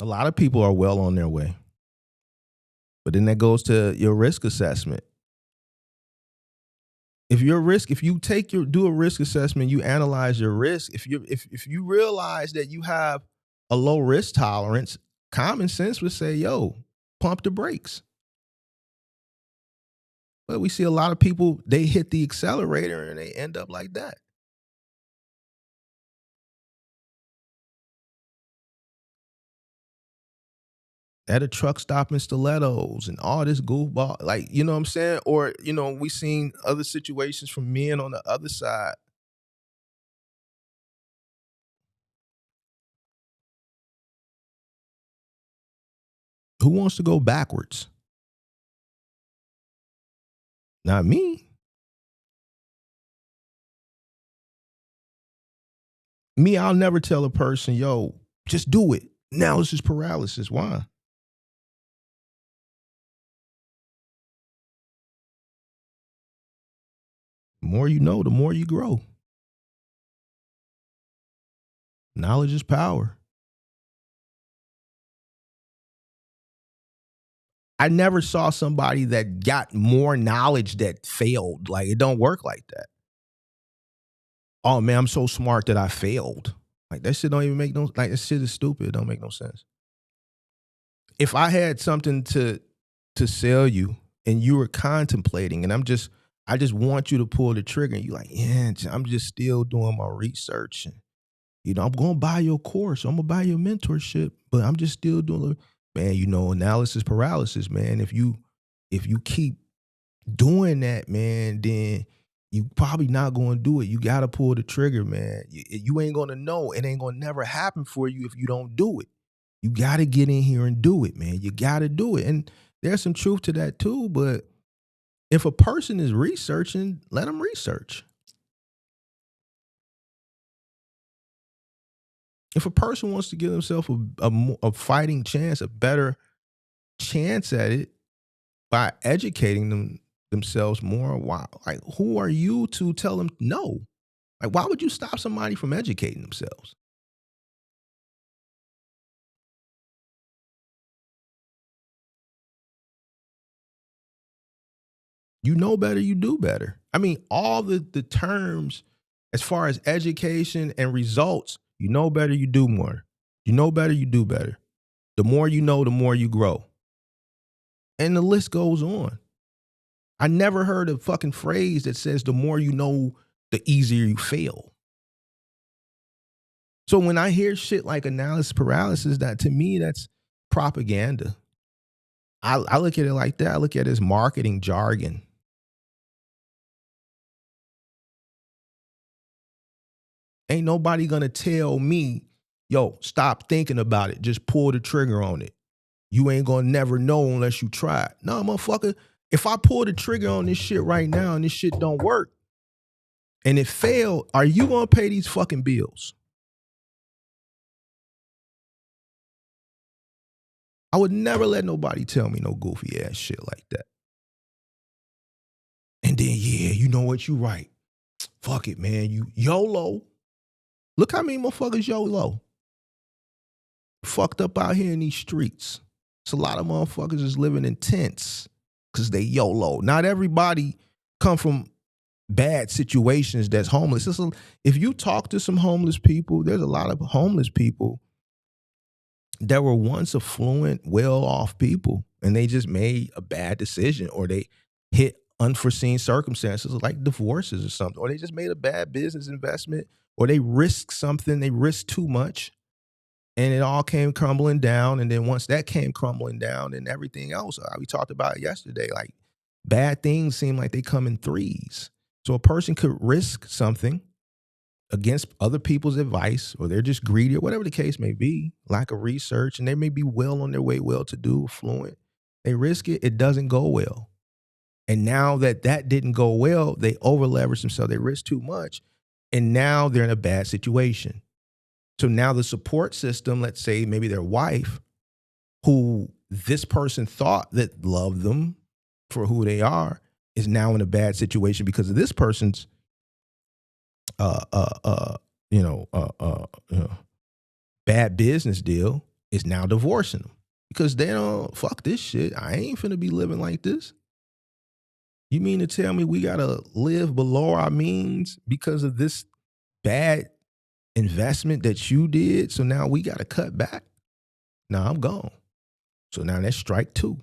A lot of people are well on their way. But then that goes to your risk assessment. If you do a risk assessment, you analyze your risk. If you realize that you have a low risk tolerance, common sense would say, yo, pump the brakes. But we see a lot of people, they hit the accelerator and they end up like that. At a truck stop in stilettos and all this goofball, like, you know what I'm saying? Or, we seen other situations from men on the other side. Who wants to go backwards? Not me. I'll never tell a person, yo, just do it. Analysis paralysis. Why? The more you know, the more you grow. Knowledge is power. I never saw somebody that got more knowledge that failed. Like, it don't work like that. Oh man, I'm so smart that I failed. Like, that shit don't even make no, like, that shit is stupid. It don't make no sense. If I had something to sell you and you were contemplating, and I just want you to pull the trigger, and you're like, yeah, I'm just still doing my research, and I'm gonna buy your course, I'm gonna buy your mentorship, but I'm just still doing, man, analysis paralysis, man. If you keep doing that, man, then you probably not gonna do it. You gotta pull the trigger, man. You ain't gonna know. It ain't gonna never happen for you if you don't do it. You gotta get in here and do it, man. You gotta do it. And there's some truth to that too, but if a person is researching, let them research. If a person wants to give themselves a fighting chance, a better chance at it by educating themselves more, why? Like, who are you to tell them no? Like, why would you stop somebody from educating themselves? You know better, you do better. I mean, all the terms as far as education and results, you know better, you do more. You know better, you do better. The more you know, the more you grow. And the list goes on. I never heard a fucking phrase that says the more you know, the easier you fail. So when I hear shit like analysis paralysis, that to me, that's propaganda. I look at it like that. I look at it as marketing jargon. Ain't nobody gonna tell me, yo, stop thinking about it. Just pull the trigger on it. You ain't gonna never know unless you try it. No, motherfucker, if I pull the trigger on this shit right now and this shit don't work and it failed, are you gonna pay these fucking bills? I would never let nobody tell me no goofy ass shit like that. And then, yeah, you know what? You right. Fuck it, man. You YOLO. Look how many motherfuckers YOLO. Fucked up out here in these streets. It's a lot of motherfuckers is living in tents because they YOLO. Not everybody come from bad situations that's homeless. If you talk to some homeless people, there's a lot of homeless people that were once affluent, well-off people, and they just made a bad decision, or they hit unforeseen circumstances like divorces or something, or they just made a bad business investment, or they risked something, they risked too much, and it all came crumbling down. And then once that came crumbling down, and everything else, we talked about it yesterday, like bad things seem like they come in threes. So a person could risk something against other people's advice, or they're just greedy, or whatever the case may be, lack of research, and they may be well on their way, well-to-do, affluent. They risk it, it doesn't go well. And now that didn't go well, they over-leverage themselves, they risk too much, and now they're in a bad situation. So now the support system, let's say maybe their wife, who this person thought that loved them for who they are, is now in a bad situation because of this person's bad business deal, is now divorcing them because they don't, fuck this shit. I ain't finna be living like this. You mean to tell me we gotta live below our means because of this bad investment that you did? So now we gotta cut back? No, I'm gone. So now that's strike two.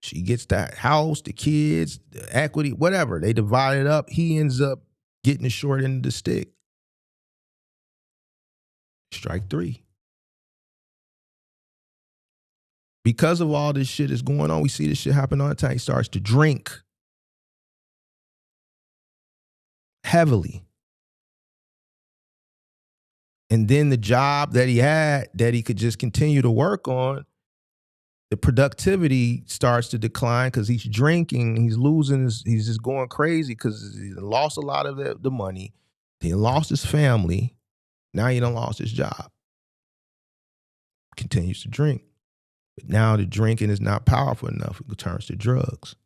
She gets that house, the kids, the equity, whatever. They divide it up. He ends up getting the short end of the stick. Strike three. Because of all this shit that's going on, we see this shit happen all the time. He starts to drink heavily. And then the job that he had that he could just continue to work on, the productivity starts to decline because he's drinking, he's losing he's just going crazy because he lost a lot of the money. He lost his family. Now he done lost his job. Continues to drink. But now the drinking is not powerful enough. It turns to drugs.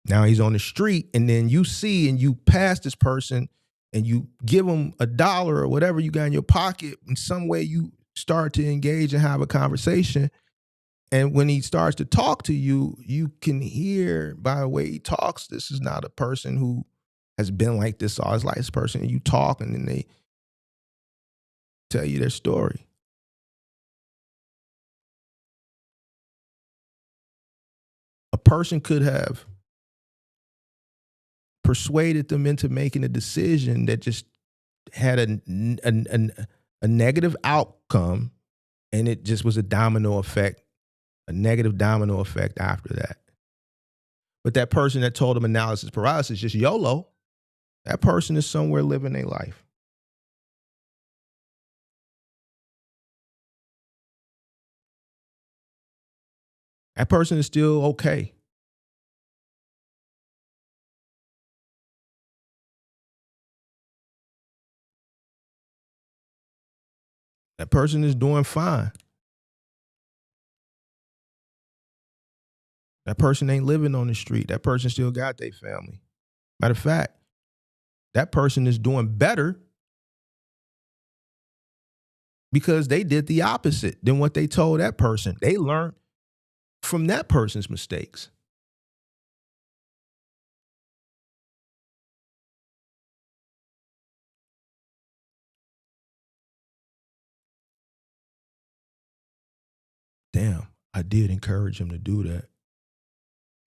Now he's on the street, and then you see and you pass this person and you give him $1 or whatever you got in your pocket, in some way you start to engage and have a conversation. And when he starts to talk to you, you can hear by the way he talks, this is not a person who has been like this all his life. This person, and you talk and then they tell you their story. A person could have persuaded them into making a decision that just had a negative outcome, and it just was a domino effect, a negative domino effect after that. But that person that told them analysis paralysis, just YOLO, that person is somewhere living their life. That person is still okay. That person is doing fine. That person ain't living on the street. That person still got their family. Matter of fact, that person is doing better because they did the opposite than what they told that person. They learned from that person's mistakes. Damn, I did encourage him to do that.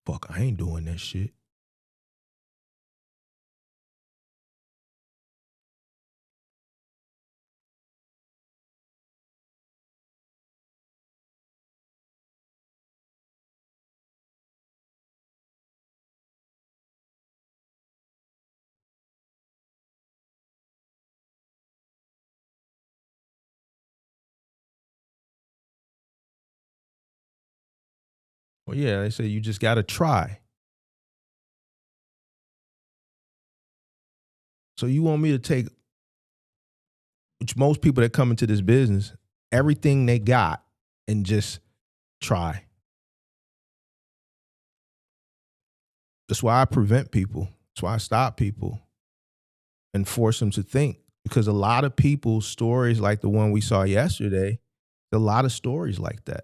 Fuck, I ain't doing that shit. Well, yeah, they say you just got to try. So you want me to take, which most people that come into this business, everything they got and just try. That's why I prevent people. That's why I stop people and force them to think. Because a lot of people's stories like the one we saw yesterday, a lot of stories like that.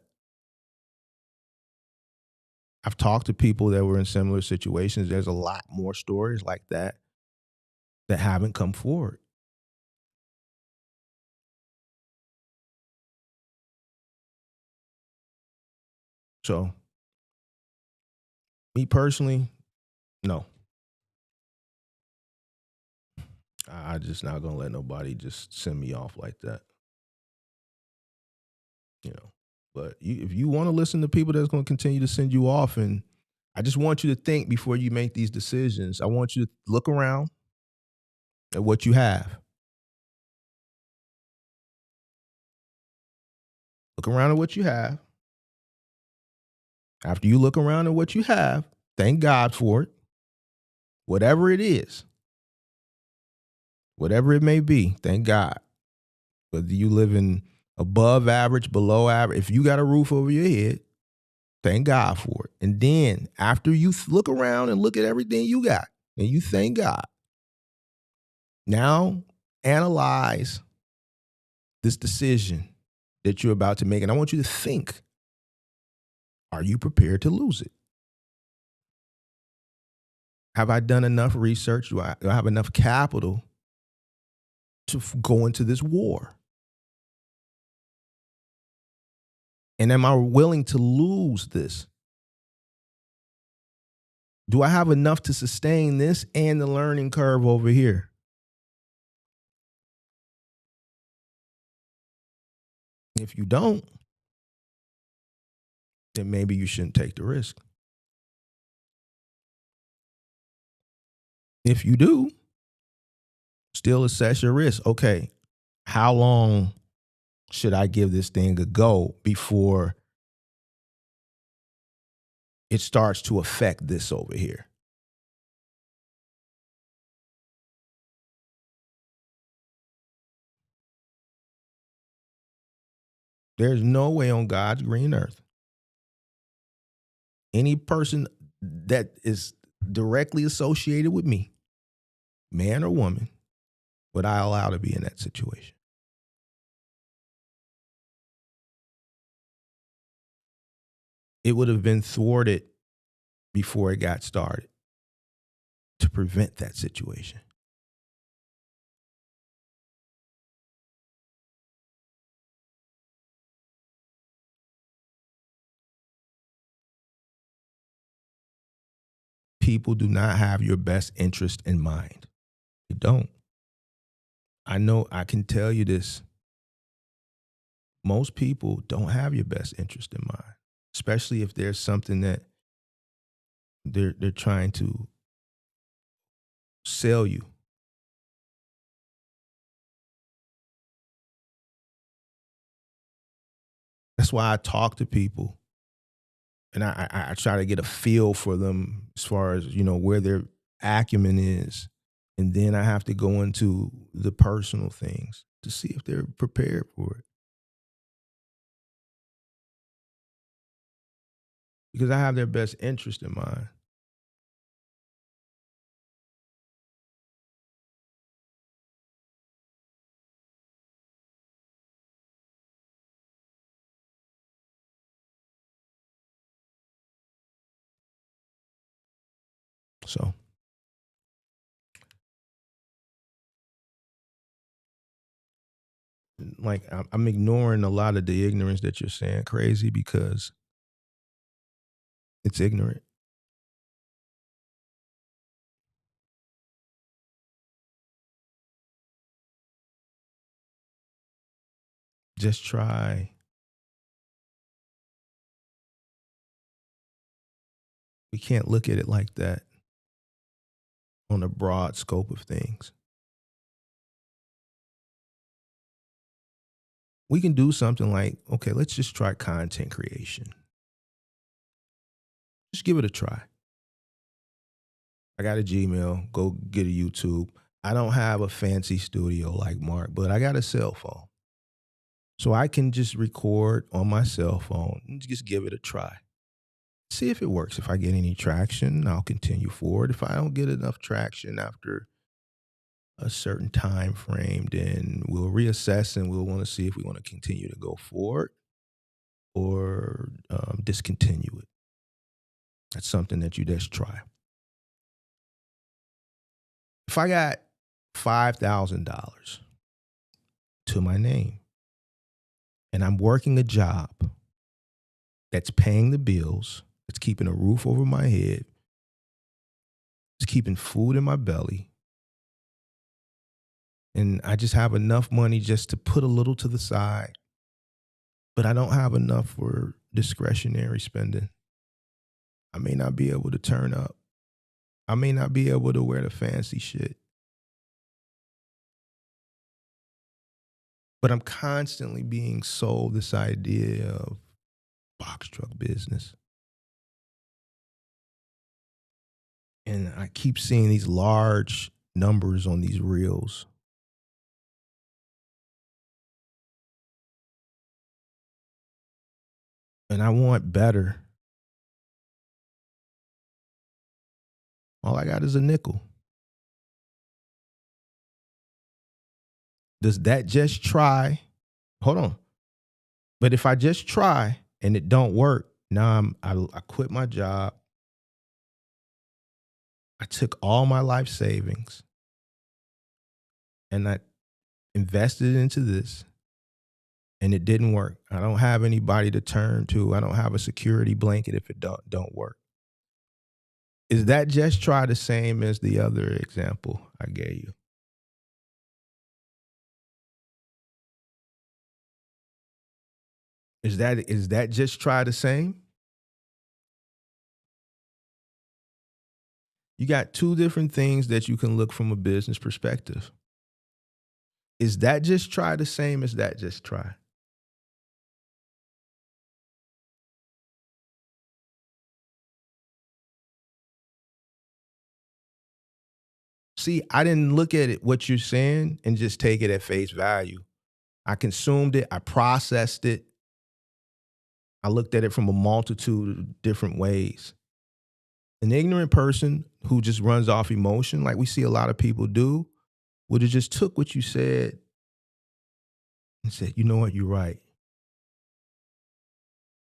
I've talked to people that were in similar situations. There's a lot more stories like that that haven't come forward. So, me personally, no. I just not gonna let nobody just send me off like that. You know. But if you want to listen to people that's going to continue to send you off, and I just want you to think before you make these decisions. I want you to look around at what you have. Look around at what you have. After you look around at what you have, thank God for it. Whatever it is, whatever it may be, thank God. Whether you live in above average, below average, if you got a roof over your head, thank God for it. And then after you look around and look at everything you got and you thank God, now analyze this decision that you're about to make. And I want you to think, are you prepared to lose it? Have I done enough research? Do I have enough capital to go into this war? And am I willing to lose this? Do I have enough to sustain this and the learning curve over here? If you don't, then maybe you shouldn't take the risk. If you do, still assess your risk. Okay, how long should I give this thing a go before it starts to affect this over here? There's no way on God's green earth any person that is directly associated with me, man or woman, would I allow to be in that situation? It would have been thwarted before it got started to prevent that situation. People do not have your best interest in mind. They don't. I know, I can tell you this. Most people don't have your best interest in mind, especially if there's something that they're trying to sell you. That's why I talk to people and I try to get a feel for them as far as, where their acumen is. And then I have to go into the personal things to see if they're prepared for it. Because I have their best interest in mind. So like I'm ignoring a lot of the ignorance that you're saying crazy because it's ignorant. Just try. We can't look at it like that on a broad scope of things. We can do something like, okay, let's just try content creation. Just give it a try. I got a Gmail, go get a YouTube. I don't have a fancy studio like Mark, but I got a cell phone. So I can just record on my cell phone and just give it a try. See if it works. If I get any traction, I'll continue forward. If I don't get enough traction after a certain time frame, then we'll reassess and we'll want to see if we want to continue to go forward or discontinue it. That's something that you just try. If I got $5,000 to my name and I'm working a job that's paying the bills, it's keeping a roof over my head, it's keeping food in my belly, and I just have enough money just to put a little to the side, but I don't have enough for discretionary spending. I may not be able to turn up. I may not be able to wear the fancy shit. But I'm constantly being sold this idea of box truck business. And I keep seeing these large numbers on these reels. And I want better. All I got is a nickel. Does that just try? Hold on. But if I just try and it don't work, now I quit my job. I took all my life savings and I invested into this and it didn't work. I don't have anybody to turn to. I don't have a security blanket if it don't work. Is that just try the same as the other example I gave you? Is that just try the same? You got two different things that you can look from a business perspective. Is that just try the same as that just try? See, I didn't look at it, what you're saying, and just take it at face value. I consumed it. I processed it. I looked at it from a multitude of different ways. An ignorant person who just runs off emotion, like we see a lot of people do, would have just took what you said and said, you know what, you're right.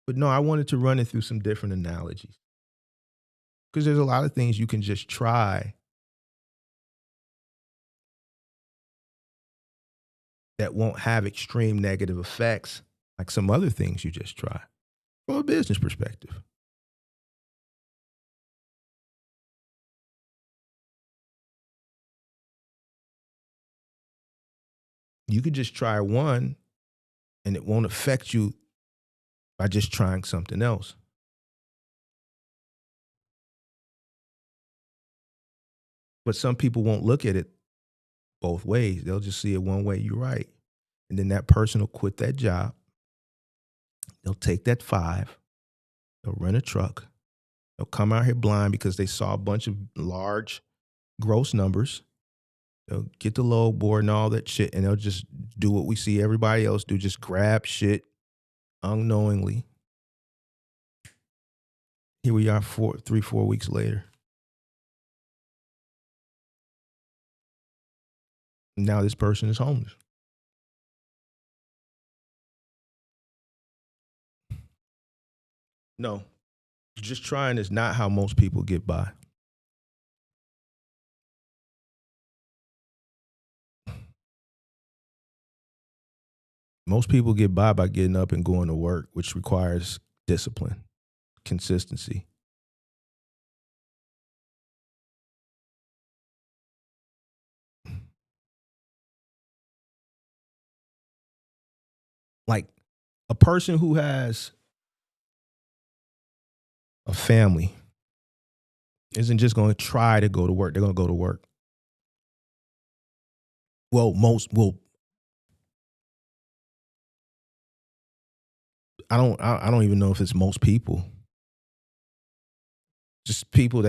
But no, I wanted to run it through some different analogies. Because there's a lot of things you can just try that won't have extreme negative effects like some other things you just try from a business perspective. You could just try one and it won't affect you by just trying something else. But some people won't look at it both ways. They'll just see it one way, you're right. And then that person will quit that job. They'll take that 5. They'll rent a truck. They'll come out here blind because they saw a bunch of large gross numbers. They'll get the load board and all that shit, and they'll just do what we see everybody else do, just grab shit unknowingly. Here we are 3-4 weeks later. Now this person is homeless. No, just trying is not how most people get by. Most people get by getting up and going to work, which requires discipline, consistency. Like a person who has a family isn't just going to try to go to work. They're going to go to work. Well, most will. I don't even know if it's most people. Just people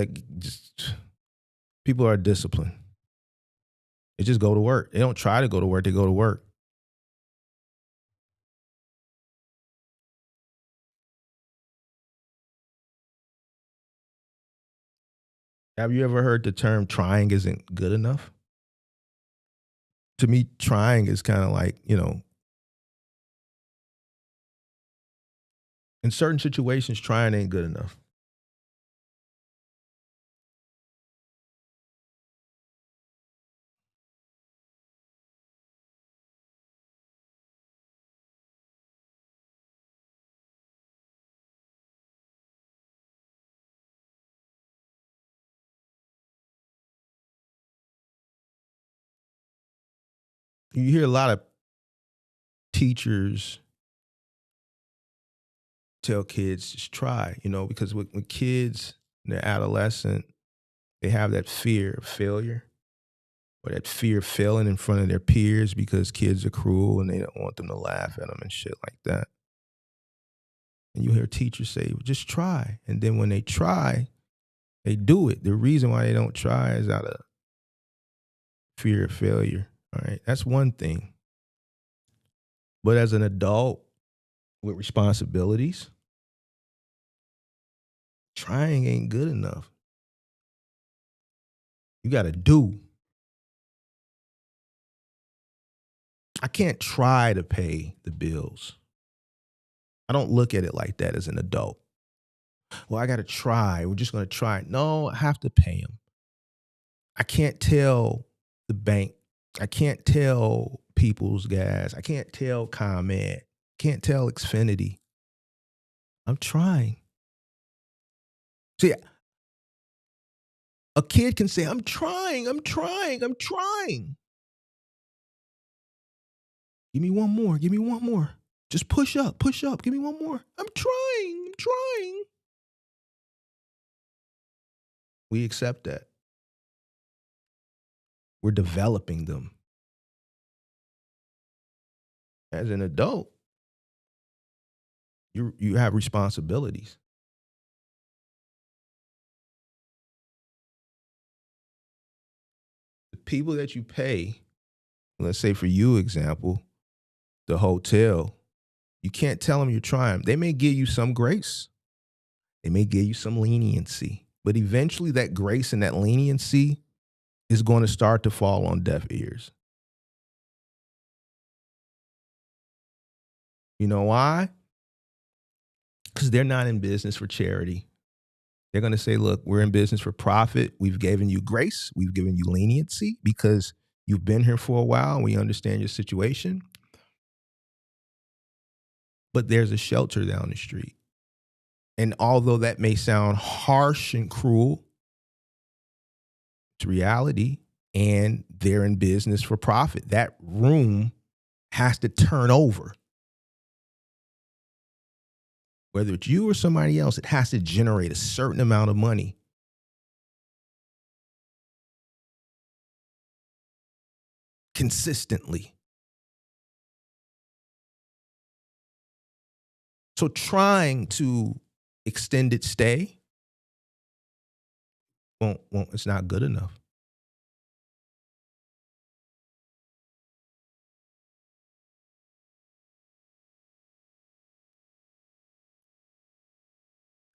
people are disciplined. They just go to work. They don't try to go to work. They go to work. Have you ever heard the term trying isn't good enough? To me, trying is kind of like, in certain situations, trying ain't good enough. You hear a lot of teachers tell kids just try, because when kids, they're adolescent, they have that fear of failure or that fear of failing in front of their peers because kids are cruel and they don't want them to laugh at them and shit like that. And you hear teachers say, just try. And then when they try, they do it. The reason why they don't try is out of fear of failure. All right, that's one thing. But as an adult with responsibilities, trying ain't good enough. You got to do. I can't try to pay the bills. I don't look at it like that as an adult. Well, I got to try. We're just going to try. No, I have to pay them. I can't tell the bank. I can't tell People's Gas. I can't tell ComEd. Can't tell Xfinity. I'm trying. See, a kid can say, I'm trying. Give me one more. Just push up. Give me one more. I'm trying. We accept that. We're developing them. As an adult, you have responsibilities. The people that you pay, let's say for you example, the hotel, you can't tell them you're trying. They may give you some grace. They may give you some leniency. But eventually that grace and that leniency is going to start to fall on deaf ears. You know why? Because they're not in business for charity. They're going to say, look, we're in business for profit. We've given you grace. We've given you leniency because you've been here for a while and we understand your situation. But there's a shelter down the street. And although that may sound harsh and cruel, it's reality, and they're in business for profit. That room has to turn over. Whether it's you or somebody else, it has to generate a certain amount of money. Consistently. So trying to extend its stay, it's not good enough.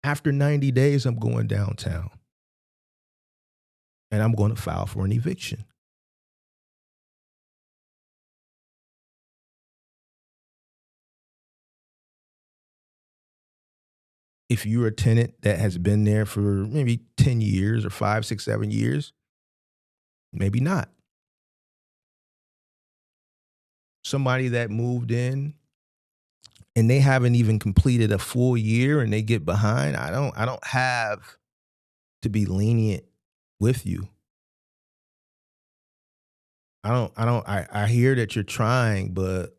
After 90 days, I'm going downtown. And I'm going to file for an eviction. If you're a tenant that has been there for maybe 10 years or 5, 6, 7 years, maybe not. Somebody that moved in and they haven't even completed a full year and they get behind, I don't have to be lenient with you. I hear that you're trying, but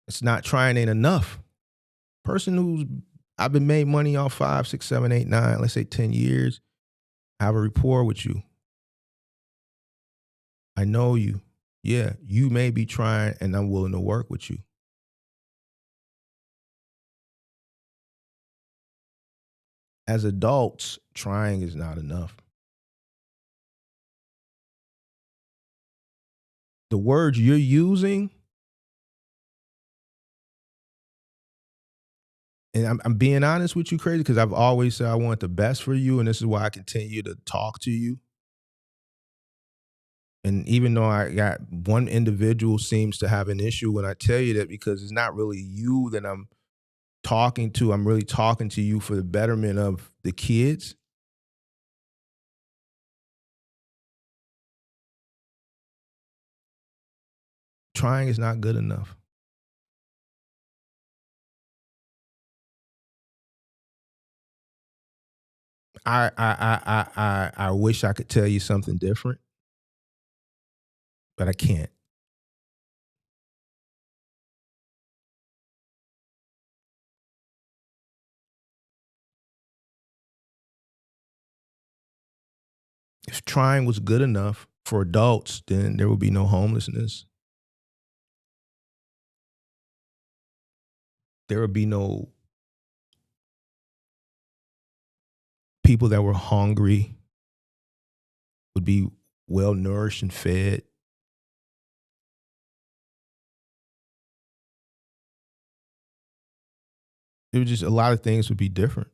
it's not trying ain't enough. Person who's I've been made money off 5, 6, 7, 8, 9, let's say 10 years. I have a rapport with you. I know you. Yeah, you may be trying and I'm willing to work with you. As adults, trying is not enough. The words you're using, and I'm being honest with you, Crazy, because I've always said I want the best for you, and this is why I continue to talk to you. And even though I got one individual seems to have an issue when I tell you that, because it's not really you that I'm talking to. I'm really talking to you for the betterment of the kids. Trying is not good enough. I wish I could tell you something different, but I can't. If trying was good enough for adults, then there would be no homelessness. There would be no people that were hungry, would be well nourished and fed. It was just a lot of things would be different.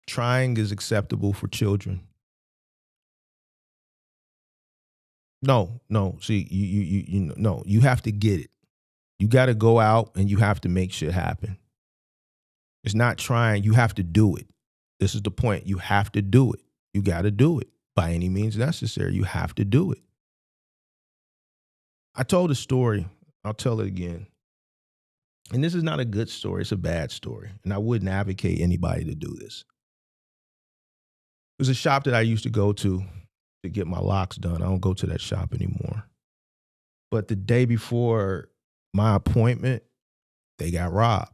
Trying is acceptable for children. No. See, no. You have to get it. You got to go out and you have to make shit happen. It's not trying. You have to do it. This is the point. You have to do it. You got to do it by any means necessary. You have to do it. I told a story. I'll tell it again. And this is not a good story. It's a bad story. And I wouldn't advocate anybody to do this. There's a shop that I used to go to get my locks done. I don't go to that shop anymore. But the day before my appointment, they got robbed.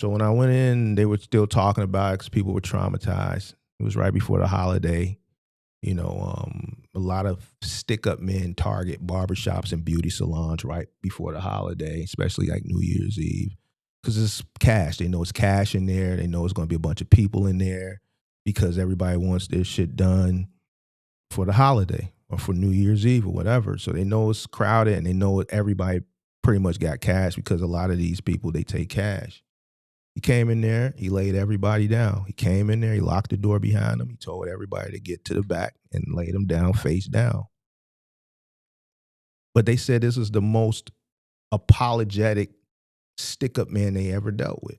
So when I went in, they were still talking about it because people were traumatized. It was right before the holiday. You know, a lot of stick-up men target barbershops and beauty salons right before the holiday, especially like New Year's Eve, because it's cash. They know it's cash in there. They know it's going to be a bunch of people in there because everybody wants their shit done for the holiday or for New Year's Eve or whatever. So they know it's crowded and they know everybody pretty much got cash because a lot of these people, they take cash. He came in there, he laid everybody down. He came in there, he locked the door behind him. He told everybody to get to the back and laid them down face down. But they said this was the most apologetic stick-up man they ever dealt with.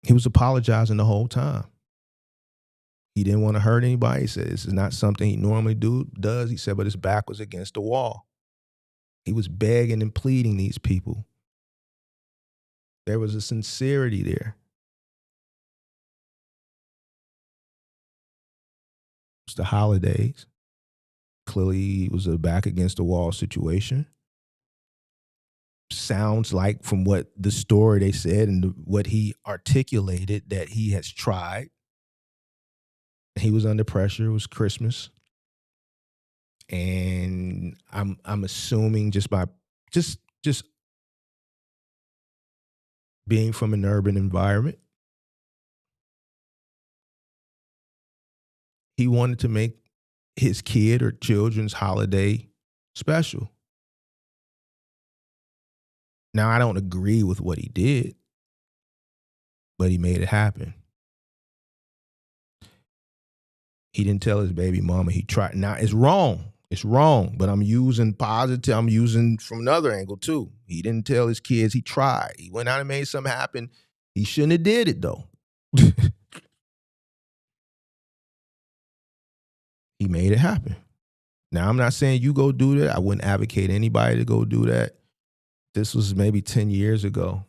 He was apologizing the whole time. He didn't want to hurt anybody. He said this is not something he normally does. He said, but his back was against the wall. He was begging and pleading these people. There was a sincerity there. It's the holidays. Clearly, it was a back against the wall situation. Sounds like from what the story they said and what he articulated that he has tried. He was under pressure. It was Christmas. And I'm assuming just by just being from an urban environment, he wanted to make his kid or children's holiday special. Now, I don't agree with what he did, but he made it happen. He didn't tell his baby mama he tried. Now, it's wrong. It's wrong, but I'm using positive. I'm using from another angle, too. He didn't tell his kids he tried. He went out and made something happen. He shouldn't have did it, though. He made it happen. Now, I'm not saying you go do that. I wouldn't advocate anybody to go do that. This was maybe 10 years ago.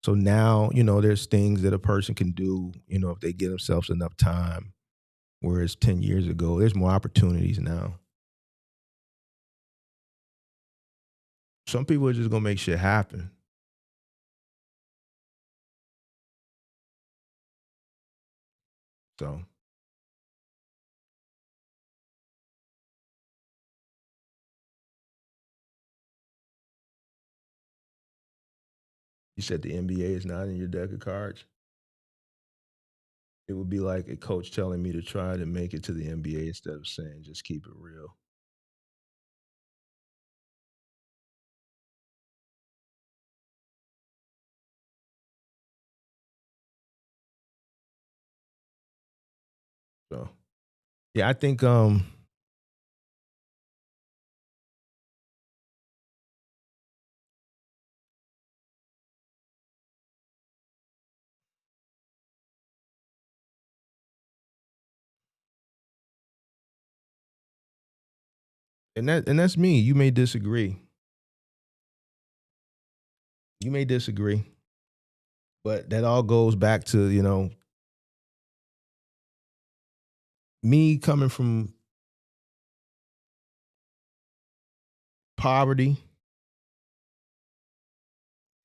So now, there's things that a person can do, if they give themselves enough time. Whereas 10 years ago, there's more opportunities now. Some people are just going to make shit happen. So. You said the NBA is not in your deck of cards? It would be like a coach telling me to try to make it to the NBA instead of saying just keep it real. So, yeah, I think and that's me. You may disagree. You may disagree. But that all goes back to, me coming from poverty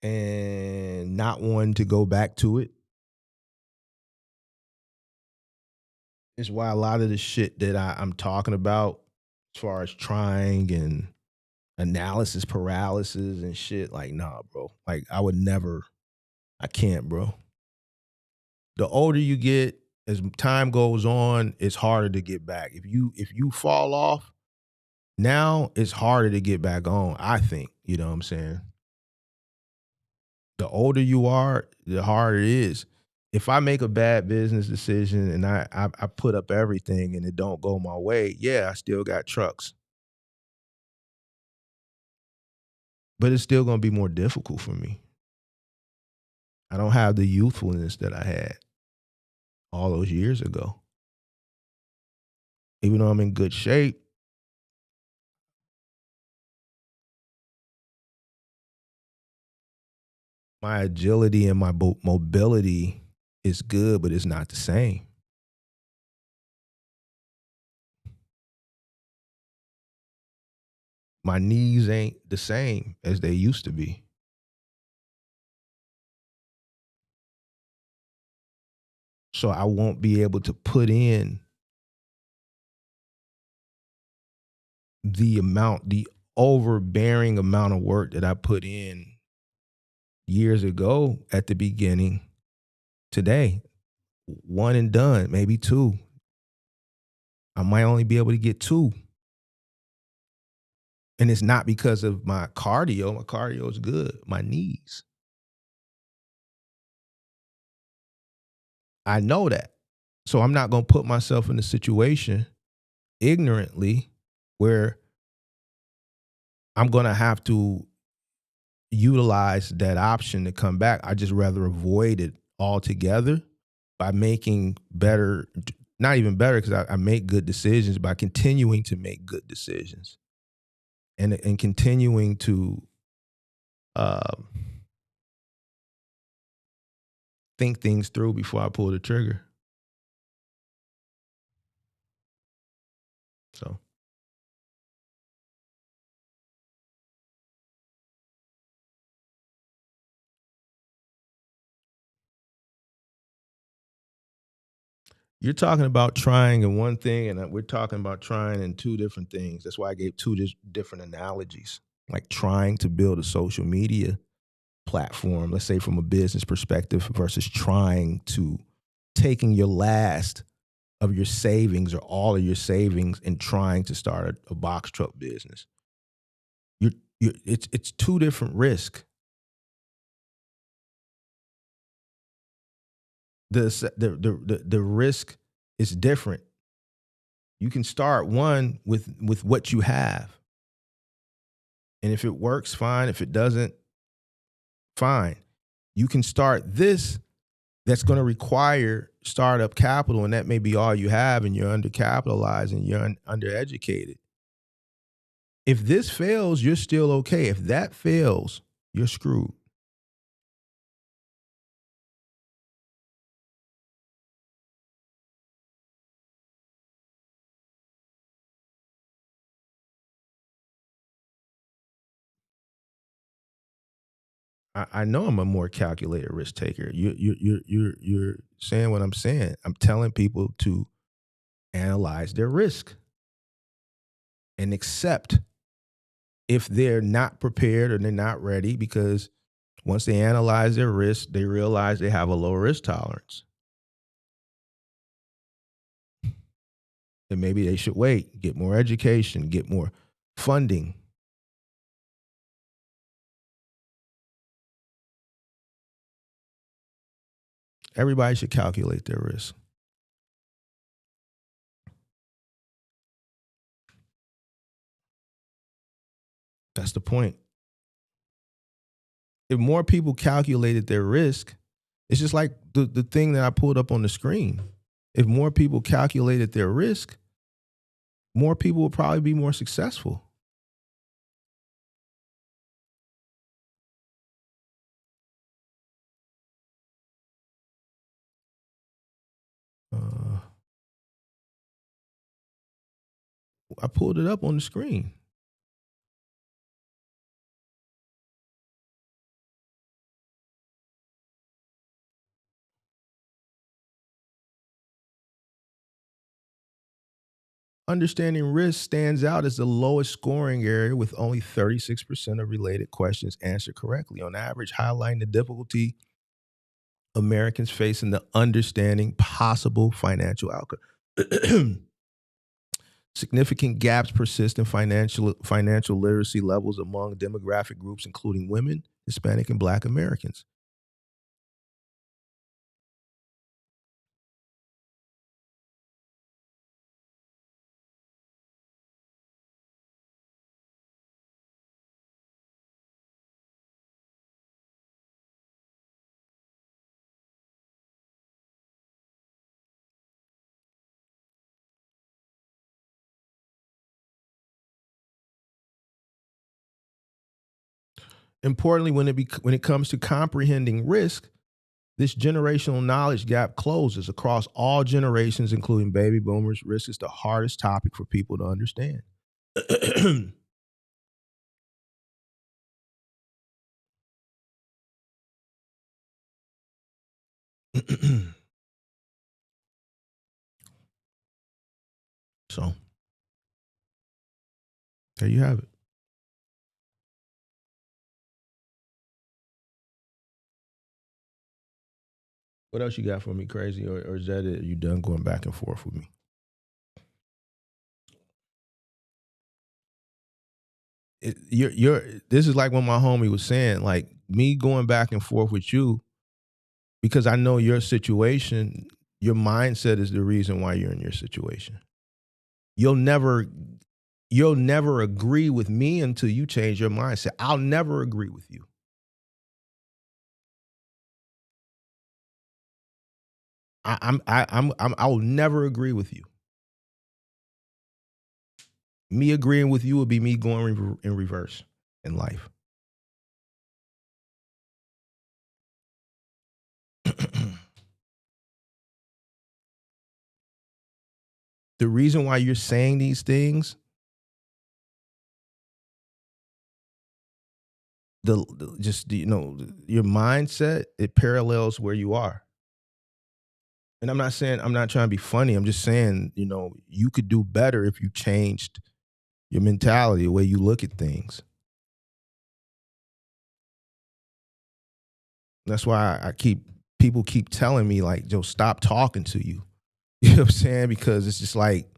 and not wanting to go back to it. Is why a lot of the shit that I'm talking about as far as trying and analysis paralysis and shit, like, nah, bro. Like, I can't, bro. The older you get, as time goes on, it's harder to get back. If you fall off, now it's harder to get back on, I think. You know what I'm saying? The older you are, the harder it is. If I make a bad business decision and I put up everything and it don't go my way, yeah, I still got trucks. But it's still going to be more difficult for me. I don't have the youthfulness that I had all those years ago. Even though I'm in good shape, my agility and my mobility is good, but it's not the same. My knees ain't the same as they used to be. So I won't be able to put in the overbearing amount of work that I put in years ago at the beginning today. One and done, maybe two. I might only be able to get two. And it's not because of my cardio. My cardio is good. My knees. I know that. So I'm not going to put myself in a situation ignorantly where I'm going to have to utilize that option to come back. I just rather avoid it altogether by making better, not even better because I make good decisions, by continuing to make good decisions and continuing to think things through before I pull the trigger. So you're talking about trying in one thing, and we're talking about trying in two different things. That's why I gave two different analogies, like trying to build a social media platform, let's say from a business perspective, versus trying to taking your last of your savings or all of your savings and trying to start a box truck business. It's two different risks. The risk is different. You can start one with what you have. And if it works, fine. If it doesn't, fine. You can start this that's going to require startup capital, and that may be all you have, and you're undercapitalized and you're undereducated. If this fails, you're still okay. If that fails, you're screwed. I know I'm a more calculated risk taker. You're saying what I'm saying. I'm telling people to analyze their risk and accept if they're not prepared or they're not ready, because once they analyze their risk, they realize they have a low risk tolerance. And maybe they should wait, get more education, get more funding. Everybody should calculate their risk. That's the point. If more people calculated their risk, it's just like the thing that I pulled up on the screen. If more people calculated their risk, more people will probably be more successful. I pulled it up on the screen. Understanding risk stands out as the lowest scoring area, with only 36% of related questions answered correctly. On average, highlighting the difficulty Americans face in the understanding possible financial outcome. Significant gaps persist in financial literacy levels among demographic groups, including women, Hispanic, and Black Americans. Importantly, when it comes to comprehending risk, this generational knowledge gap closes across all generations, including baby boomers. Risk is the hardest topic for people to understand. So, there you have it. What else you got for me, crazy? Or is that it? You done going back and forth with me? This is like what my homie was saying, like me going back and forth with you because I know your situation, your mindset is the reason why you're in your situation. You'll never agree with me until you change your mindset. I'll never agree with you. I will never agree with you. Me agreeing with you would be me going in reverse in life. The reason why you're saying these things, your mindset, it parallels where you are. And I'm not trying to be funny. I'm just saying, you could do better if you changed your mentality, the way you look at things. That's why people keep telling me like, Joe, stop talking to you. You know what I'm saying? Because it's just like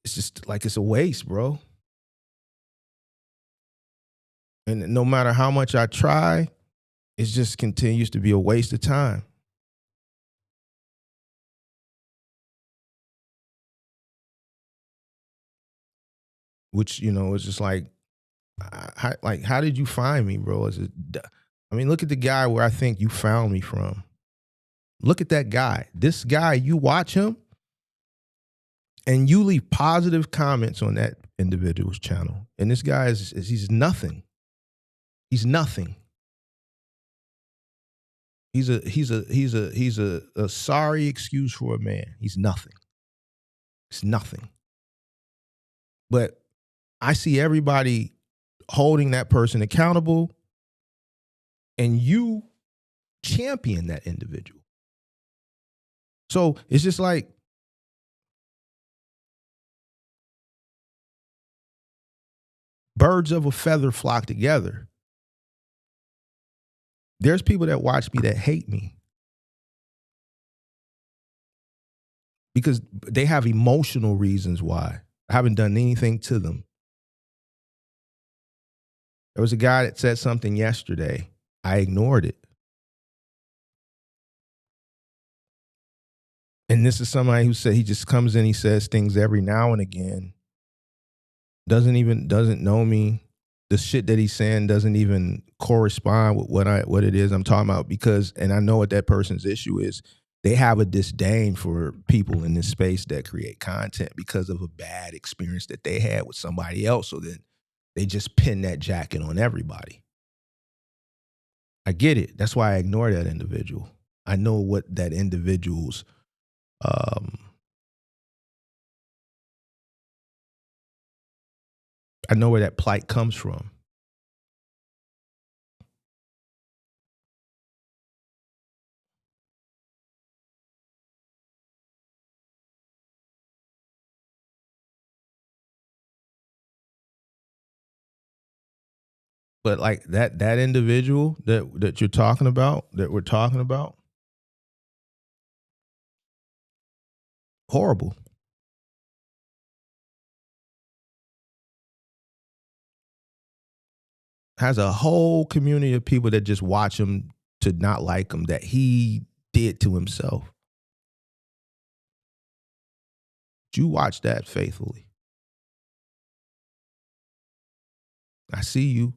it's a waste, bro. And no matter how much I try, it just continues to be a waste of time. Which, it's just like, how did you find me, bro? Look at the guy where I think you found me from. Look at that guy. This guy, you watch him and you leave positive comments on that individual's channel. And this guy he's nothing. He's nothing. He's a sorry excuse for a man. He's nothing. It's nothing. But I see everybody holding that person accountable, and you champion that individual. So it's just like, birds of a feather flock together. There's people that watch me that hate me because they have emotional reasons why. I haven't done anything to them. There was a guy that said something yesterday. I ignored it. And this is somebody who said he just comes in, he says things every now and again. Doesn't know me. The shit that he's saying doesn't even correspond with what it is I'm talking about, because, and I know what that person's issue is. They have a disdain for people in this space that create content because of a bad experience that they had with somebody else. So then they just pin that jacket on everybody. I get it. That's why I ignore that individual. I know what that individual's I know where that plight comes from. But like that individual that you're talking about, that we're talking about, horrible. Has a whole community of people that just watch him to not like him, that he did to himself. You watch that faithfully. I see you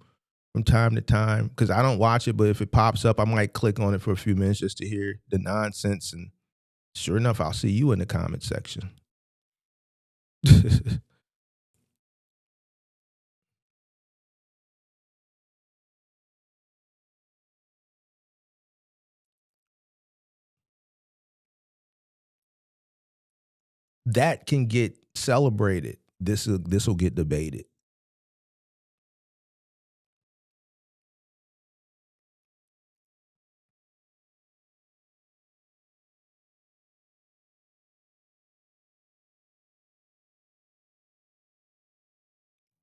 from time to time, because I don't watch it, but if it pops up, I might click on it for a few minutes just to hear the nonsense. And sure enough, I'll see you in the comment section. That can get celebrated. This will get debated.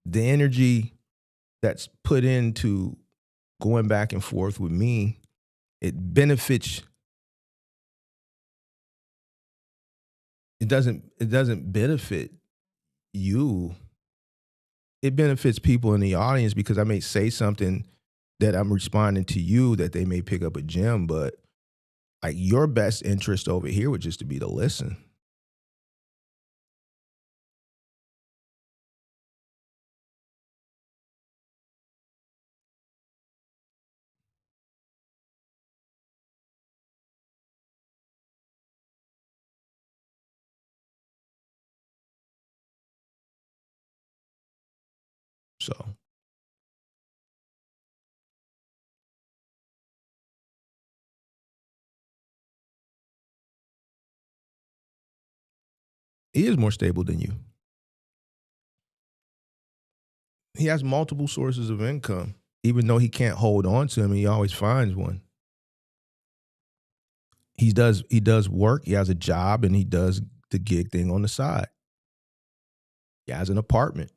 The energy that's put into going back and forth with me, it benefits. It doesn't benefit you. it benefits people in the audience because I may say something that I'm responding to you that they may pick up a gem, but like your best interest over here would just to be to listen. So he is more stable than you. He has multiple sources of income. Even though he can't hold on to them, he always finds one. He does work, he has a job, and he does the gig thing on the side. He has an apartment.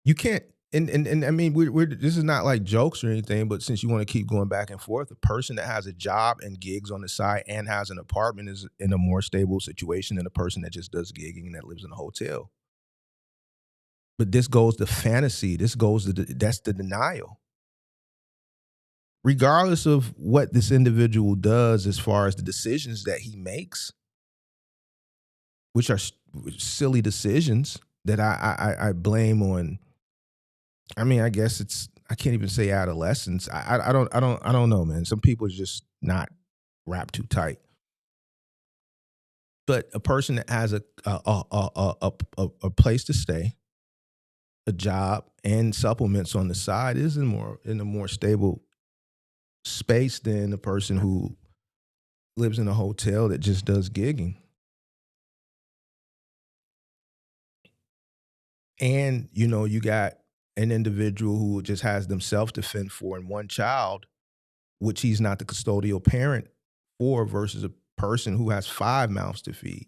You can't and I mean we're this is not like jokes or anything, but since you want to keep going back and forth, a person that has a job and gigs on the side and has an apartment is in a more stable situation than a person that just does gigging and that lives in a hotel. But this goes to fantasy. This goes to that's the denial. Regardless of what this individual does as far as the decisions that he makes, which are silly decisions that I blame on. I mean, I guess I can't even say adolescence. I don't know, man. Some people are just not wrapped too tight. But a person that has a place to stay, a job, and supplements on the side is in a more stable space than a person who lives in a hotel that just does gigging. And you got an individual who just has themselves to fend for and one child, which he's not the custodial parent for, versus a person who has five mouths to feed.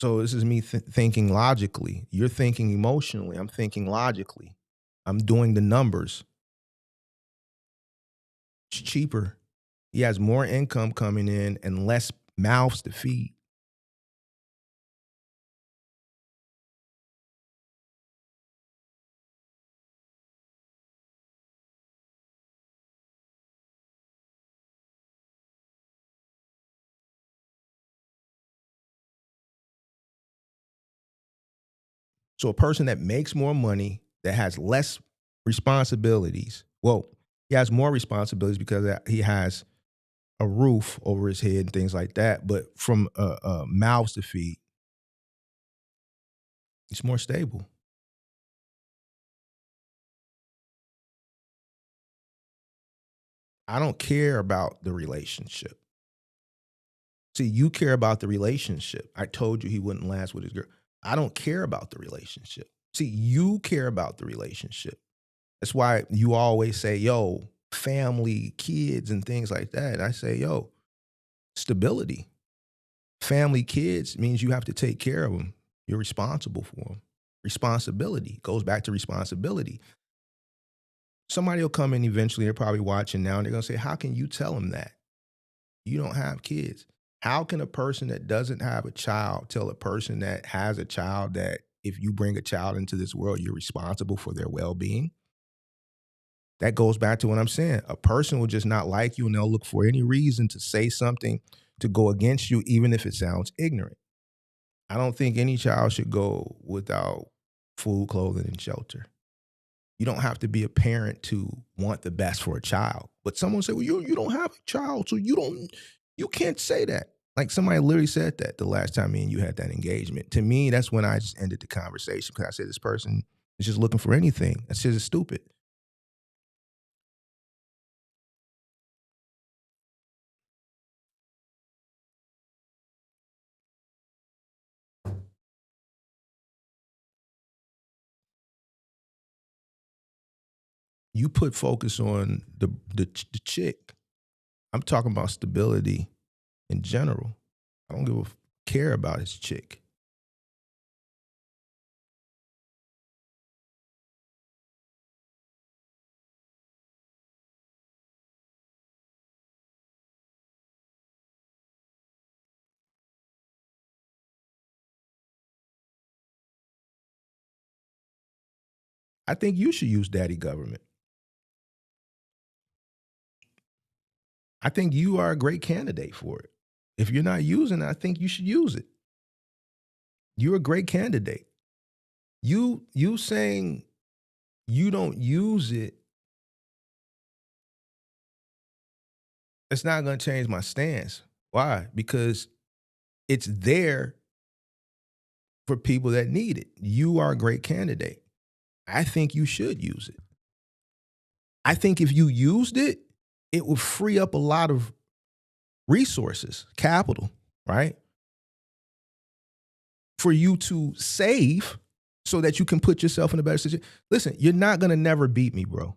So this is me thinking logically. You're thinking emotionally. I'm thinking logically. I'm doing the numbers. It's cheaper. He has more income coming in and less mouths to feed. So a person that makes more money, that has less responsibilities, well, he has more responsibilities because he has a roof over his head and things like that. But from mouths to feed, it's more stable. I don't care about the relationship. See, you care about the relationship. I told you he wouldn't last with his girl. I don't care about the relationship. See, you care about the relationship. That's why you always say, yo, family, kids, and things like that. And I say, yo, stability. Family, kids means you have to take care of them. You're responsible for them. Responsibility goes back to responsibility. Somebody will come in eventually, they're probably watching now, and they're going to say, how can you tell them that? You don't have kids. How can a person that doesn't have a child tell a person that has a child that if you bring a child into this world, you're responsible for their well being? That goes back to what I'm saying. A person will just not like you and they'll look for any reason to say something to go against you, even if it sounds ignorant. I don't think any child should go without food, clothing, and shelter. You don't have to be a parent to want the best for a child. But someone said, well, you don't have a child, so you can't say that. Like somebody literally said that the last time me and you had that engagement. To me, that's when I just ended the conversation because I said this person is just looking for anything. That's just stupid. You put focus on the chick. I'm talking about stability in general. I don't give a care about his chick. I think you should use daddy government. I think you are a great candidate for it. If you're not using it, I think you should use it. You're a great candidate. You saying you don't use it, it's not going to change my stance. Why? Because it's there for people that need it. You are a great candidate. I think you should use it. I think if you used it, it would free up a lot of resources, capital, right? For you to save so that you can put yourself in a better situation. Listen, you're not going to never beat me, bro.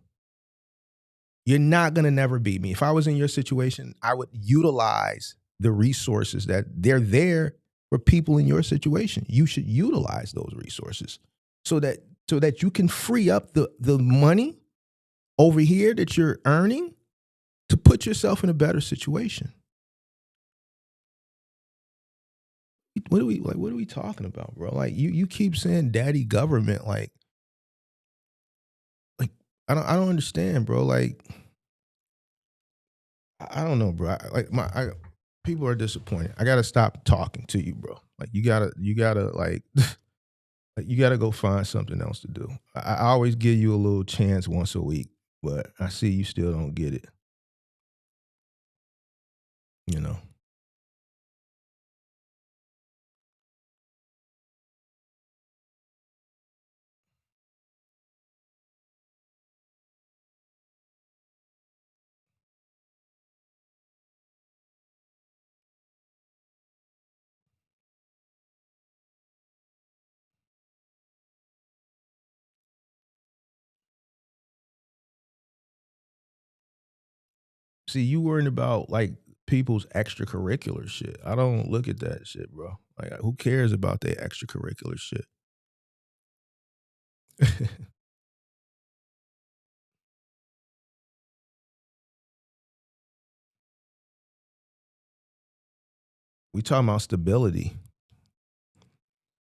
You're not going to never beat me. If I was in your situation, I would utilize the resources that they're there for people in your situation. You should utilize those resources so that you can free up the money over here that you're earning to put yourself in a better situation. What are we talking about, bro? Like you keep saying daddy government, like I don't understand, bro. Like I don't know, bro. People are disappointed. I gotta stop talking to you, bro. Like you gotta like you gotta go find something else to do. I always give you a little chance once a week, but I see you still don't get it. You know. See, you worrying about like people's extracurricular shit. I don't look at that shit, bro. Like, who cares about their extracurricular shit? We talking about stability.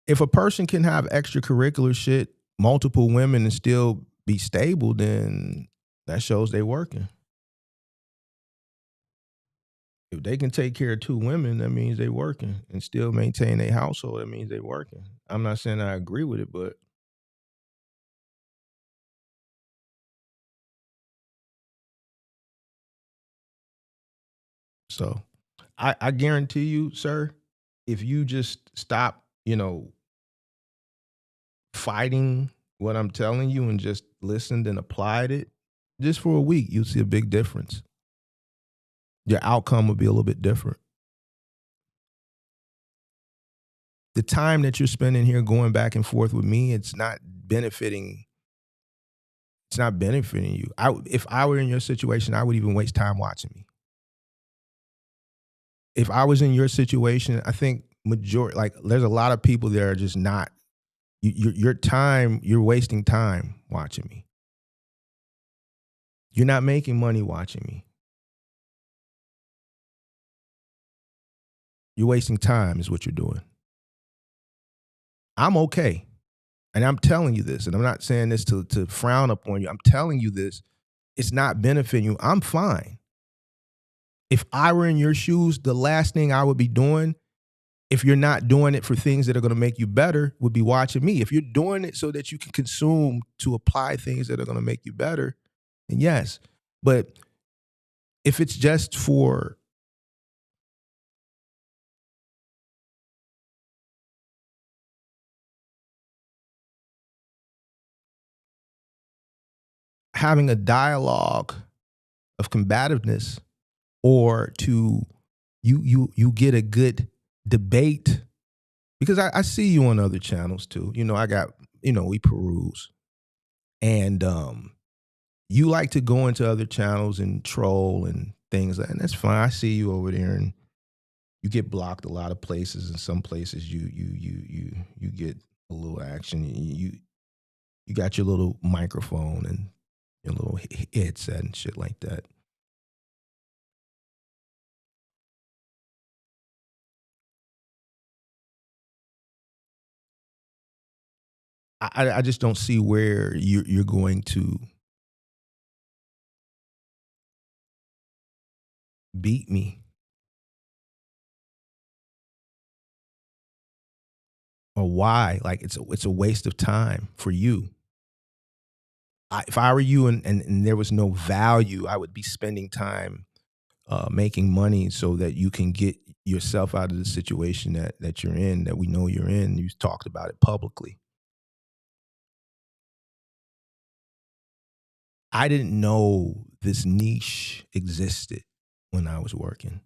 If a person can have extracurricular shit, multiple women, and still be stable, then that shows they working. If they can take care of two women, that means they working and still maintain a household. That means they working. I'm not saying I agree with it, but so I guarantee you, sir, if you just stop, fighting what I'm telling you and just listened and applied it just for a week, you'll see a big difference. Your outcome will be a little bit different. The time that you're spending here going back and forth with me, it's not benefiting you. If I were in your situation, I would even waste time watching me. If I was in your situation, I think there's a lot of people that are just not, you're wasting time watching me. You're not making money watching me. You're wasting time is what you're doing. I'm okay. And I'm telling you this, and I'm not saying this to frown upon you. I'm telling you this. It's not benefiting you. I'm fine. If I were in your shoes, the last thing I would be doing, if you're not doing it for things that are going to make you better, would be watching me. If you're doing it so that you can consume to apply things that are going to make you better, then yes. But if it's just for having a dialogue of combativeness, or to you get a good debate, because I see you on other channels too. We peruse, and you like to go into other channels and troll and things, and that's fine. I see you over there, and you get blocked a lot of places, and some places you get a little action. You got your little microphone and your little headset and shit like that. I just don't see where you're going to beat me or why. Like it's a waste of time for you. If I were you and there was no value, I would be spending time making money so that you can get yourself out of the situation that you're in, that we know you're in. You talked about it publicly. I didn't know this niche existed when I was working.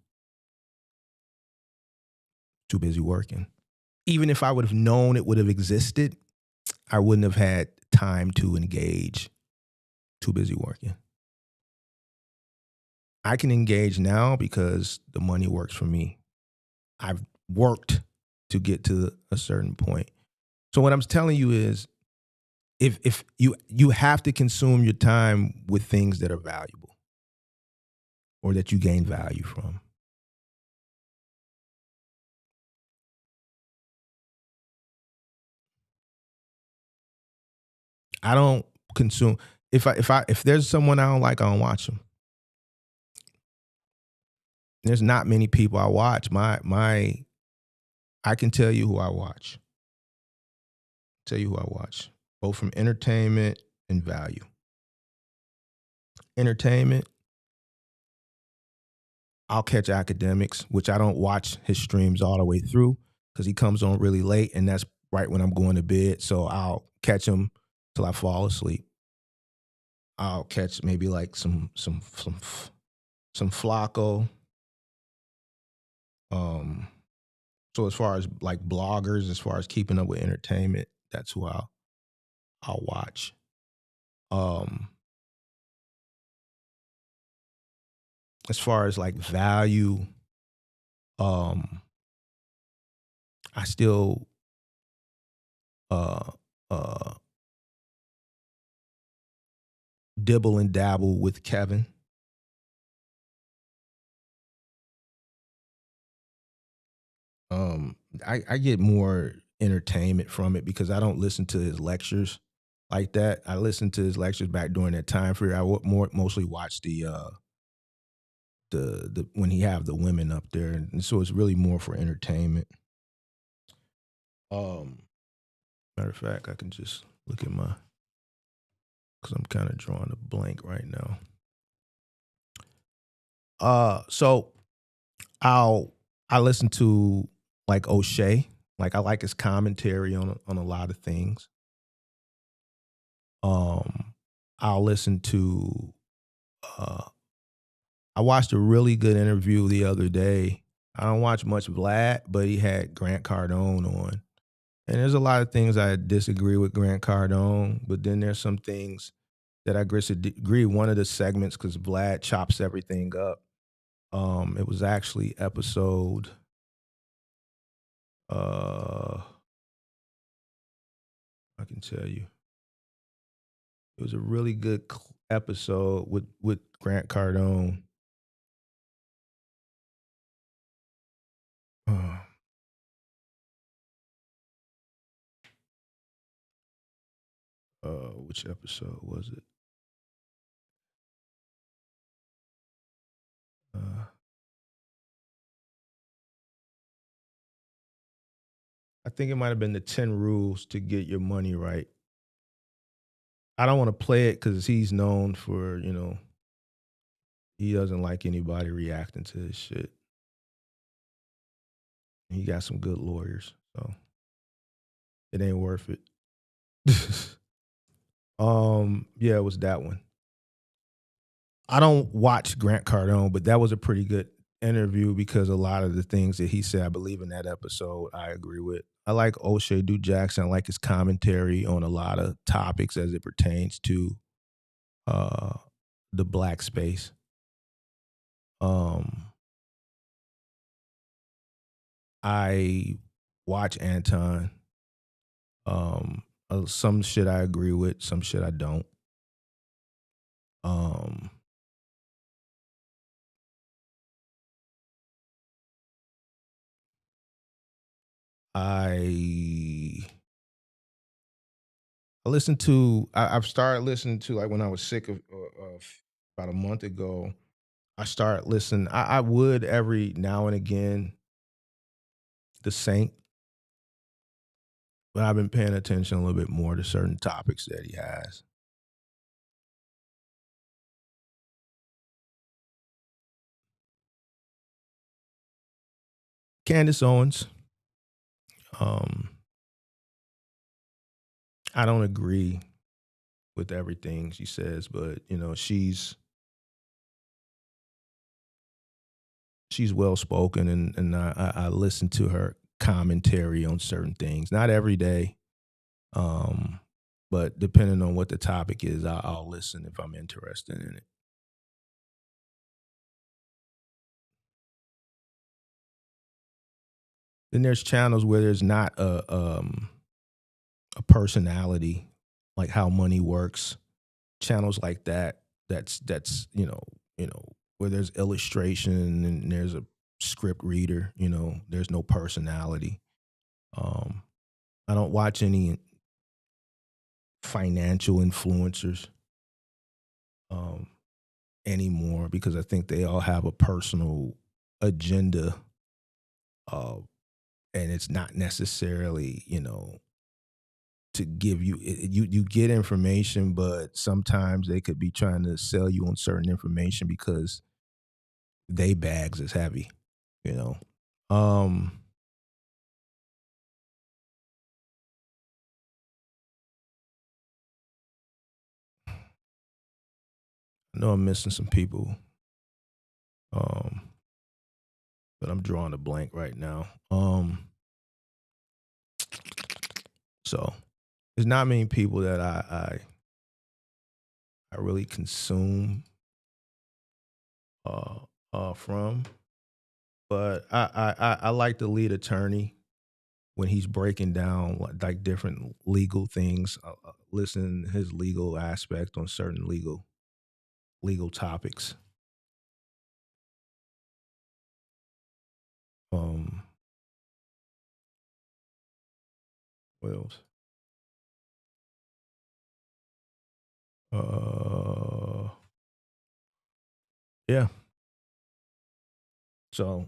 Too busy working. Even if I would have known it would have existed, I wouldn't have had time to engage. Too busy working. I can engage now because the money works for me. I've worked to get to a certain point. So what I'm telling you is if you have to consume your time with things that are valuable or that you gain value from. I don't consume if there's someone I don't like, I don't watch them. There's not many people I watch. I can tell you who I watch. Tell you who I watch, both from entertainment and value. Entertainment, I'll catch academics, which I don't watch his streams all the way through because he comes on really late, and that's right when I'm going to bed. So I'll catch him till I fall asleep. I'll catch maybe like some Flacco. Um, so as far as like bloggers, as far as keeping up with entertainment, that's who I'll watch. As far as like value, I still uh uh dibble and dabble with Kevin. Um, I get more entertainment from it because I don't listen to his lectures like that. I listened to his lectures back during that time period. Mostly watch the when he have the women up there, and so it's really more for entertainment. Um, Matter of fact, I can just look at my because I'm kind of drawing a blank right now. So I'll I listen to like O'Shea. Like I like his commentary on a lot of things. Um, I'll listen to. Uh, I watched a really good interview the other day. I don't watch much Vlad, but he had Grant Cardone on, and there's a lot of things I disagree with Grant Cardone, but then there's some things that I disagree. One of the segments because Vlad chops everything up. It was actually episode. I can tell you. It was a really good episode with Grant Cardone. Uh, which episode was it? Uh, I think it might have been the 10 rules to get your money right. I don't want to play it because he's known for, he doesn't like anybody reacting to his shit. He got some good lawyers, so it ain't worth it. Yeah, it was that one. I don't watch Grant Cardone, but that was a pretty good interview because a lot of the things that he said, I believe in that episode, I agree with. I like O'Shea Duke Jackson. I like his commentary on a lot of topics as it pertains to uh, the black space. Um, I watch Anton. Some shit I agree with, some shit I don't. Um, I I've started listening to, like, when I was sick of about a month ago. I started listening. I would every now and again, The Saint, but I've been paying attention a little bit more to certain topics that he has. Candace Owens. Um, I don't agree with everything she says, but she's well spoken, and I listen to her commentary on certain things. Not every day, but depending on what the topic is, I'll listen if I'm interested in it. Then there's channels where there's not a personality, like How Money Works. Channels like that. That's where there's illustration and there's a script reader. There's no personality. I don't watch any financial influencers anymore because I think they all have a personal agenda, and it's not necessarily to give you you get information, but sometimes they could be trying to sell you on certain information because they bags is heavy. Um, I know I'm missing some people, um, but I'm drawing a blank right now. So there's not many people that I really consume from, but I like the lead attorney when he's breaking down like different legal things. Listen to his legal aspect on certain legal topics. What else? Yeah. So,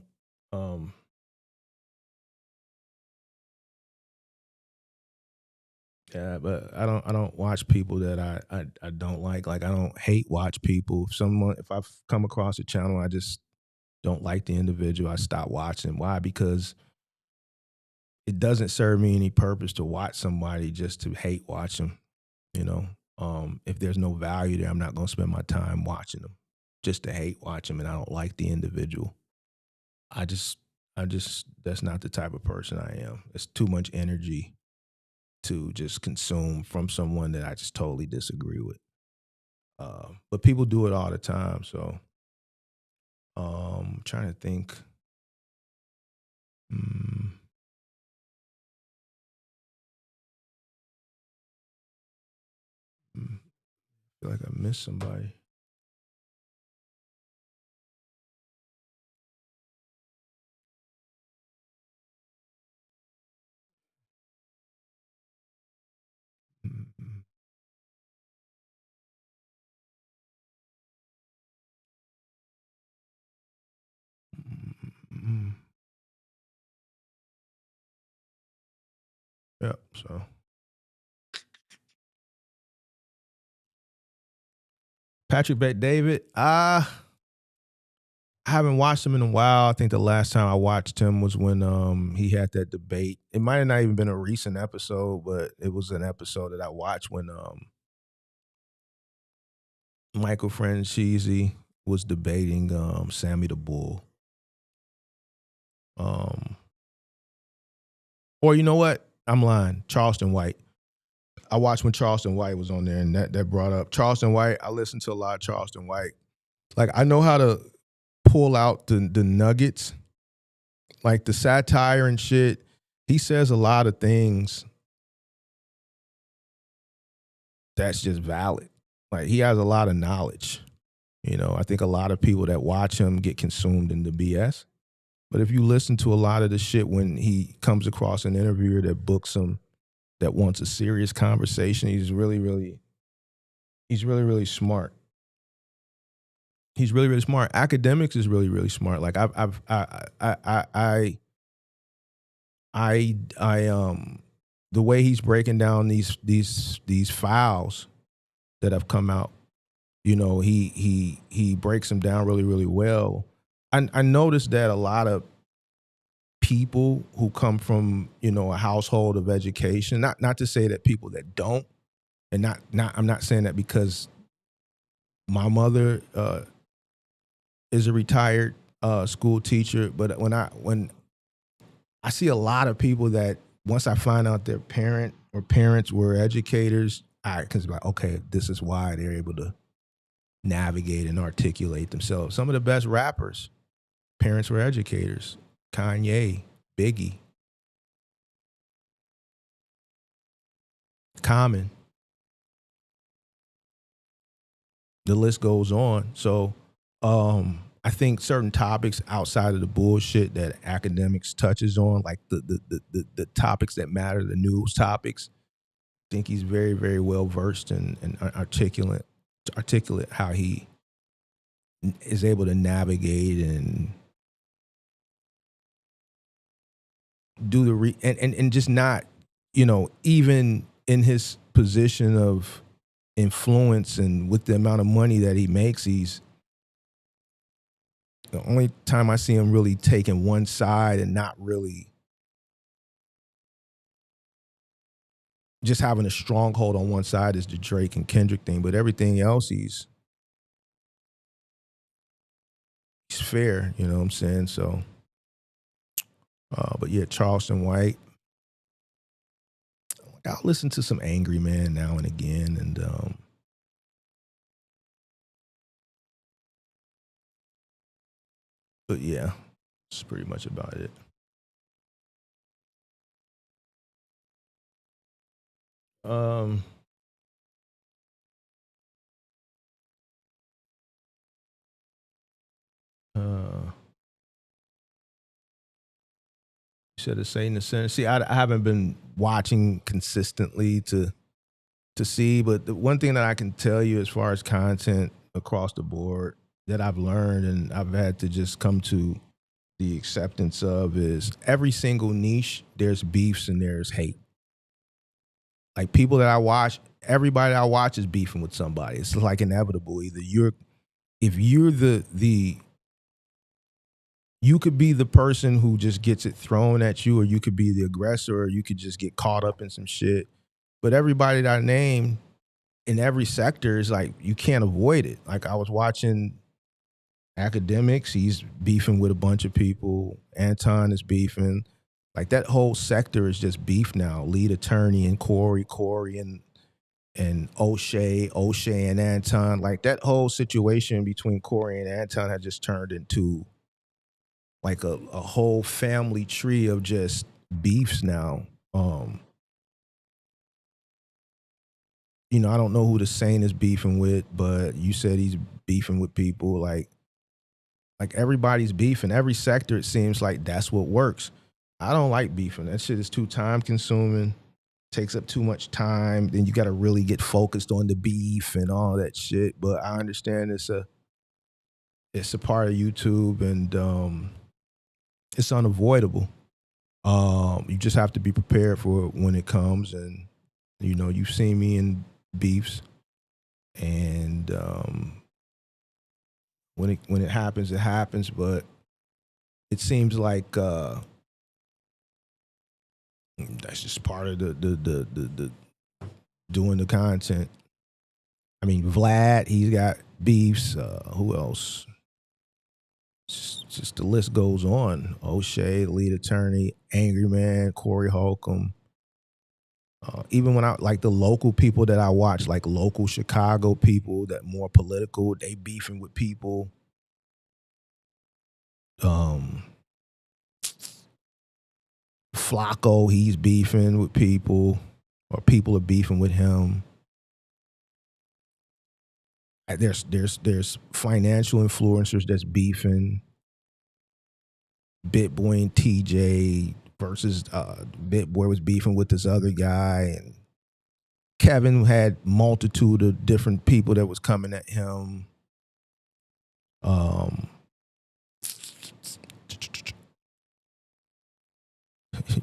yeah, but I don't watch people that I don't like. Like I don't hate watch people. If I've come across a channel, I just don't like the individual, I stop watching. Why? Because it doesn't serve me any purpose to watch somebody just to hate watch them. If there's no value there, I'm not going to spend my time watching them just to hate watch them, and I don't like the individual. I just that's not the type of person I am. It's too much energy to just consume from someone that I just totally disagree with. But people do it all the time. So, trying to think. I feel like I missed somebody. Yep. So Patrick Bet-David, I haven't watched him in a while. I think the last time I watched him was when he had that debate. It might have not even been a recent episode, but it was an episode that I watched when Michael Franzese was debating Sammy the Bull. Or you know what? I'm lying. Charleston White. I watched when Charleston White was on there, and that brought up Charleston White. I listened to a lot of Charleston White. Like I know how to pull out the nuggets, like the satire and shit. He says a lot of things that's just valid. Like he has a lot of knowledge. I think a lot of people that watch him get consumed in the BS. But if you listen to a lot of the shit when he comes across an interviewer that books him that wants a serious conversation. He's really, really smart. He's really, really smart. Academics is really, really smart. Like the way he's breaking down these files that have come out, you know, he breaks them down really, really well. I noticed that a lot of people who come from, you know, a household of education, not to say that people that don't, and I'm not saying that because my mother is a retired school teacher, but when I see a lot of people that once I find out their parents were educators, I can be like, okay, this is why they're able to navigate and articulate themselves. Some of the best rappers, parents were educators. Kanye, Biggie, Common. The list goes on. So I think certain topics outside of the bullshit that academics touches on, like the topics that matter, the news topics, I think he's very, very well versed and articulate how he is able to navigate and do and just not, you know, even in his position of influence and with the amount of money that he makes, he's the only time I see him really taking one side and not really just having a stronghold on one side is the Drake and Kendrick thing. But everything else, he's fair, you know what I'm saying? So, but yeah, Charleston White. I'll listen to some Angry Man now and again, and but yeah, that's pretty much about it. Should have Satan the Sinner. See, I haven't been watching consistently to see, but the one thing that I can tell you as far as content across the board that I've learned and I've had to just come to the acceptance of is every single niche, there's beefs and there's hate. Like people that I watch, everybody that I watch is beefing with somebody. It's like inevitable. Either if you're the you could be the person who just gets it thrown at you, or you could be the aggressor, or you could just get caught up in some shit. But everybody that I named in every sector is like, you can't avoid it. Like I was watching Academics, he's beefing with a bunch of people. Anton is beefing. Like that whole sector is just beef now. Lead attorney and Corey and O'Shea and Anton. Like that whole situation between Corey and Anton had just turned into like a whole family tree of just beefs now. You know, I don't know who the Saint is beefing with, but you said he's beefing with people. Like everybody's beefing. Every sector, it seems like that's what works. I don't like beefing. That shit is too time consuming. Takes up too much time. Then you got to really get focused on the beef and all that shit. But I understand it's a part of YouTube, and it's unavoidable. You just have to be prepared for it when it comes. And you know, you've seen me in beefs, and when it happens, it happens. But it seems like that's just part of the doing the content. I mean, Vlad, he's got beefs. Who else? Just the list goes on. O'Shea, lead attorney, Angry Man, Corey Holcomb. Even when I like the local people that I watch, like local Chicago people that more political, they beefing with people. Flacco, he's beefing with people, or people are beefing with him. There's financial influencers that's beefing. Bitboy and TJ, versus Bit Boy was beefing with this other guy, and Kevin had multitude of different people that was coming at him.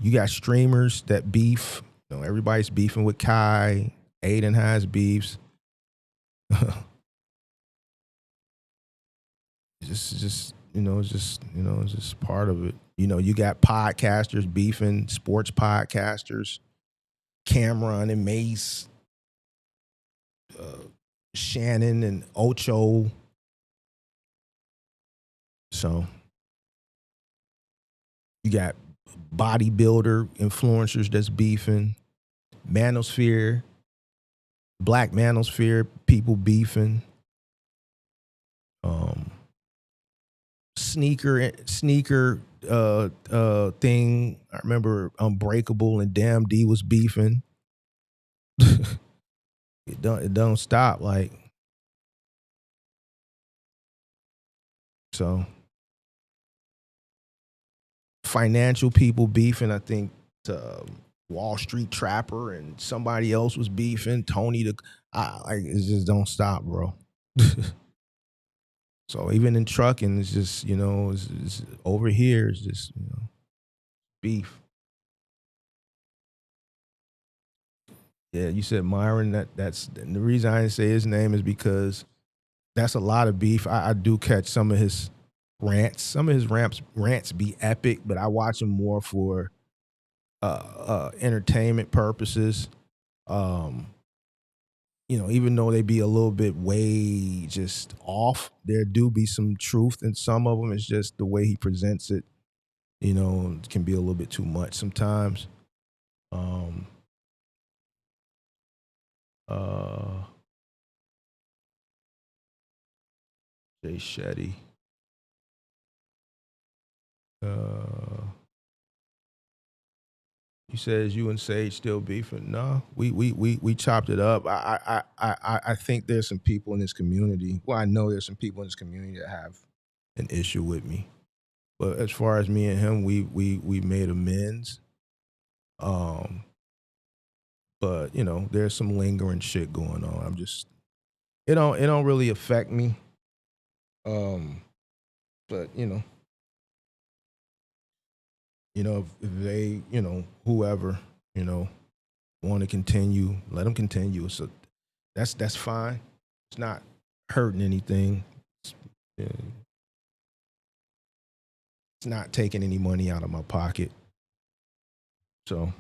You got streamers that beef. You know, everybody's beefing with Kai. Aiden has beefs. It's just part of it. You know, you got podcasters beefing, sports podcasters, Cameron and Mace, Shannon and Ocho. So you got bodybuilder influencers that's beefing, Manosphere, Black Manosphere people beefing, sneaker thing. I remember Unbreakable and Damn D was beefing. It don't stop, like. So financial people beefing. I think Wall Street Trapper and somebody else was beefing. Tony it just don't stop, bro. So even in trucking, it's just, you know, it's over here, it's just, you know, beef. Yeah, you said Myron. That's the reason I didn't say his name is because that's a lot of beef. I do catch some of his rants. Some of his rants be epic, but I watch him more for entertainment purposes. You know, even though they be a little bit way just off, there do be some truth in some of them. It's just the way he presents it, you know, it can be a little bit too much sometimes. Jay Shetty. He says you and Sage still beefing. No, we chopped it up. I think there's some people in this community. Well, I know there's some people in this community that have an issue with me. But as far as me and him, we made amends. But you know, there's some lingering shit going on. I'm just, it don't really affect me. But you know, if they, you know, whoever, you know, want to continue, let them continue. So that's fine. It's not hurting anything. It's not taking any money out of my pocket. So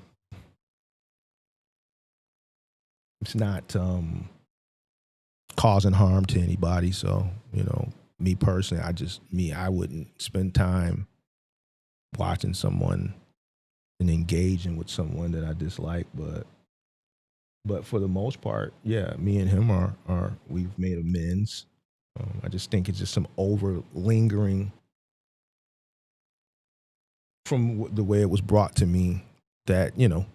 it's not causing harm to anybody. So, you know, me personally, I wouldn't spend time watching someone and engaging with someone that I dislike, but for the most part, yeah, me and him are we've made amends. I just think it's just some over lingering from the way it was brought to me that, you know,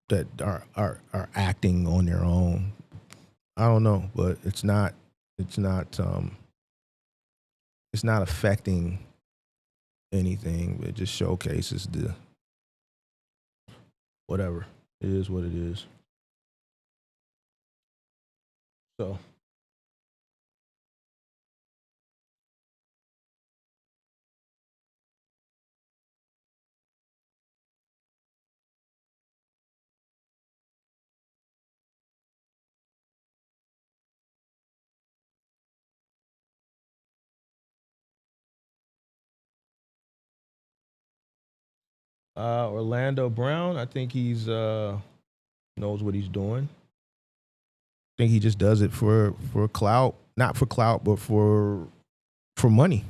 that are acting on their own. I don't know, but it's not affecting anything. It just showcases the whatever. It is what it is. So Orlando Brown, I think he's knows what he's doing. I think he just does it for clout, not for clout, but for money.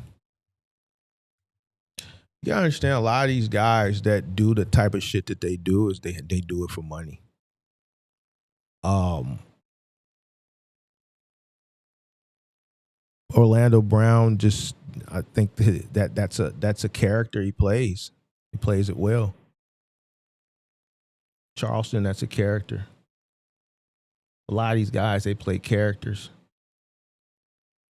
You gotta understand, a lot of these guys that do the type of shit that they do is they do it for money. Orlando Brown, just, I think that's a character he plays. He plays it well. Charleston, that's a character. A lot of these guys, they play characters,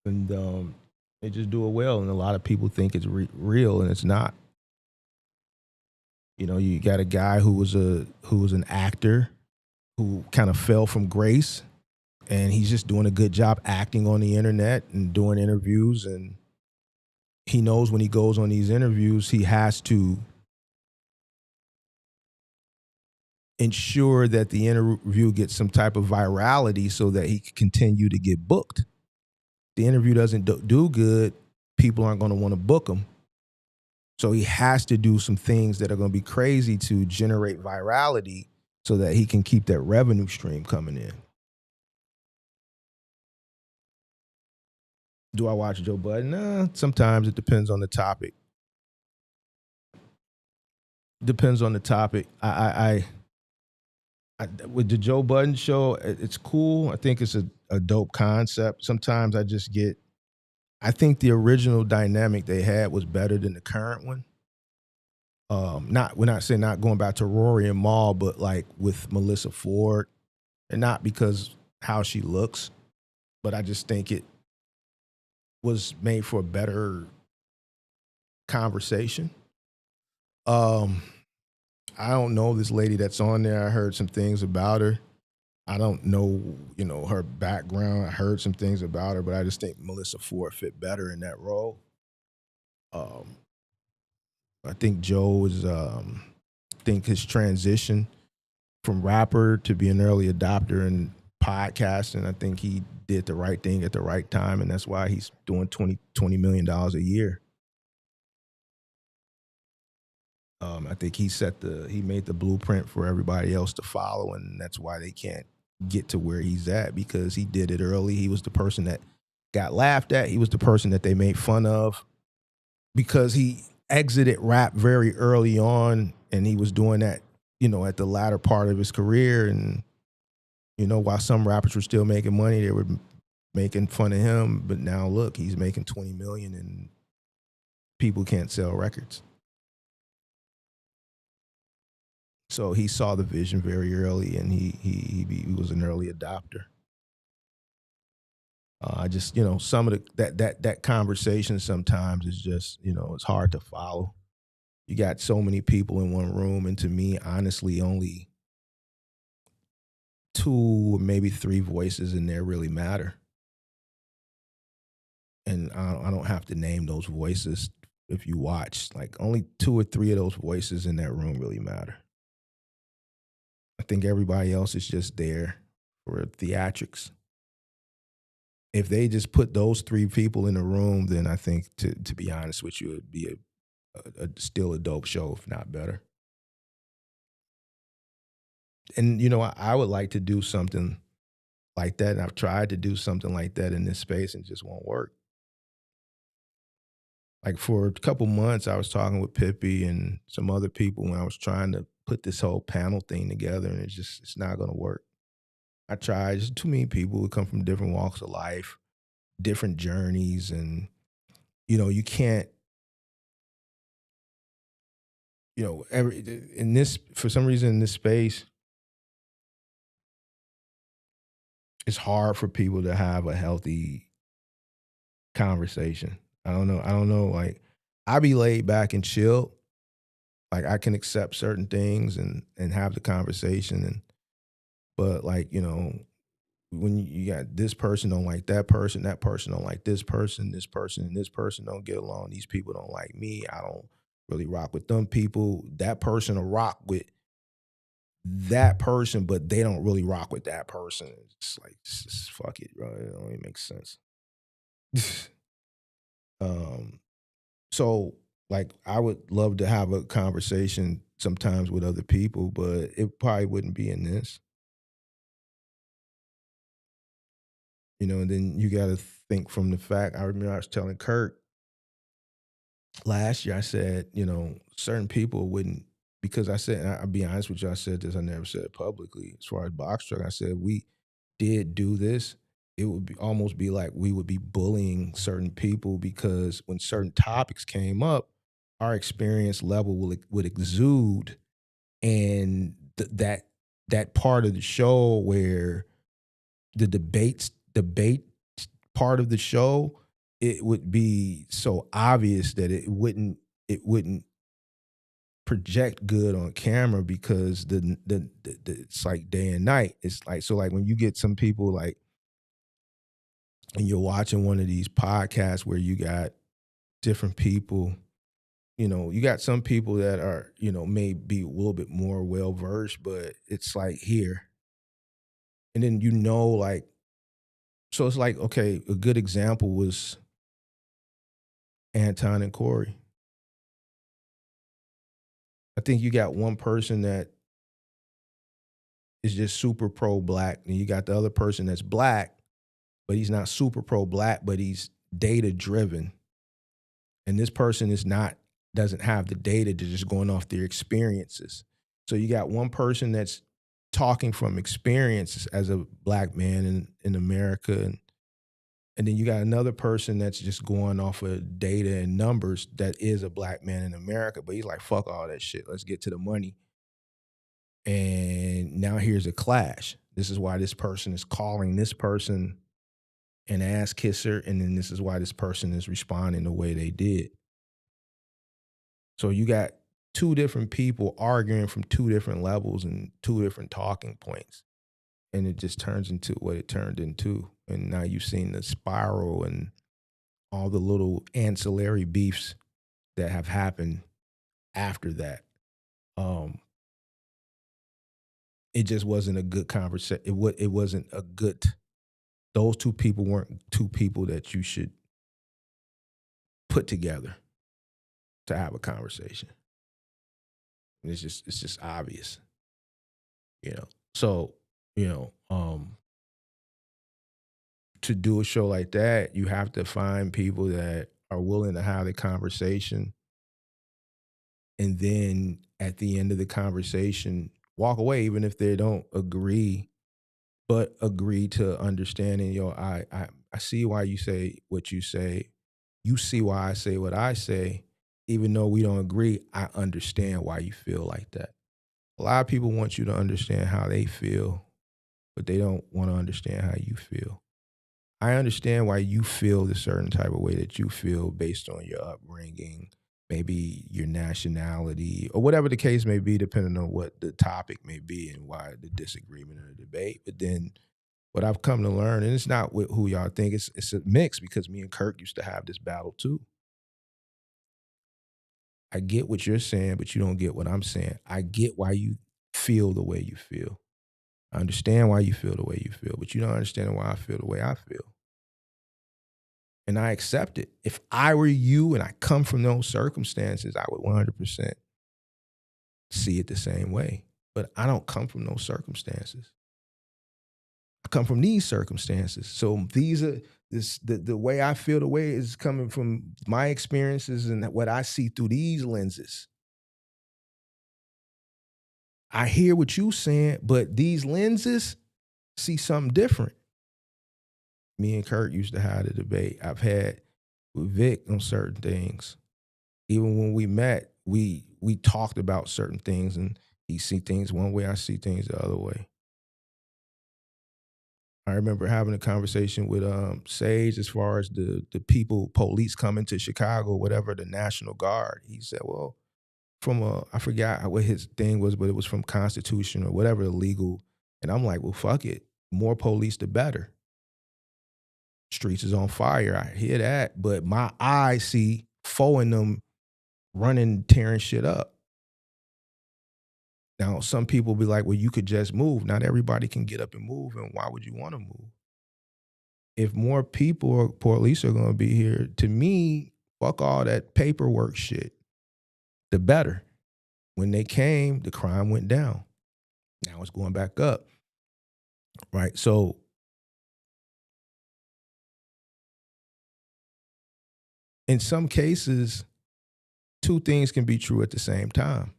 and they just do it well. And a lot of people think it's real, and it's not. You know, you got a guy who was an actor who kind of fell from grace, and he's just doing a good job acting on the internet and doing interviews. And he knows when he goes on these interviews, he has to ensure that the interview gets some type of virality so that he can continue to get booked. The interview doesn't do good, people aren't going to want to book him. So he has to do some things that are going to be crazy to generate virality so that he can keep that revenue stream coming in. Do I watch Joe Budden? Nah, sometimes it depends on the topic. Depends on the topic. I with the Joe Budden show, it's cool. I think it's a dope concept. Sometimes I think the original dynamic they had was better than the current one. We're not saying not going back to Rory and Mal, but like with Melissa Ford, and not because how she looks, but I just think it was made for a better conversation. I don't know this lady that's on there. I heard some things about her. I don't know, her background. I heard some things about her, but I just think Melissa Ford fit better in that role. I think Joe is, think his transition from rapper to be an early adopter and podcasting, I think he did the right thing at the right time, and that's why he's doing $20 million a year. I think he made the blueprint for everybody else to follow, and that's why they can't get to where he's at, because he did it early. He was the person that got laughed at. He was the person that they made fun of because he exited rap very early on, and he was doing that, at the latter part of his career. And, while some rappers were still making money, they were making fun of him. But now look, he's making 20 million and people can't sell records. So he saw the vision very early, and he was an early adopter. I just, some of that conversation sometimes is just, it's hard to follow. You got so many people in one room, and to me, honestly, only 2 or maybe 3 voices in there really matter. And I don't have to name those voices if you watch. Like, only 2 or 3 of those voices in that room really matter. I think everybody else is just there for theatrics. If they just put those 3 people in the room, then I think, to be honest with you, it'd be still a dope show, if not better. And, I would like to do something like that, and I've tried to do something like that in this space, and it just won't work. Like, for a couple months, I was talking with Pippi and some other people when I was trying to put this whole panel thing together, and it's not going to work. I tried. There's too many people who come from different walks of life, different journeys, and, you can't, for some reason in this space, it's hard for people to have a healthy conversation. I don't know. Like, I be laid back and chill. Like, I can accept certain things and have the conversation. But like, when you got this person don't like that person don't like this person, and this person don't get along, these people don't like me, I don't really rock with them people, that person will rock with that person, but they don't really rock with that person. It's like, just fuck it, bro. It don't even make sense. So, like, I would love to have a conversation sometimes with other people, but it probably wouldn't be in this. And then you got to think from the fact, I remember I was telling Kurt last year, I said, certain people wouldn't, because I said, and I'll be honest with you, I said this, I never said it publicly, as far as Box Truck, I said, we did do this, it would almost be like we would be bullying certain people, because when certain topics came up, our experience level would exude, and that part of the show where the debate part of the show, it would be so obvious that it wouldn't project good on camera because the it's like day and night. It's like, so like when you get some people like, and you're watching one of these podcasts where you got different people, you know, you got some people that are, you know, may be a little bit more well versed, but it's like here. And then, you know, like, so it's like, okay, a good example was Anton and Corey. I think you got one person that is just super pro black, and you got the other person that's black, but he's not super pro black, but he's data driven. And this person doesn't have the data, to just going off their experiences. So you got one person that's talking from experience as a black man in America, and then you got another person that's just going off of data and numbers that is a black man in America, but he's like, fuck all that shit. Let's get to the money. And now here's a clash. This is why this person is calling this person an ass kisser, and then this is why this person is responding the way they did. So you got two different people arguing from two different levels and two different talking points. And it just turns into what it turned into. And now you've seen the spiral and all the little ancillary beefs that have happened after that. It just wasn't a good conversation. It wasn't a good, those two people weren't two people that you should put together to have a conversation. And it's just obvious, you know. So, you know, to do a show like that, you have to find people that are willing to have the conversation, and then at the end of the conversation, walk away, even if they don't agree, but agree to understanding, yo, I see why you say what you say. You see why I say what I say. Even though we don't agree, I understand why you feel like that. A lot of people want you to understand how they feel, but they don't want to understand how you feel. I understand why you feel the certain type of way that you feel based on your upbringing, maybe your nationality, or whatever the case may be, depending on what the topic may be and why the disagreement or the debate. But then what I've come to learn, and it's not with who y'all think, it's a mix, because me and Kirk used to have this battle too. I get what you're saying, but you don't get what I'm saying. I get why you feel the way you feel. I understand why you feel the way you feel, but you don't understand why I feel the way I feel. And I accept it. If I were you and I come from those circumstances, I would 100% see it the same way. But I don't come from those circumstances. I come from these circumstances. So these are the way I feel the way is coming from my experiences and what I see through these lenses. I hear what you're saying, but these lenses see something different. Me and Kurt used to have a debate I've had with Vic on certain things. Even when we met, we talked about certain things, and he see things one way, I see things the other way. I remember having a conversation with Sage as far as the people, police coming to Chicago, whatever, the National Guard. He said, well, I forgot what his thing was, but it was from Constitution or whatever, legal. And I'm like, well, fuck it. More police, the better. Streets is on fire. I hear that. But my eyes see four in them running, tearing shit up. Now, some people be like, well, you could just move. Not everybody can get up and move. And why would you want to move? If more people or police are going to be here, to me, fuck all that paperwork shit. The better. When they came, the crime went down. Now it's going back up. Right? So in some cases, two things can be true at the same time.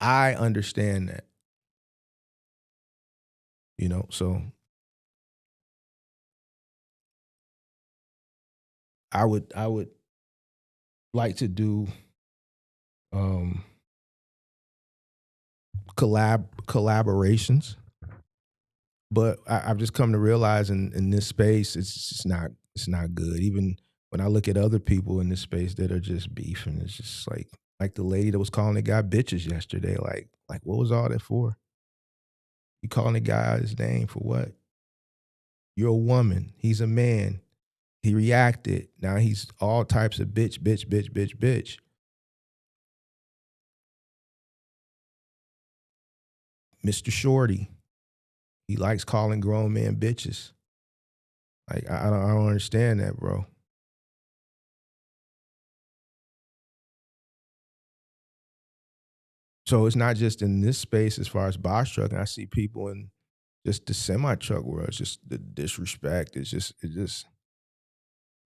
I understand that. You know, so I would like to do collaborations, but I've just come to realize in this space it's not good. Even when I look at other people in this space that are just beefing, it's just like the lady that was calling the guy bitches yesterday. Like what was all that for? You calling the guy out his name for what? You're a woman. He's a man. He reacted. Now he's all types of bitch, bitch, bitch, bitch, bitch. Mr. Shorty. He likes calling grown men bitches. Like I don't understand that, bro. So it's not just in this space as far as box trucking. I see people in just the semi truck world. It's just the disrespect. It's just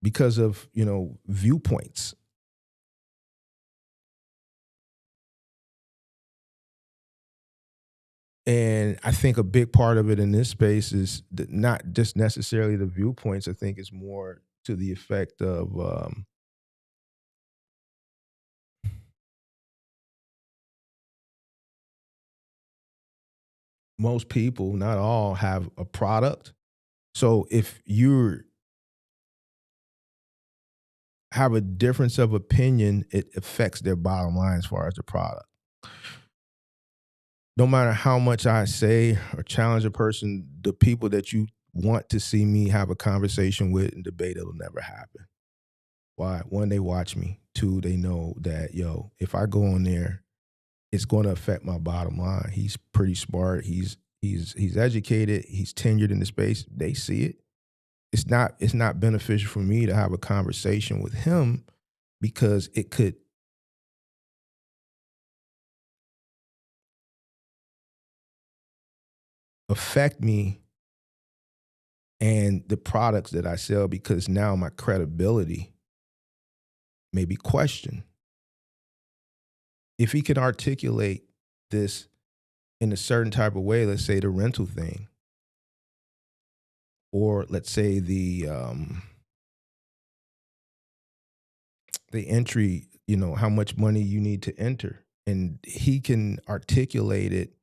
because of, viewpoints. And I think a big part of it in this space is not just necessarily the viewpoints. I think it's more to the effect of most people, not all, have a product. So if you have a difference of opinion, it affects their bottom line as far as the product. No matter how much I say or challenge a person, the people that you want to see me have a conversation with and debate, it'll never happen. Why? One, they watch me. Two, they know that, if I go on there, it's going to affect my bottom line. He's pretty smart. He's educated. He's tenured in the space. They see it. It's not beneficial for me to have a conversation with him because it could affect me and the products that I sell, because now my credibility may be questioned. If he can articulate this in a certain type of way, let's say the rental thing, or let's say the entry, how much money you need to enter, and he can articulate it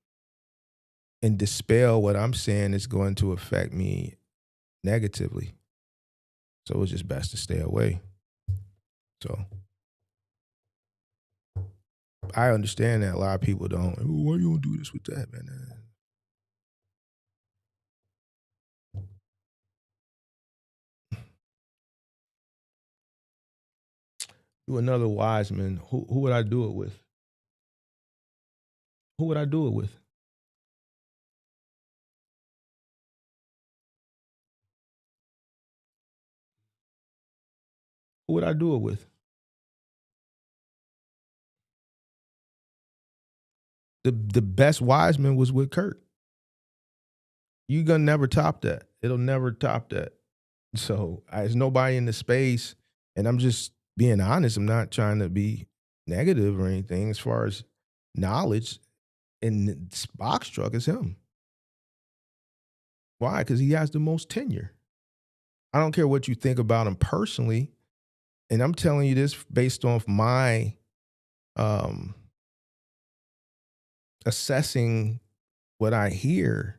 and dispel what I'm saying is going to affect me negatively. So it's just best to stay away. So I understand that a lot of people don't. "Oh, why you don't do this with that, man?" Do another Wiseman. Who would I do it with? Who would I do it with? Who would I do it with? The best Wiseman was with Kurt. You're gonna never top that. It'll never top that. So there's nobody in the space, and I'm just being honest. I'm not trying to be negative or anything as far as knowledge. In this box truck is him. Why? Because he has the most tenure. I don't care what you think about him personally, and I'm telling you this based off my assessing what I hear.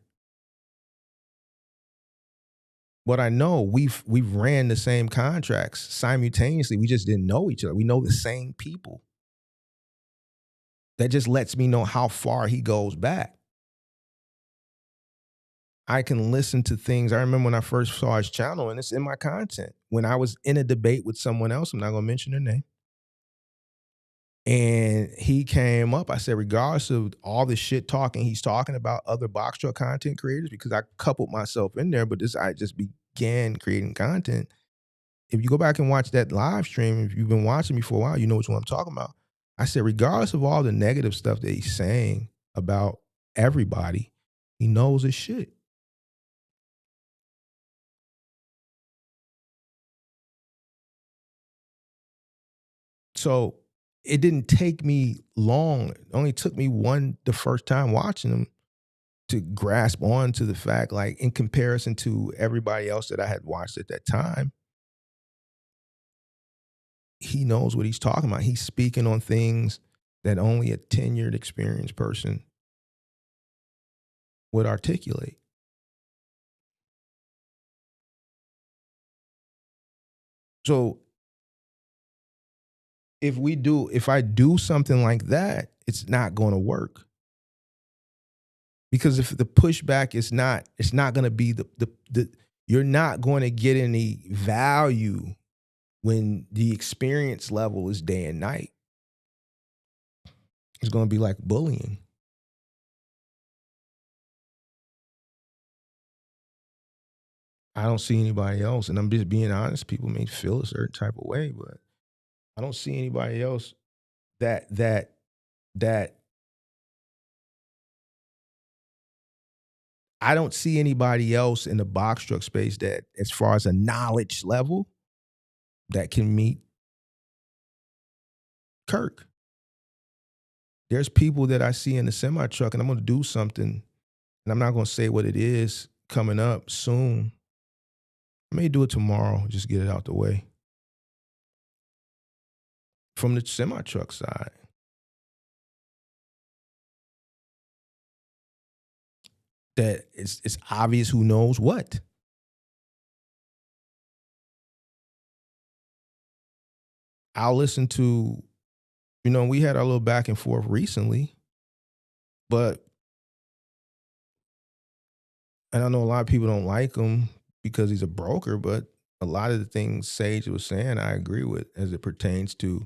What I know, we've ran the same contracts simultaneously. We just didn't know each other. We know the same people. That just lets me know how far he goes back. I can listen to things. I remember when I first saw his channel, and it's in my content. When I was in a debate with someone else, I'm not going to mention their name, and he came up. I said, regardless of all the shit talking he's talking about other box truck content creators, because I coupled myself in there, but I just began creating content. If you go back and watch that live stream, if you've been watching me for a while, you know which one I'm talking about. I said, regardless of all the negative stuff that he's saying about everybody, he knows his shit. So it didn't take me long. It only took me the first time watching him to grasp on to the fact, like in comparison to everybody else that I had watched at that time, he knows what he's talking about. He's speaking on things that only a tenured, experienced person would articulate. So if I do something like that, it's not going to work. Because if the pushback is not, it's not going to be the you're not going to get any value when the experience level is day and night. It's going to be like bullying. I don't see anybody else, and I'm just being honest. People may feel a certain type of way, but I don't see anybody else that I don't see anybody else in the box truck space that, as far as a knowledge level, that can meet Kirk. There's people that I see in the semi truck, and I'm going to do something, and I'm not going to say what it is coming up soon. I may do it tomorrow, just get it out the way. From the semi truck side. That it's obvious who knows what. I'll listen to, we had our little back and forth recently, but, and I know a lot of people don't like him because he's a broker, but a lot of the things Sage was saying, I agree with as it pertains to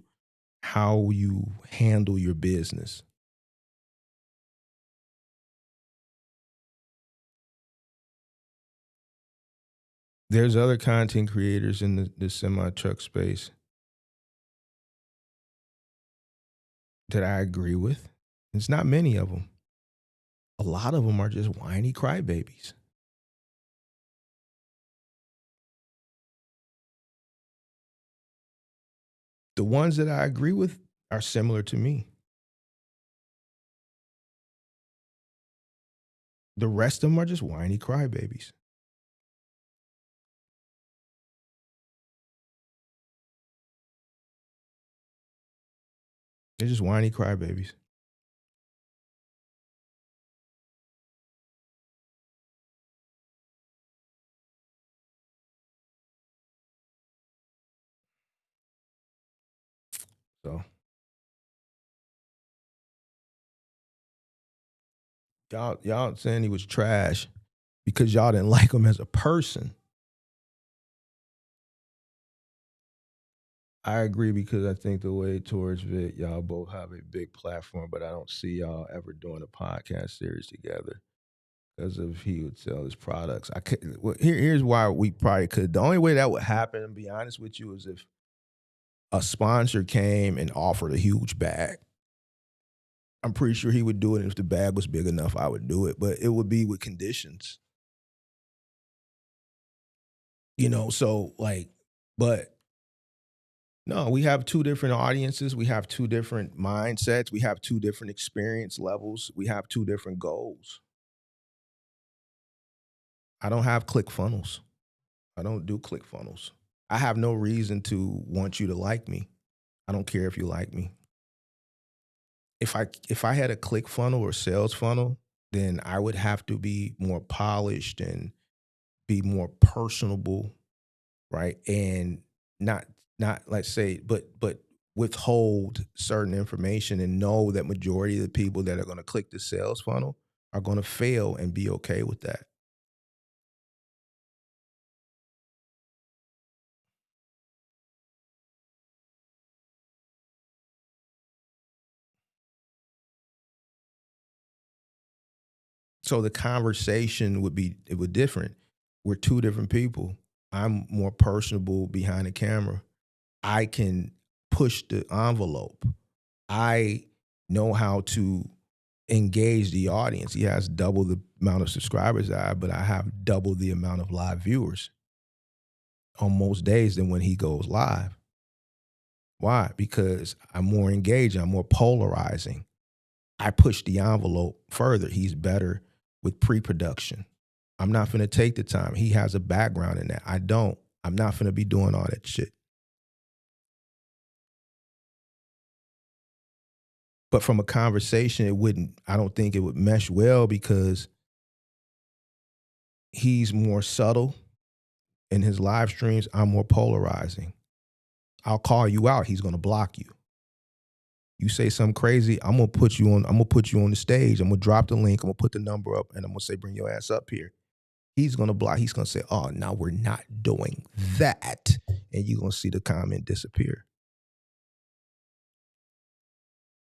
how you handle your business. There's other content creators in the semi-truck space that I agree with. It's not many of them. A lot of them are just whiny crybabies. The ones that I agree with are similar to me. The rest of them are just whiny crybabies. They're just whiny crybabies. So y'all saying he was trash because y'all didn't like him as a person. I agree because I think the way towards Vic, y'all both have a big platform, but I don't see y'all ever doing a podcast series together because of he would sell his products. I could. Well, here's why we probably could. The only way that would happen, to be honest with you, is if a sponsor came and offered a huge bag. I'm pretty sure he would do it. If the bag was big enough, I would do it, but it would be with conditions. So like, but no, we have two different audiences. We have two different mindsets. We have two different experience levels. We have two different goals. I don't have ClickFunnels. I don't do ClickFunnels. I have no reason to want you to like me. I don't care if you like me. If I had a ClickFunnel or sales funnel, then I would have to be more polished and be more personable, right? And not let's say, but withhold certain information and know that majority of the people that are going to click the sales funnel are going to fail and be okay with that. So the conversation would different. We're two different people. I'm more personable behind the camera. I can push the envelope. I know how to engage the audience. He has double the amount of subscribers I have, but I have double the amount of live viewers on most days than when he goes live. Why? Because I'm more engaged. I'm more polarizing. I push the envelope further. He's better with pre-production. I'm not going to take the time. He has a background in that. I don't. I'm not going to be doing all that shit. But from a conversation, I don't think it would mesh well because he's more subtle in his live streams. I'm more polarizing. I'll call you out. He's going to block you. You say something crazy, I'm gonna put you on the stage. I'm gonna drop the link, I'm gonna put the number up, and I'm gonna say, bring your ass up here. He's gonna block, he's gonna say, oh, now we're not doing that. And you're gonna see the comment disappear.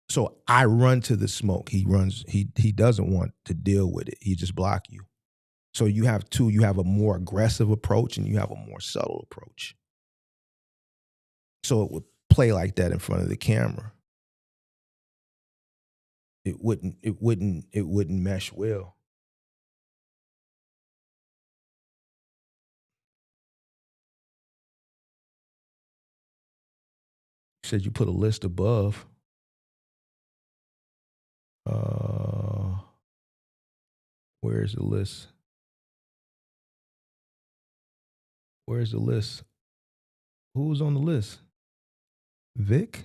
So I run to the smoke. He doesn't want to deal with it. He just block you. So you have two, you have a more aggressive approach and you have a more subtle approach. So it would play like that in front of the camera. It wouldn't mesh well. You said you put a list above. Where's the list? Where's the list? Who was on the list? Vic?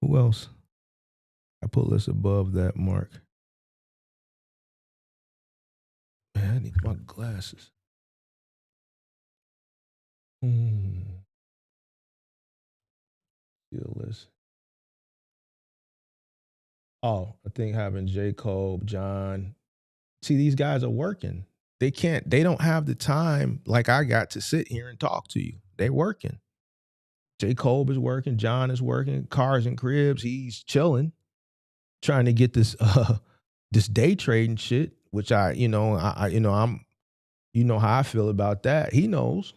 Who else? I put list above that mark. Man, I need my glasses. See the list. Oh, I think having J. Cole, John. See, these guys are working. They don't have the time like I got to sit here and talk to you. They're working. J. Cole is working, John is working, Cars and Cribs, he's chilling, trying to get this this day trading shit, which I'm you know how I feel about that. He knows.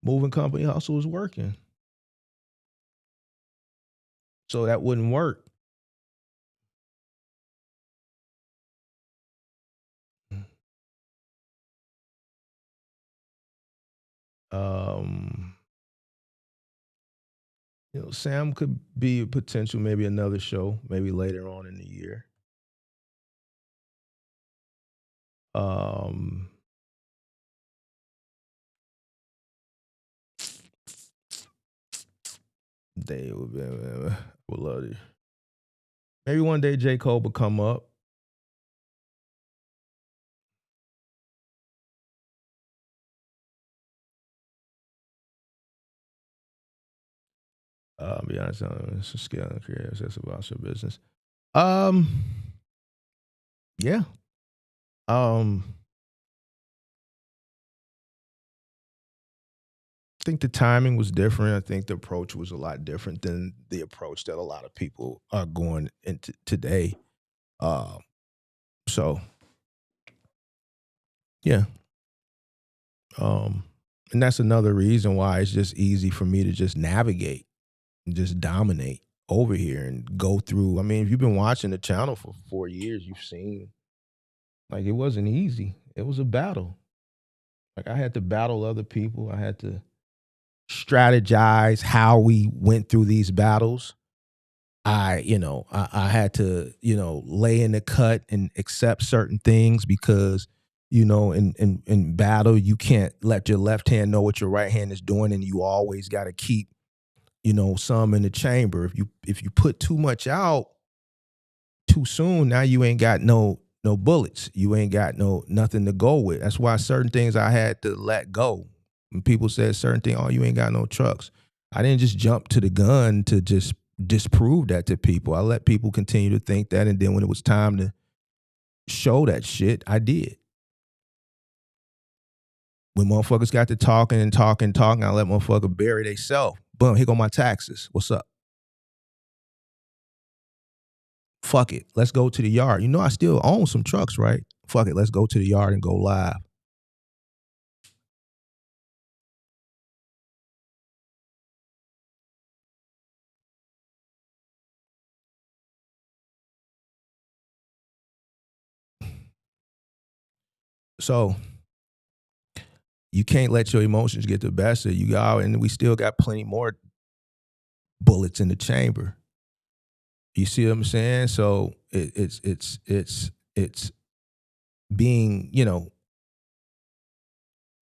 Moving Company Hustle is working. So that wouldn't work. Sam could be a potential, maybe another show, maybe later on in the year. They would love it. Maybe one day J. Cole will come up. Be honest, it's a skill and creative. That's about your business. Yeah. I think the timing was different. I think the approach was a lot different than the approach that a lot of people are going into today. So, yeah. And that's another reason why it's just easy for me to just navigate and just dominate over here and go through. I mean, if you've been watching the channel for 4 years, you've seen, like, it wasn't easy. It was a battle. Like, I had to battle other people. I had to strategize how we went through these battles. I had to, lay in the cut and accept certain things because, in battle, you can't let your left hand know what your right hand is doing, and you always got to keep, some in the chamber. If you put too much out too soon, now you ain't got no bullets. You ain't got nothing to go with. That's why certain things I had to let go. When people said certain things, oh, you ain't got no trucks. I didn't just jump to the gun to just disprove that to people. I let people continue to think that, and then when it was time to show that shit, I did. When motherfuckers got to talking, I let motherfucker bury they self. Boom, here go my taxes. What's up? Fuck it. Let's go to the yard. I still own some trucks, right? Fuck it. Let's go to the yard and go live. So you can't let your emotions get the best of you, and we still got plenty more bullets in the chamber. You see what I'm saying? So it's being,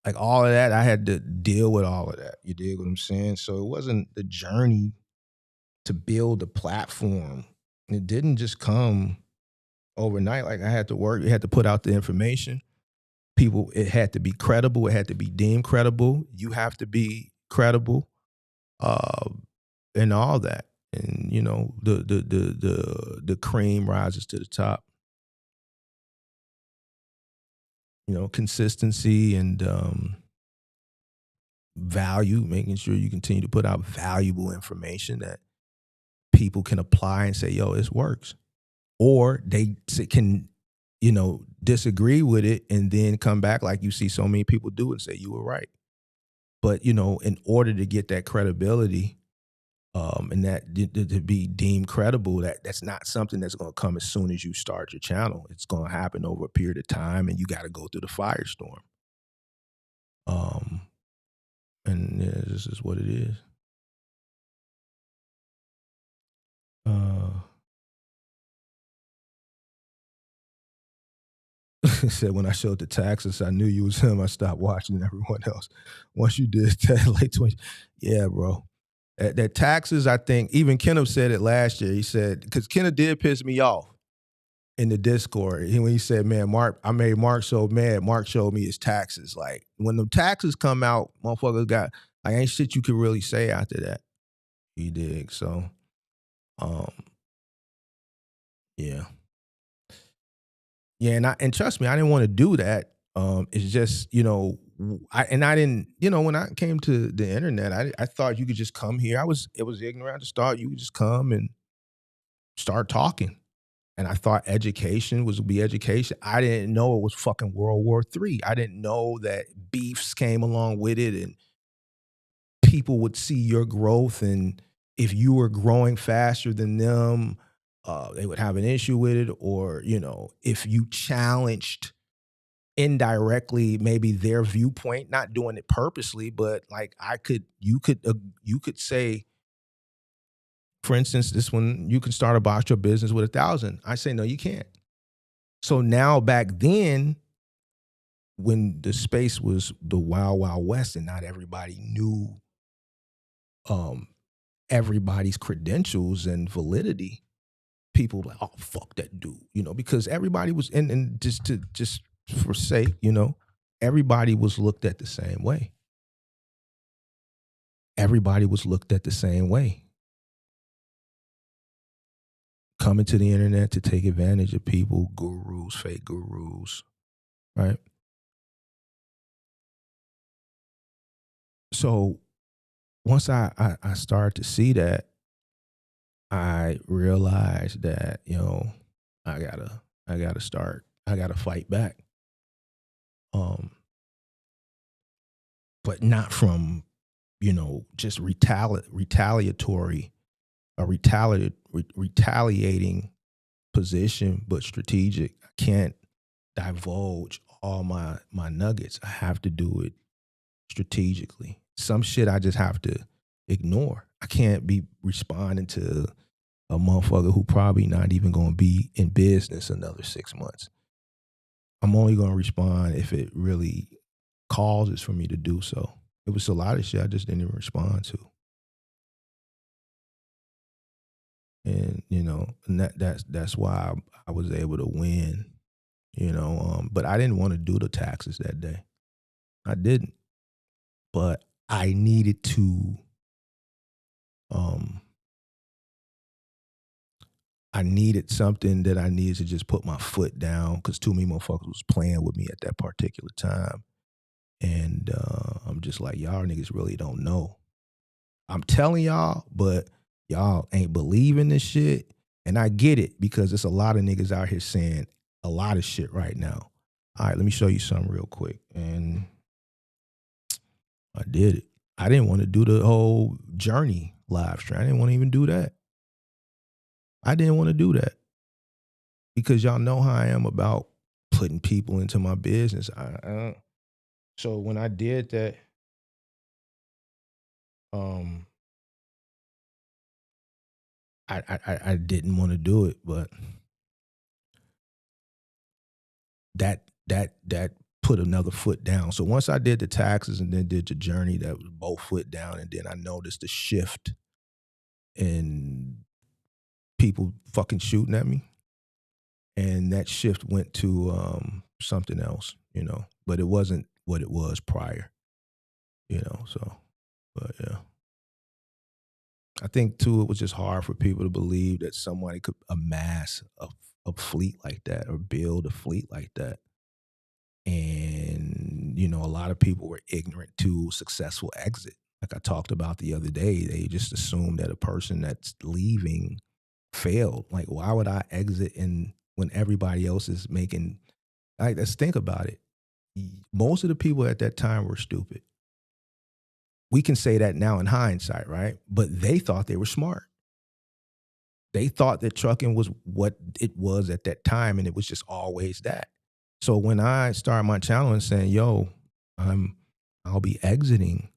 like all of that. I had to deal with all of that. You dig what I'm saying? So it wasn't the journey to build a platform. It didn't just come overnight. Like, I had to work. You had to put out the information. People, it had to be credible. It had to be deemed credible. You have to be credible, and all that. you know, the cream rises to the top. You know, consistency and value, making sure you continue to put out valuable information that people can apply and say, yo, this works. Or they can, you know, disagree with it and then come back like you see so many people do and say, you were right. But, you know, in order to get that credibility and that to be deemed credible, that's not something that's going to come as soon as you start your channel. It's going to happen over a period of time and you got to go through the firestorm. And yeah, this is what it is. Said when I showed the taxes, I knew you was him. I stopped watching everyone else. Once you did that, late 20s, yeah, bro. That taxes, I think, even Kenneth said it last year. He said, because Kenneth did piss me off in the Discord. When he said, man, Mark, I made Mark so mad. Mark showed me his taxes. Like, when the taxes come out, motherfuckers got, like, ain't shit you could really say after that. You dig? So, yeah. Yeah, and trust me, I didn't want to do that. It's just, you know, I didn't, you know, when I came to the internet, I thought you could just come here. It was ignorant to start. You could just come and start talking. And I thought education would be education. I didn't know it was fucking World War III. I didn't know that beefs came along with it and people would see your growth. And if you were growing faster than them, they would have an issue with it. Or, you know, if you challenged indirectly maybe their viewpoint, not doing it purposely, but like you could say, for instance, this one, you can start a box shop business with 1,000. I say, no, you can't. So now back then, when the space was the wild, wild west and not everybody knew everybody's credentials and validity, people were like, oh, fuck that dude, you know, because everybody was, and just for sake, you know, everybody was looked at the same way. Everybody was looked at the same way. Coming to the internet to take advantage of people, gurus, fake gurus, right? So once I started to see that, I realized that, you know, I gotta fight back. But not from, you know, just retaliatory, a retaliating position, but strategic. I can't divulge all my nuggets. I have to do it strategically. Some shit I just have to ignore. I can't be responding to a motherfucker who probably not even going to be in business another 6 months. I'm only going to respond if it really causes for me to do so. It was a lot of shit I just didn't even respond to. And, you know, and that's why I was able to win, you know. But I didn't want to do the taxes that day. I didn't. But I needed to, I needed something that I needed to just put my foot down because too many motherfuckers was playing with me at that particular time. And I'm just like, y'all niggas really don't know. I'm telling y'all, but y'all ain't believing this shit. And I get it because there's a lot of niggas out here saying a lot of shit right now. All right, let me show you something real quick. And I did it. I didn't want to do the whole journey live stream. I didn't want to even do that. I didn't want to do that because y'all know how I am about putting people into my business. So when I did that, I didn't want to do it, but that put another foot down. So once I did the taxes and then did the journey, that was both foot down, and then I noticed the shift in people fucking shooting at me, and that shift went to something else, you know, but it wasn't what it was prior, you know. So, but yeah, I think too, it was just hard for people to believe that somebody could amass a fleet like that or build a fleet like that. And, you know, a lot of people were ignorant to successful exit. Like I talked about the other day, they just assumed that a person that's leaving failed. Like, why would I exit when everybody else is making, like, let's think about it. Most of the people at that time were stupid. We can say that now in hindsight, right? But they thought they were smart. They thought that trucking was what it was at that time, and it was just always that. So when I started my channel and saying, yo, I'll be exiting,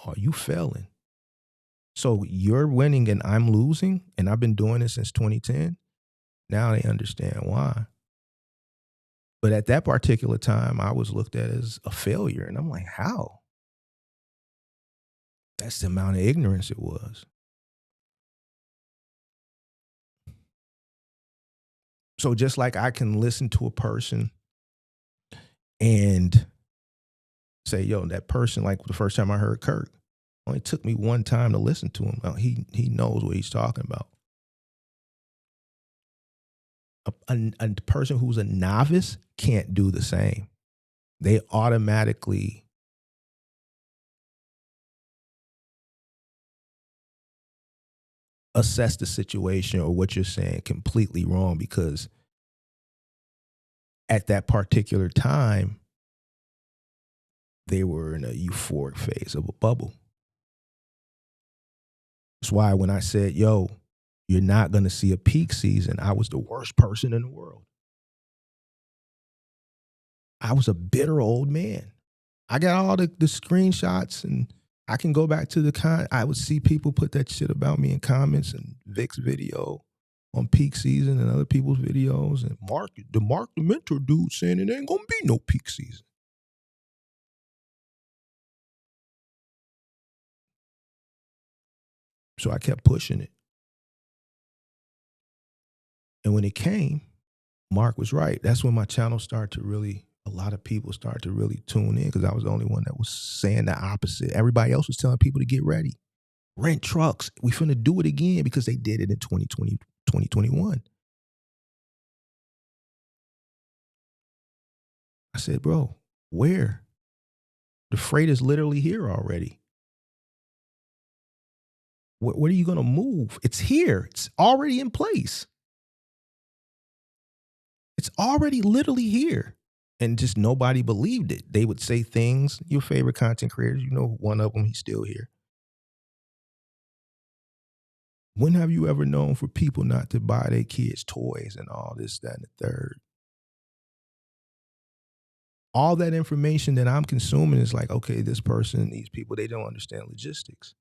are you failing? So you're winning and I'm losing, and I've been doing it since 2010. Now they understand why. But at that particular time, I was looked at as a failure. And I'm like, how? That's the amount of ignorance it was. So just like I can listen to a person and say, yo, that person, like the first time I heard Kirk, only took me one time to listen to him. Well, he knows what he's talking about. A person who's a novice can't do the same. They automatically assess the situation or what you're saying completely wrong, because at that particular time, they were in a euphoric phase of a bubble. That's why when I said, yo, you're not going to see a peak season, I was the worst person in the world. I was a bitter old man. I got all the screenshots, and I can go back to I would see people put that shit about me in comments, and Vic's video on peak season and other people's videos, and Mark the Mentor dude saying it ain't gonna be no peak season. So I kept pushing it. And when it came, Mark was right. That's when my channel started to really, a lot of people started to really tune in, because I was the only one that was saying the opposite. Everybody else was telling people to get ready. Rent trucks. We finna do it again, because they did it in 2020, 2021. I said, bro, where? The freight is literally here already. What are you going to move? It's here. It's already in place. It's already literally here. And just nobody believed it. They would say things, your favorite content creators, you know, one of them, he's still here. When have you ever known for people not to buy their kids toys and all this, that, and the third? All that information that I'm consuming is like, okay, this person, these people, they don't understand logistics.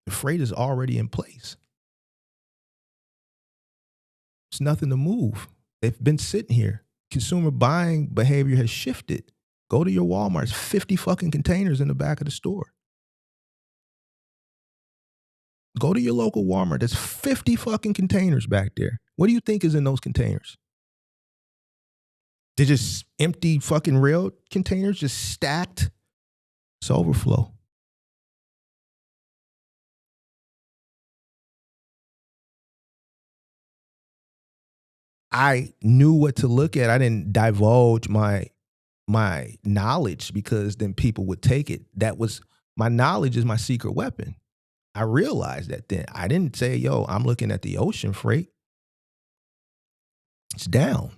The freight is already in place. It's nothing to move. They've been sitting here. Consumer buying behavior has shifted. Go to your Walmart. 50 fucking containers in the back of the store. Go to your local Walmart. There's 50 fucking containers back there. What do you think is in those containers? They're just empty fucking rail containers, just stacked. It's overflow. I knew what to look at. I didn't divulge my knowledge, because then people would take it. That was, my knowledge is my secret weapon. I realized that then. I didn't say, yo, I'm looking at the ocean freight. It's down.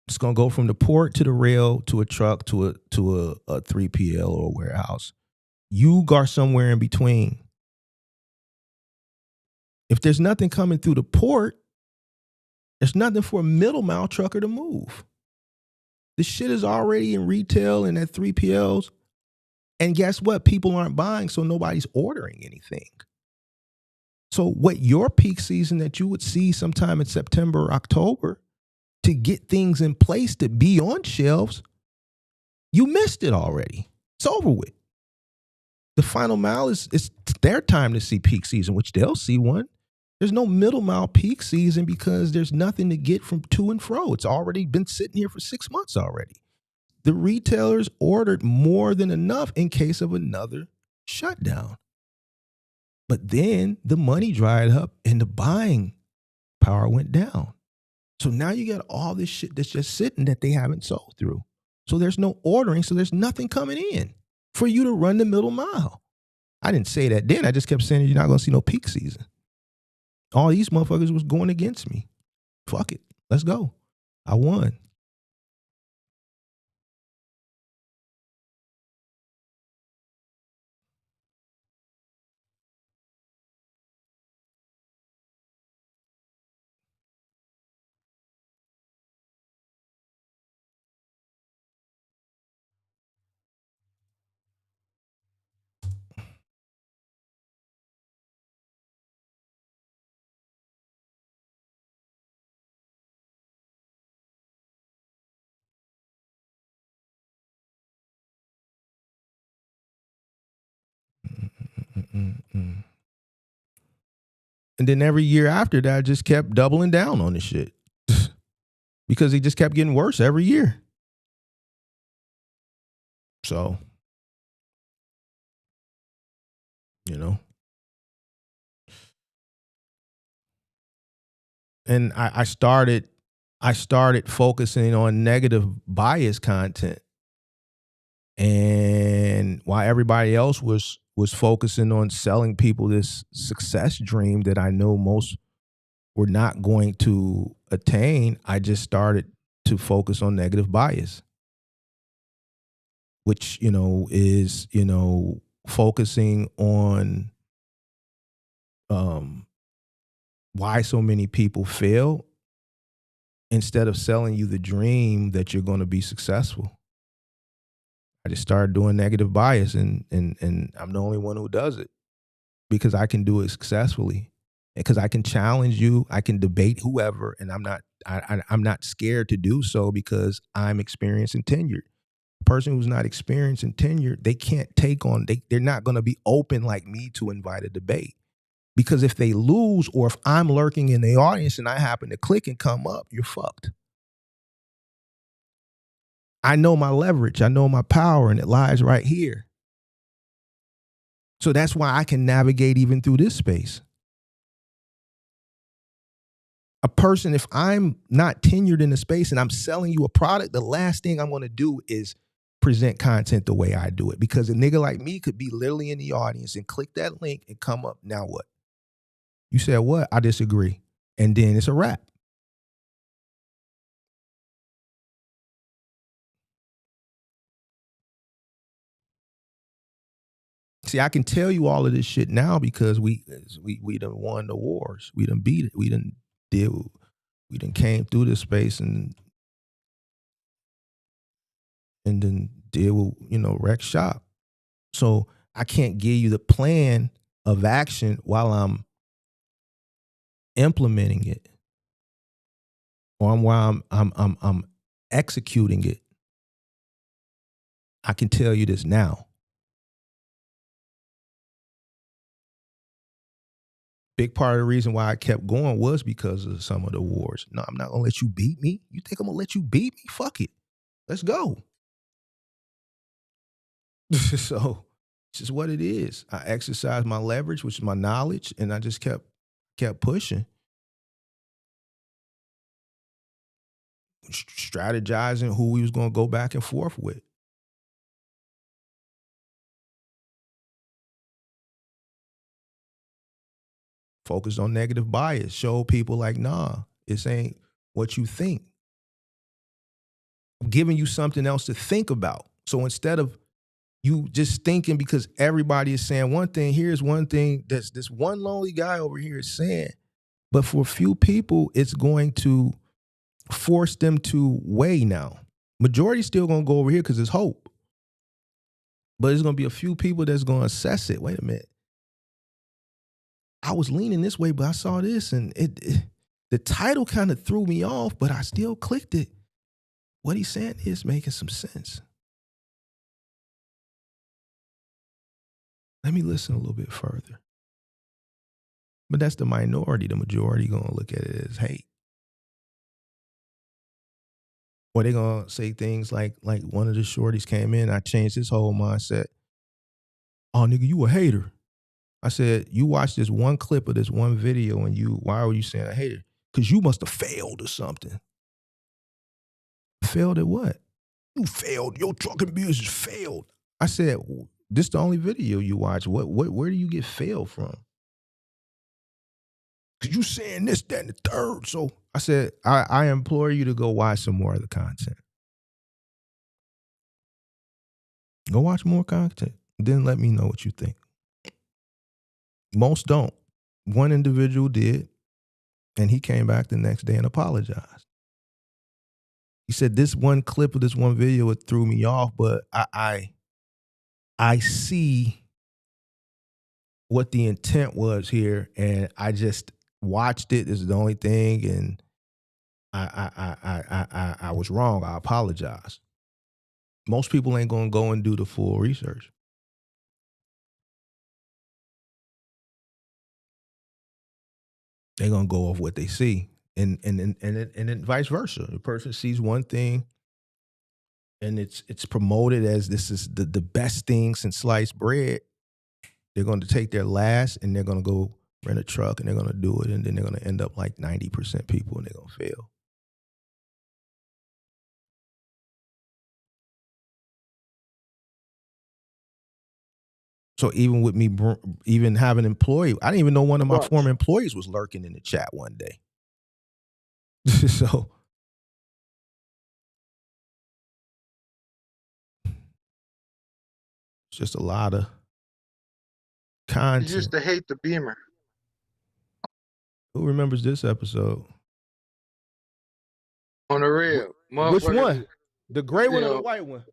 It's going to go from the port to the rail to a truck to a 3PL or a warehouse. You are somewhere in between. If there's nothing coming through the port, there's nothing for a middle mile trucker to move. The shit is already in retail and at 3PLs. And guess what? People aren't buying, so nobody's ordering anything. So what your peak season that you would see sometime in September or October to get things in place to be on shelves, you missed it already. It's over with. The final mile is their time to see peak season, which they'll see one. There's no middle mile peak season because there's nothing to get from to and fro. It's already been sitting here for 6 months already. the retailers ordered more than enough in case of another shutdown. But then the money dried up and the buying power went down. So now you got all this shit that's just sitting that they haven't sold through. So there's no ordering, so there's nothing coming in for you to run the middle mile. I didn't say that then. I just kept saying you're not going to see no peak season. All these motherfuckers was going against me. Fuck it. Let's go. I won. And then every year after that, I just kept doubling down on the shit because it just kept getting worse every year. So, you know. And I started focusing on negative bias content. And while everybody else was focusing on selling people this success dream that I know most were not going to attain, I just started to focus on negative bias, which, is, focusing on why so many people fail instead of selling you the dream that you're going to be successful. I just started doing negative bias, and I'm the only one who does it because I can do it successfully, because I can challenge you, I can debate whoever, and I'm not scared to do so because I'm experienced and tenured. A person who's not experienced and tenured, they can't take on, they're not going to be open like me to invite a debate. Because if they lose, or if I'm lurking in the audience and I happen to click and come up, you're fucked. I know my leverage, I know my power, and it lies right here. So that's why I can navigate even through this space. A person, if I'm not tenured in the space and I'm selling you a product, the last thing I'm going to do is present content the way I do it. Because a nigga like me could be literally in the audience and click that link and come up. Now what? You said what? I disagree. And then it's a wrap. See, I can tell you all of this shit now because we done won the wars. We done beat it. We done came through this space and then deal with, wreck shop. So I can't give you the plan of action while I'm implementing it, or while I'm executing it. I can tell you this now. Big part of the reason why I kept going was because of some of the wars. No, I'm not gonna let you beat me. You think I'm gonna let you beat me? Fuck it. Let's go. So it's just what it is. I exercised my leverage, which is my knowledge, and I just kept pushing. Strategizing who we was gonna go back and forth with. Focused on negative bias. Show people like, nah, this ain't what you think. I'm giving you something else to think about. So instead of you just thinking because everybody is saying one thing, here's one thing that's this one lonely guy over here is saying. But for a few people, it's going to force them to weigh now. Majority's still going to go over here because there's hope. But there's going to be a few people that's going to assess it. Wait a minute. I was leaning this way, but I saw this, and the title kind of threw me off, but I still clicked it. What he's saying is making some sense. Let me listen a little bit further. But that's the minority. The majority going to look at it as hate. Or they gonna say things like one of the shorties came in, I changed his whole mindset. Oh, nigga, you a hater. I said, you watched this one clip of this one video and why were you saying a hater? Because you must have failed or something. Failed at what? You failed. Your trucking business failed. I said, this the only video you watch. Where do you get failed from? Because you saying this, that, and the third. So I said, I implore you to go watch some more of the content. Go watch more content. Then let me know what you think. Most don't. One individual did, and he came back the next day and apologized. He said, this one clip of this one video, it threw me off, but I see what the intent was here, and I just watched it. This is the only thing, and I was wrong. I apologize. Most people ain't gonna go and do the full research. They're gonna go off what they see, and then vice versa. The person sees one thing, and it's promoted as this is the best thing since sliced bread. They're going to take their last, and they're going to go rent a truck, and they're going to do it, and then they're going to end up like 90% people, and they're going to fail. So even with me, even having an employee, I didn't even know one of my former employees was lurking in the chat one day. So it's just a lot of content. You used to hate the Beamer. Who remembers this episode? On the real. Which one? The gray one or the Yeah. white one?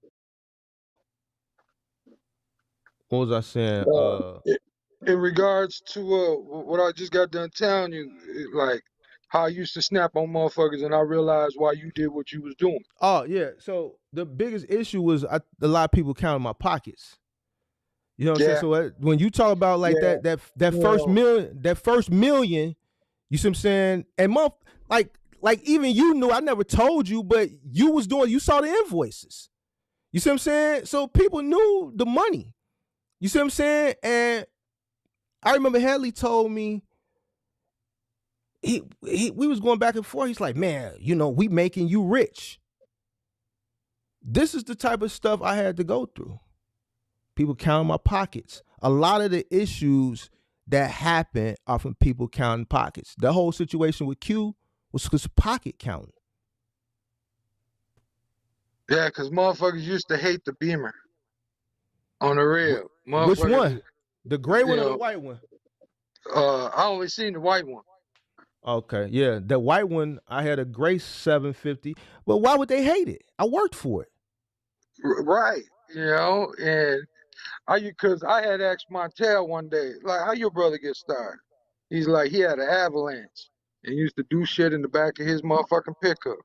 What was I saying? In regards to what I just got done telling you, like how I used to snap on motherfuckers, and I realized why you did what you was doing. Oh yeah. So the biggest issue was a lot of people counting my pockets. You know what I'm saying? So when you talk about like that first million, you see what I'm saying? And like even you knew, I never told you, but you saw the invoices. You see what I'm saying? So people knew the money. You see what I'm saying? And I remember Hadley told me, we was going back and forth. He's like, man, we making you rich. This is the type of stuff I had to go through. People counting my pockets. A lot of the issues that happen are from people counting pockets. The whole situation with Q was because pocket counting. Yeah, because motherfuckers used to hate the Beamer. On the real. Which one? The gray one or the white one? I only seen the white one. Okay, yeah. The white one, I had a gray 750. But why would they hate it? I worked for it. Right. And because I had asked Montel one day, like, how your brother get started? He's like, he had an Avalanche and used to do shit in the back of his motherfucking pickup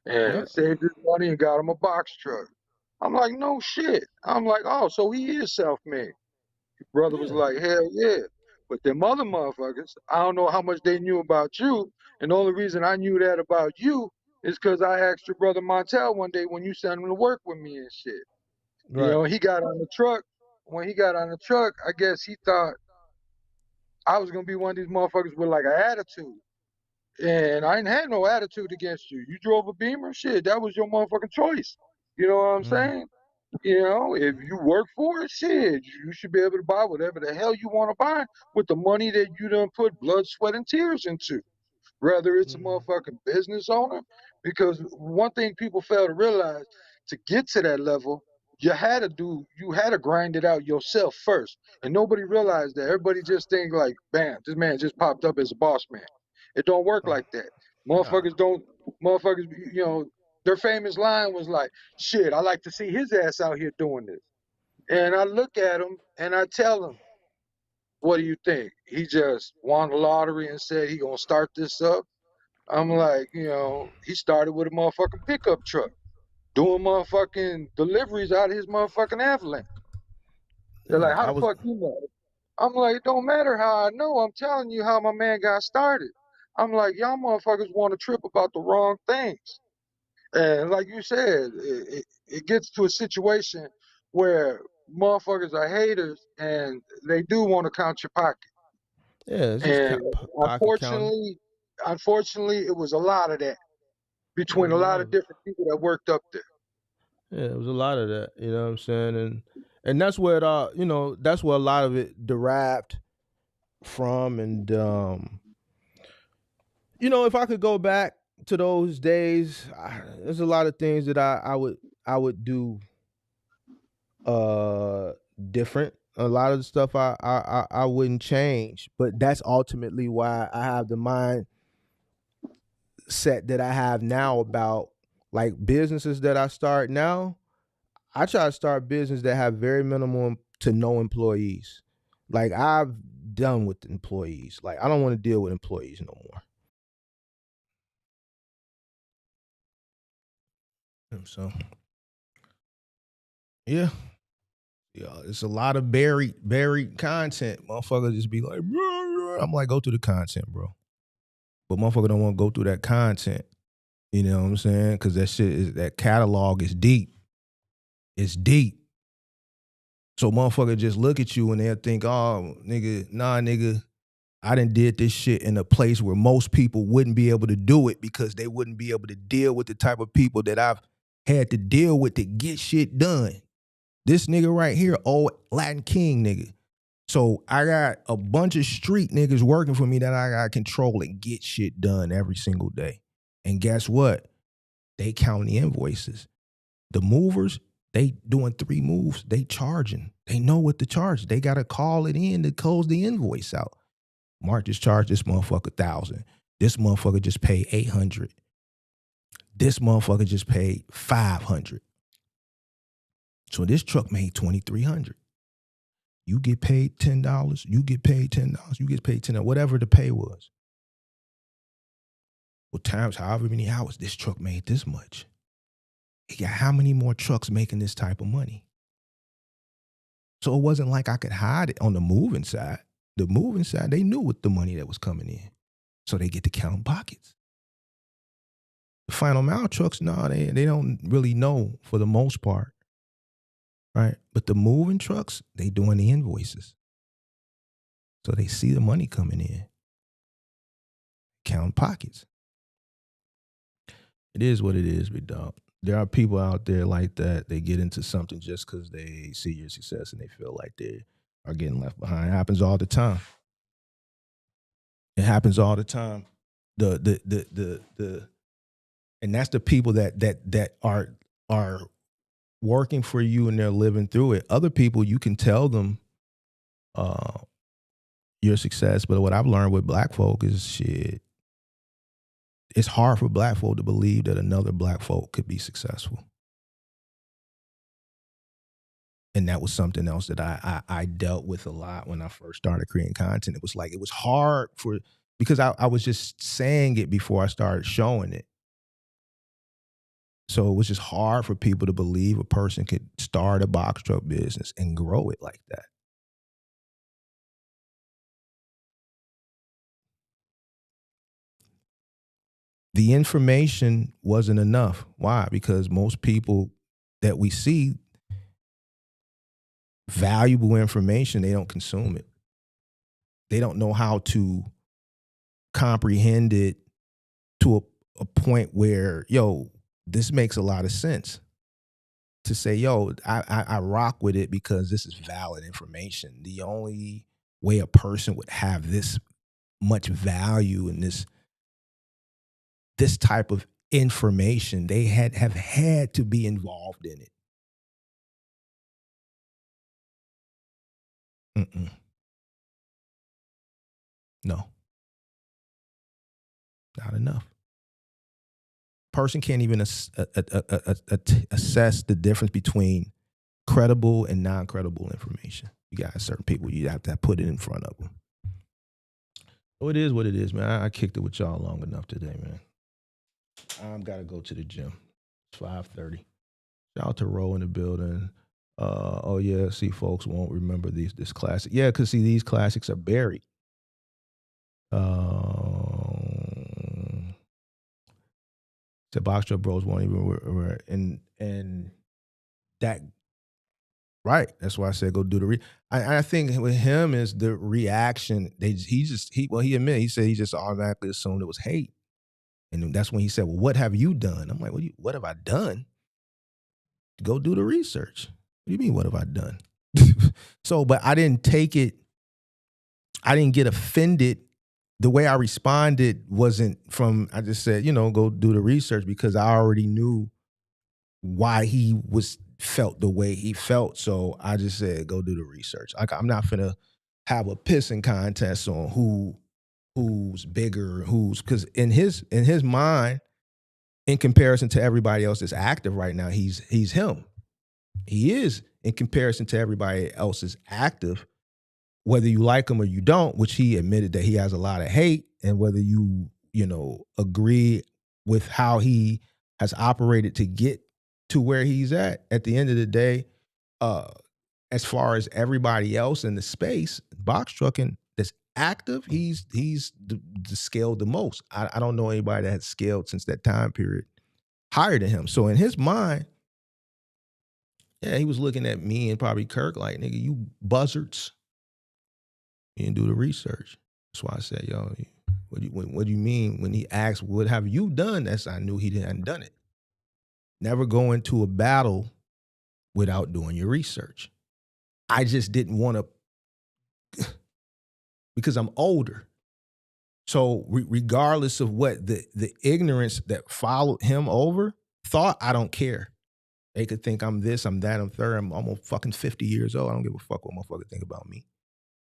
and saved his money and got him a box truck. I'm like, no shit. I'm like, oh, so he is self-made. Your brother was like, hell yeah. But them other motherfuckers, I don't know how much they knew about you. And the only reason I knew that about you is because I asked your brother Montel one day when you sent him to work with me and shit. Right. He got on the truck. When he got on the truck, I guess he thought I was going to be one of these motherfuckers with like an attitude. And I ain't had no attitude against you. You drove a Beamer, shit, that was your motherfucking choice. You know what I'm saying? If you work for it, shit, you should be able to buy whatever the hell you want to buy with the money that you done put blood, sweat, and tears into. Whether it's a motherfucking business owner, because one thing people fail to realize, to get to that level, you had to grind it out yourself first. And nobody realized that. Everybody just think like, bam, this man just popped up as a boss man. It don't work like that. Motherfuckers, their famous line was like, shit, I like to see his ass out here doing this. And I look at him and I tell him, what do you think? He just won the lottery and said he gonna start this up. I'm like, he started with a motherfucking pickup truck, doing motherfucking deliveries out of his motherfucking Avalanche. They're like, how the fuck you know? I'm like, it don't matter how I know. I'm telling you how my man got started. I'm like, y'all motherfuckers want to trip about the wrong things. And like you said, it gets to a situation where motherfuckers are haters and they do want to count your pocket. Yeah, it's just And pocket counting. unfortunately, it was a lot of that Yeah, it between was a a lot lot of of it. different people that worked up there. Yeah, it was a lot of that. You know what I'm saying? And that's where it all, that's where a lot of it derived from. And if I could go back to those days, there's a lot of things that I would do different. A lot of the stuff I wouldn't change, but that's ultimately why I have the mindset that I have now about like businesses that I start now. I try to start business that have very minimal to no employees. Like I've done with employees. Like I don't want to deal with employees no more. So yeah. Yeah, it's a lot of buried content. Motherfucker just be like, I'm like, go through the content, bro. But motherfucker don't want to go through that content. You know what I'm saying? Because that catalog is deep. It's deep. So motherfucker just look at you and they'll think, oh, nigga, I done did this shit in a place where most people wouldn't be able to do it because they wouldn't be able to deal with the type of people that I've had to deal with to get shit done. This nigga right here, old Latin King nigga. So I got a bunch of street niggas working for me that I got to control and get shit done every single day. And guess what? They count the invoices. The movers, they doing 3 moves. They charging. They know what to charge. They got to call it in to close the invoice out. Mark just charged this motherfucker $1,000. This motherfucker just paid $800. This motherfucker just paid $500. So this truck made $2,300. You get paid $10. You get paid $10. You get paid $10. Whatever the pay was. Well, times however many hours, this truck made this much. He got how many more trucks making this type of money? So it wasn't like I could hide it on the moving side. The moving side, they knew what the money that was coming in. So they get to count pockets. The final mile trucks, no, they don't really know for the most part. Right? But the moving trucks, they doing the invoices. So they see the money coming in. Count pockets. It is what it is, big dog. There are people out there like that. They get into something just because they see your success and they feel like they are getting left behind. It happens all the time. It happens all the time. And that's the people that are working for you and they're living through it. Other people, you can tell them your success, but what I've learned with black folk is shit. It's hard for black folk to believe that another black folk could be successful. And that was something else that I dealt with a lot when I first started creating content. It was like, it was hard because I was just saying it before I started showing it. So it was just hard for people to believe a person could start a box truck business and grow it like that. The information wasn't enough. Why? Because most people that we see, valuable information, they don't consume it. They don't know how to comprehend it to a point where, yo, this makes a lot of sense. To say, yo, I rock with it because this is valid information. The only way a person would have this much value in this type of information, they have had to be involved in it. No. Not enough. Person can't even assess the difference between credible and non-credible information. You got certain people, you have to put it in front of them. So it is what it is, man. I kicked it with y'all long enough today, man. I've got to go to the gym. It's 5:30. Shout out to Ro in the building. Oh yeah, see, folks won't remember this classic. Yeah, because see, these classics are buried. The Box Truck Bros won't even and that right. That's why I said go do the I think with him is the reaction. He admitted, he said he just automatically assumed it was hate. And that's when he said, well, what have you done? I'm like, what have I done? Go do the research. What do you mean, what have I done? So, but I didn't take it, I didn't get offended. The way I responded wasn't from, I just said, go do the research because I already knew why he felt the way he felt. So I just said, go do the research. I'm not finna have a pissing contest on who's bigger, because in his mind, in comparison to everybody else that's active right now, he's him. He is in comparison to everybody else that's active, whether you like him or you don't, which he admitted that he has a lot of hate, and whether you agree with how he has operated to get to where he's at the end of the day, as far as everybody else in the space, box trucking that's active, he's the scaled the most. I don't know anybody that has scaled since that time period higher than him. So in his mind, yeah, he was looking at me and probably Kirk like, nigga, you buzzards. You didn't do the research. That's why I said, yo, what do you mean when he asked, what have you done? I knew he hadn't done it. Never go into a battle without doing your research. I just didn't want to, because I'm older. So regardless of what the ignorance that followed him over thought, I don't care. They could think I'm this, I'm that, I'm third. I'm almost fucking 50 years old. I don't give a fuck what motherfucker think about me.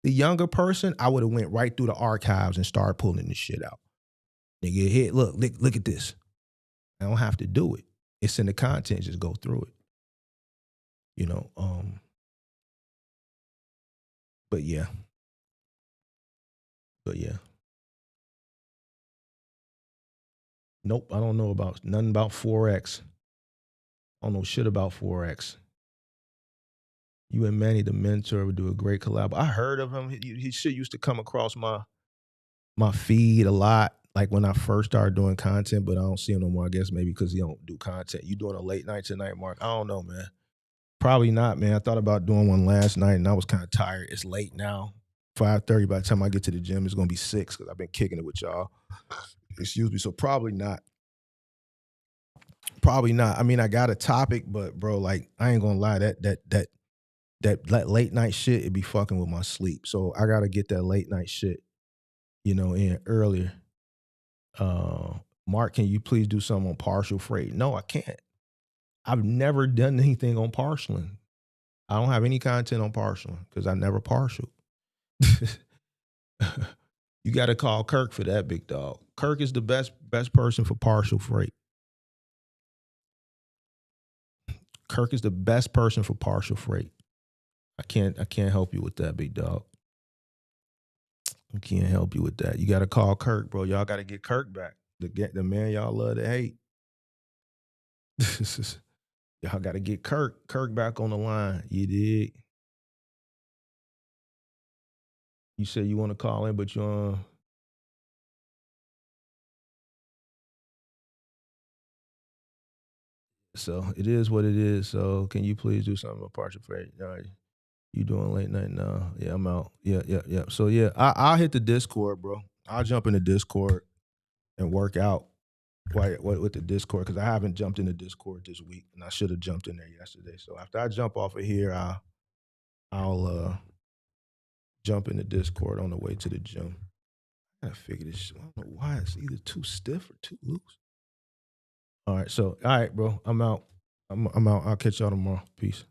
The younger person, I would have went right through the archives and started pulling this shit out. Nigga, here, look at this. I don't have to do it. It's in the content, just go through it. But yeah. Nope, I don't know nothing about Forex. I don't know shit about Forex. You and Manny, the mentor, would do a great collab. I heard of him. He shit used to come across my feed a lot, like when I first started doing content, but I don't see him no more. I guess maybe because he don't do content. You doing a late night tonight, Mark? I don't know, man. Probably not, man. I thought about doing one last night, and I was kind of tired. It's late now, 5:30. By the time I get to the gym, it's gonna be 6 because I've been kicking it with y'all. Excuse me. So probably not. I mean, I got a topic, but bro, like I ain't gonna lie, that late night shit, it be fucking with my sleep. So I gotta get that late night shit, in earlier. Mark, can you please do something on partial freight? No, I can't. I've never done anything on partialing. I don't have any content on partialing because I never partial. You got to call Kirk for that, big dog. Kirk is the best person for partial freight. Kirk is the best person for partial freight. I can't help you with that, big dog. I can't help you with that. You got to call Kirk, bro. Y'all got to get Kirk back. The man y'all love to hate. Y'all got to get Kirk back on the line. You dig? You said you want to call in, but you're So it is what it is. So can you please do something about partial freight? All right. You doing late night now? Yeah, I'm out. Yeah. So yeah, I'll hit the Discord, bro. I'll jump in the Discord and work out with the Discord because I haven't jumped in the Discord this week, and I should have jumped in there yesterday. So after I jump off of here, I'll jump in the Discord on the way to the gym. I gotta figure this shit. I don't know why it's either too stiff or too loose. All right, bro. I'm out. I'm out. I'll catch y'all tomorrow. Peace.